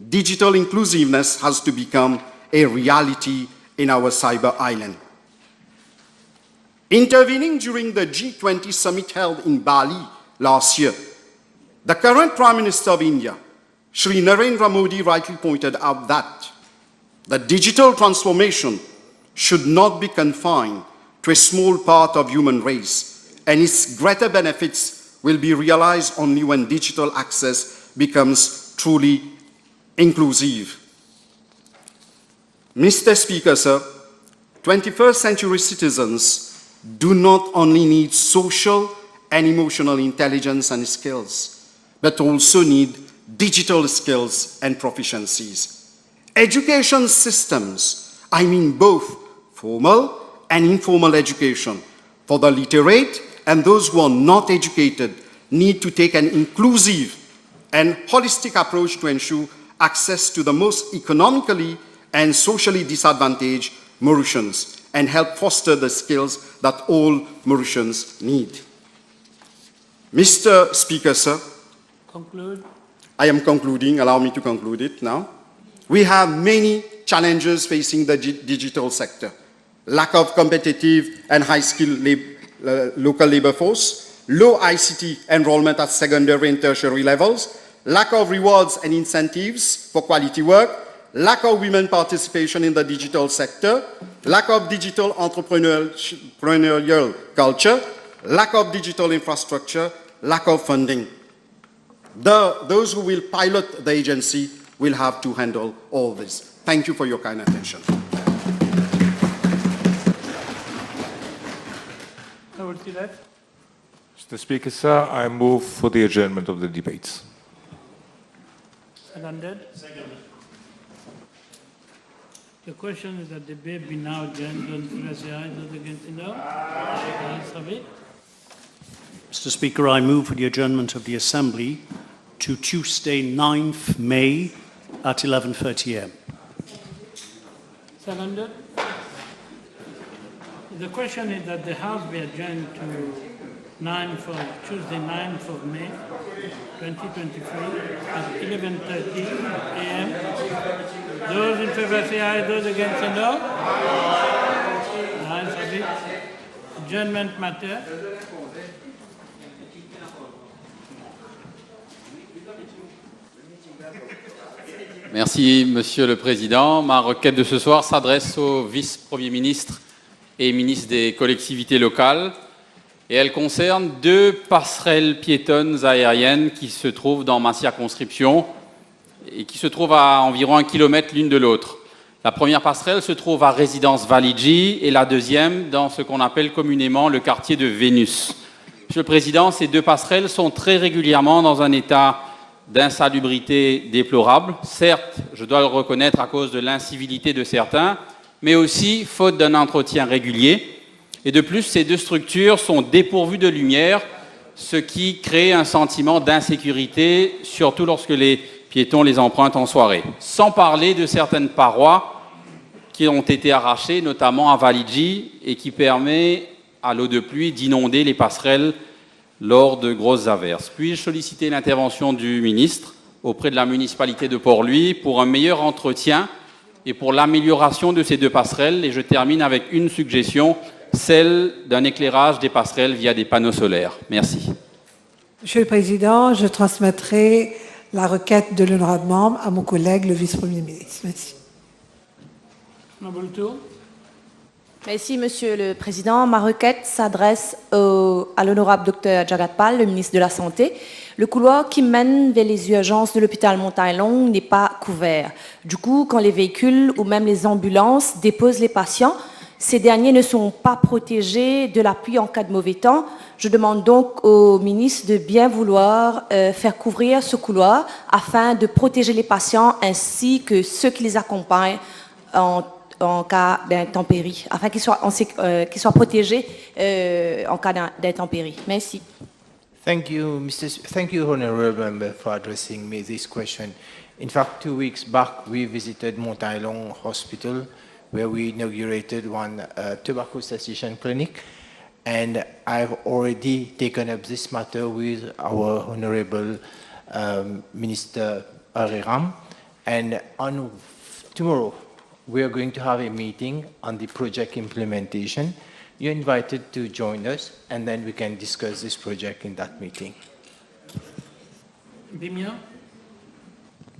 [SPEAKER 8] Digital inclusiveness has to become a reality in our cyber island. Intervening during the G20 summit held in Bali last year, the current Prime Minister of India, Shri Narendra Modi, rightly pointed out that the digital transformation should not be confined to a small part of human race, and its greater benefits will be realized only when digital access becomes truly inclusive. Mr. Speaker, sir, 21st century citizens do not only need social and emotional intelligence and skills, but also need digital skills and proficiencies. Education systems, I mean both formal and informal education, for the literate and those who are not educated, need to take an inclusive and holistic approach to ensure access to the most economically and socially disadvantaged Mauritians and help foster the skills that all Mauritians need. Mr. Speaker, sir.
[SPEAKER 2] Conclude.
[SPEAKER 8] I am concluding. Allow me to conclude it now. We have many challenges facing the digital sector. Lack of competitive and high-skilled local labor force, low ICT enrollment at secondary and tertiary levels, lack of rewards and incentives for quality work, lack of women participation in the digital sector, lack of digital entrepreneurial culture, lack of digital infrastructure, lack of funding. Those who will pilot the agency will have to handle all this. Thank you for your kind attention.
[SPEAKER 9] Mr. Speaker, sir, I move for the adjournment of the debates.
[SPEAKER 2] Seconded. The question is that the debate be now adjourned. Those against no. Suivez.
[SPEAKER 10] Mr. Speaker, I move for the adjournment of the Assembly to Tuesday, 9th May at 11:30 a.m.
[SPEAKER 2] Seconded. The question is that the House be adjourned to Tuesday, 9th of May, 2023 at 11:30 a.m. Those in favor say aye, those against say no. Ayes have it. Adjournment matter.
[SPEAKER 11] Merci, Monsieur le Président. Ma requête de ce soir s'adresse au vice-premier ministre et ministre des collectivités locales. Et elle concerne deux passerelles piétonnes aériennes qui se trouvent dans ma circonscription et qui se trouvent à environ 1 kilomètre l'une de l'autre. La première passerelle se trouve à Résidence Validji et la deuxième dans ce qu'on appelle communément le quartier de Vénus. Monsieur le Président, ces deux passerelles sont très régulièrement dans un état d'insalubrité déplorable. Certes, je dois le reconnaître à cause de l'incivilité de certains, mais aussi faute d'un entretien régulier. Et de plus, ces deux structures sont dépourvues de lumière, ce qui crée un sentiment d'insécurité, surtout lorsque les piétons les empruntent en soirée. Sans parler de certaines parois qui ont été arrachées, notamment à Validji, et qui permet à l'eau de pluie d'inonder les passerelles lors de grosses averses. Puis-je solliciter l'intervention du ministre auprès de la municipalité de Port-Louis pour un meilleur entretien et pour l'amélioration de ces deux passerelles. Et je termine avec une suggestion, celle d'un éclairage des passerelles via des panneaux solaires. Merci.
[SPEAKER 12] Monsieur le Président, je transmettrai la requête de l'honorable membre à mon collègue, le vice-premier ministre. Merci.
[SPEAKER 13] Merci, Monsieur le Président. Ma requête s'adresse à l'honorable Dr Jagatpal, le ministre de la Santé. Le couloir qui mène vers les urgences de l'hôpital Montaillon n'est pas couvert. Du coup, quand les véhicules ou même les ambulances déposent les patients, ces derniers ne sont pas protégés de la pluie en cas de mauvais temps. Je demande donc au ministre de bien vouloir faire couvrir ce couloir afin de protéger les patients ainsi que ceux qui les accompagnent en cas d'intempérie, afin qu'ils soient protégés en cas d'intempérie. Merci.
[SPEAKER 3] Thank you, Honourable Member, for addressing me this question. In fact, 2 weeks back, we visited Montaillon Hospital, where we inaugurated one tobacco cessation clinic, and I've already taken up this matter with our Honourable Minister Ariram, and on tomorrow, we are going to have a meeting on the project implementation. You're invited to join us, and then we can discuss this project in that meeting.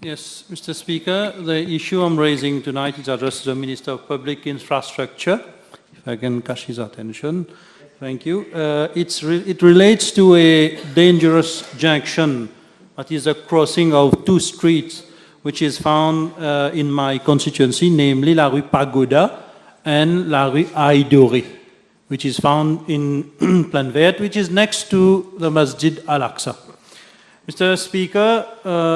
[SPEAKER 14] Yes, Mr. Speaker, the issue I'm raising tonight is addressed to the Minister of Public Infrastructure. If I can catch his attention. Thank you. It relates to a dangerous junction, that is a crossing of two streets, which is found in my constituency, namely la rue Pagoda and la rue Aïdoré. which is found in Plan Vert, which is next to the Masjid Al-Aqsa. Mr. Speaker,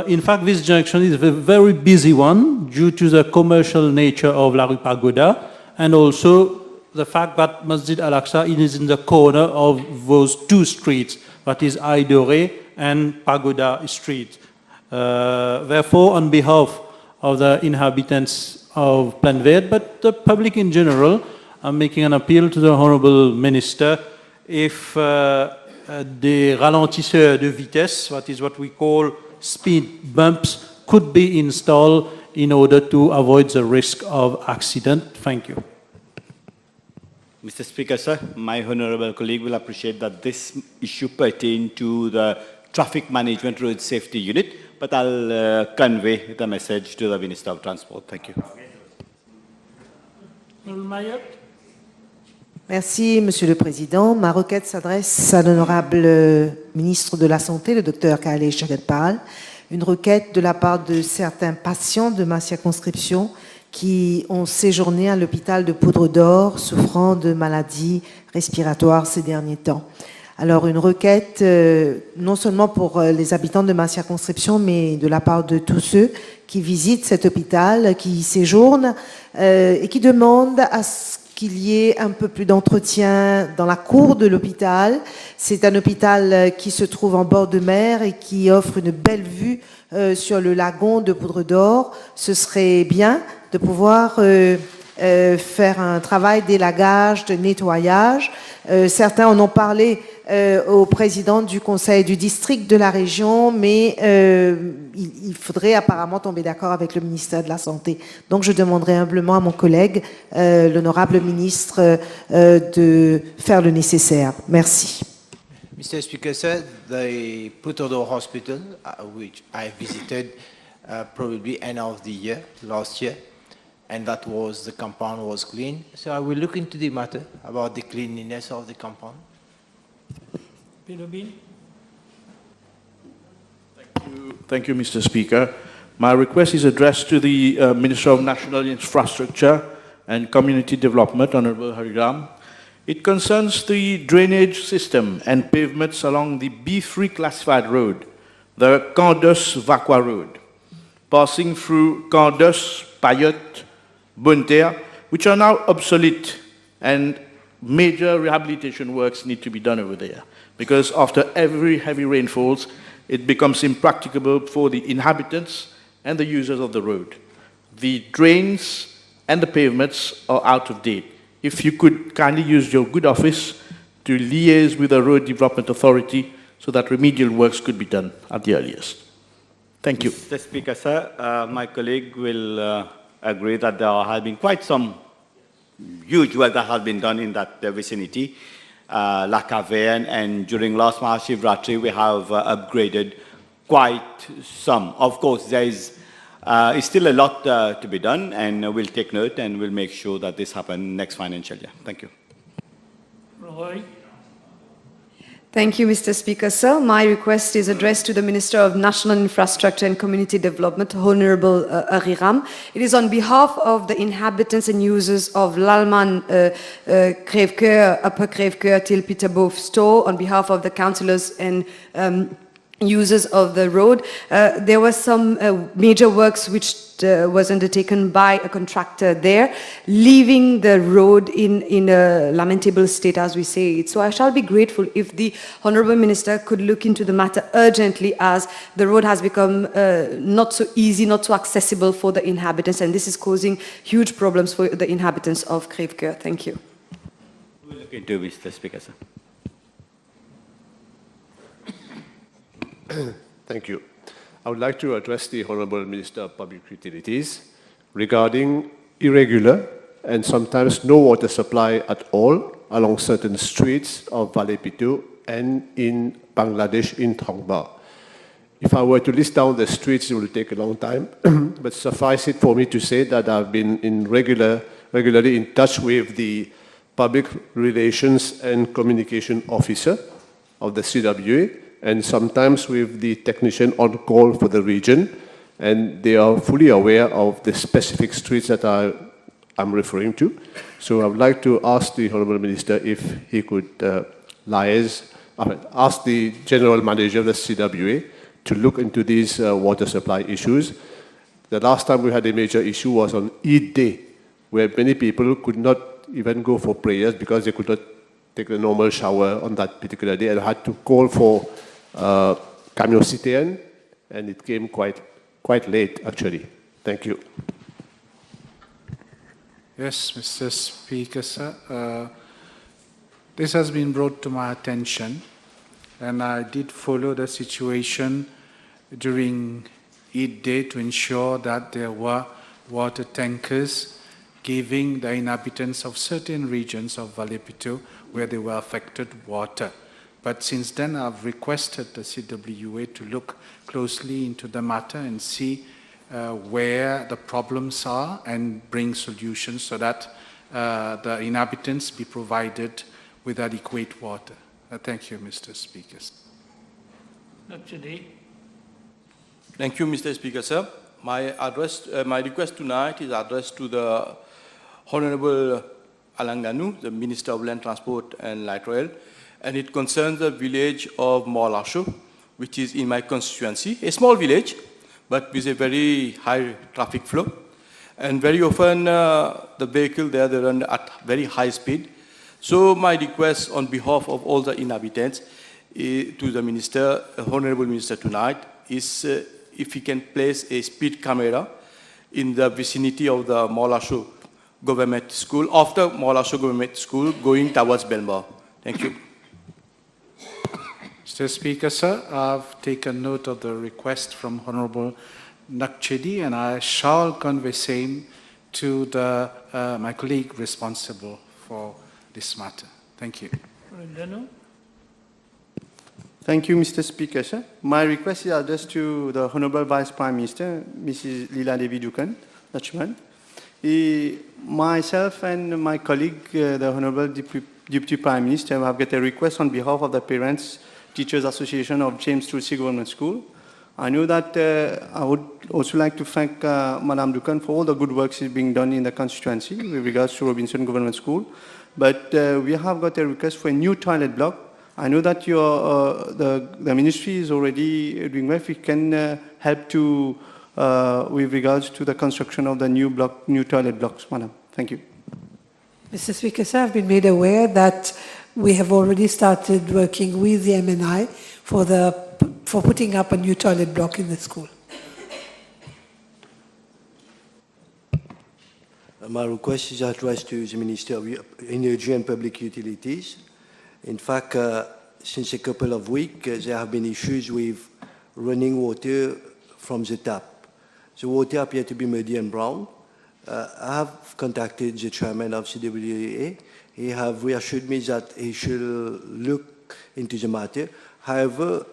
[SPEAKER 14] in fact, this junction is a very busy one due to the commercial nature of La Rue Pagoda and also the fact that Masjid Al-Aqsa is in the corner of those two streets, that is Aïdoré and Pagoda Street. Therefore, on behalf of the inhabitants of Plan Vert, but the public in general, I'm making an appeal to the Honourable Minister if des ralentisseurs de vitesse, that is what we call speed bumps, could be installed in order to avoid the risk of accident. Thank you.
[SPEAKER 15] Mr. Speaker, sir, my honourable colleague will appreciate that this issue pertains to the Traffic Management Road Safety Unit, but I'll convey the message to the Minister of Transport. Thank you.
[SPEAKER 16] Merci, Monsieur le Président. Ma requête s'adresse à l'honorable ministre de la Santé, le Dr Khaled Chagatpal. Une requête de la part de certains patients de ma circonscription qui ont séjourné à l'hôpital de Poudre d'Or, souffrant de maladies respiratoires ces derniers temps. Alors, une requête non seulement pour les habitants de ma circonscription, mais de la part de tous ceux qui visitent cet hôpital, qui y séjournent et qui demandent à ce qu'il y ait un peu plus d'entretien dans la cour de l'hôpital. C'est un hôpital qui se trouve en bord de mer et qui offre une belle vue sur le lagon de Poudre d'Or. Ce serait bien de pouvoir faire un travail d'élagage, de nettoyage. Certains en ont parlé au président du conseil du district de la région, mais il faudrait apparemment tomber d'accord avec le ministère de la Santé. Donc je demanderai humblement à mon collègue, l'honorable ministre, de faire le nécessaire. Merci.
[SPEAKER 3] Mr. Speaker, sir, the Poudre d'Or Hospital, which I visited probably end of the year, last year, and that was, the compound was clean. So I will look into the matter about the cleanliness of the compound.
[SPEAKER 17] Thank you, Mr. Speaker. My request is addressed to the Minister of National Infrastructure and Community Development, Honorable Hariram. It concerns the drainage system and pavements along the B3 classified road, the Candos-Vacqua Road, passing through Candos, Payotte, Bonterre, which are now obsolete, and major rehabilitation works need to be done over there, because after every heavy rainfalls, it becomes impracticable for the inhabitants and the users of the road. The drains and the pavements are out of date. If you could kindly use your good office to liaise with the Road Development Authority so that remedial works could be done at the earliest. Thank you.
[SPEAKER 15] Mr. Speaker, sir, my colleague will agree that there has been quite some huge work that has been done in that vicinity. La Caverne, and during last Mahashivratri, we have upgraded quite some. Of course, there is still a lot to be done, and we'll take note and we'll make sure that this happens next financial year. Thank you.
[SPEAKER 2] Roy.
[SPEAKER 7] Thank you, Mr. Speaker, sir. My request is addressed to the Minister of National Infrastructure and Community Development, Honorable Hariram. It is on behalf of the inhabitants and users of Lalman, Crèvecoeur, Upper Crèvecoeur till Peterborough store, on behalf of the councillors and users of the road. There were some major works which was undertaken by a contractor there, leaving the road in a lamentable state, as we say it. So I shall be grateful if the Honourable Minister could look into the matter urgently, as the road has become not so easy, not so accessible for the inhabitants, and this is causing huge problems for the inhabitants of Crèvecoeur. Thank you.
[SPEAKER 15] We'll look into Mr. Speaker, sir.
[SPEAKER 18] Thank you. I would like to address the Honourable Minister of Public Utilities regarding irregular and sometimes no water supply at all along certain streets of Valley Pitu and in Bangladesh in Thongba. If I were to list down the streets, it will take a long time, but suffice it for me to say that I've been regularly in touch with the Public Relations and Communication Officer of the CWA, and sometimes with the technician on call for the region, and they are fully aware of the specific streets that I'm referring to. So I would like to ask the Honourable Minister if he could ask the General Manager of the CWA to look into these water supply issues. The last time we had a major issue was on Eid Day, where many people could not even go for prayers because they could not take the normal shower on that particular day and had to call for camion citerne, and it came quite late, actually. Thank you.
[SPEAKER 19] Yes, Mr. Speaker, sir. This has been brought to my attention, and I did follow the situation during Eid Day to ensure that there were water tankers giving the inhabitants of certain regions of Valepito where they were affected water. But since then, I've requested the CWA to look closely into the matter and see where the problems are and bring solutions so that the inhabitants be provided with adequate water. Thank you, Mr. Speaker.
[SPEAKER 2] Dr. D.
[SPEAKER 20] Thank you, Mr. Speaker, sir. My request tonight is addressed to the Honorable Alanganu, the Minister of Land Transport and Light Rail, and it concerns the village of Molasho, which is in my constituency, a small village, but with a very high traffic flow. And very often the vehicle there, they run at very high speed. So my request on behalf of all the inhabitants to the Minister, Honorable Minister tonight, is if he can place a speed camera in the vicinity of the Molasho Government School, after Molasho Government School, going towards Belmar. Thank you.
[SPEAKER 19] Mr. Speaker, sir, I've taken note of the request from Honorable Nakchedi, and I shall convey same to my colleague responsible for this matter. Thank you.
[SPEAKER 21] Thank you, Mr. Speaker, sir. My request is addressed to the Honorable Vice Prime Minister, Mrs. Leela Devi Dukan, Dutchman. Myself and my colleague, the Honorable Deputy Prime Minister, have got a request on behalf of the Parents Teachers Association of James Tulsi Government School. I know that I would also like to thank Madame Dukan for all the good work is being done in the constituency with regards to Robinson Government School. But we have got a request for a new toilet block. I know that the ministry is already doing well. If we can help to with regards to the construction of the new toilet blocks, Madam. Thank you.
[SPEAKER 12] Mr. Speaker, sir, I've been made aware that we have already started working with the MNI for putting up a new toilet block in the school.
[SPEAKER 22] My request is addressed to the Minister of Energy and Public Utilities. In fact, since a couple of weeks, there have been issues with running water from the tap. The water appears to be muddy and brown. I have contacted the chairman of CWA. He has reassured me that he should look into the matter. However,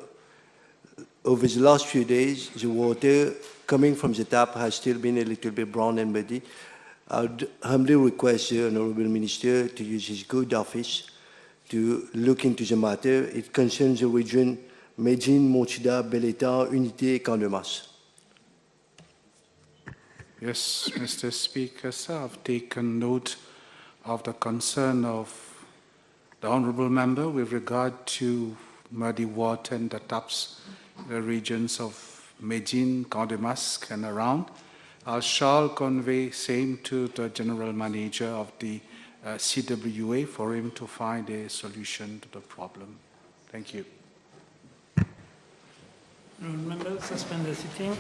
[SPEAKER 22] over the last few days, the water coming from the tap has still been a little bit brown and muddy. I would humbly request the Honourable Minister to use his good office to look into the matter. It concerns the region Médine, Montida, Bel-État, Unité, et Camp-de-Mars.
[SPEAKER 19] Yes, Mr. Speaker, sir, I've taken note of the concern of the Honourable Member with regard to muddy water in the taps, the regions of Médine, Camp-de-Mars and around. I shall convey same to the General Manager of the CWA for him to find a solution to the problem. Thank you.
[SPEAKER 2] Remember, suspend the sitting.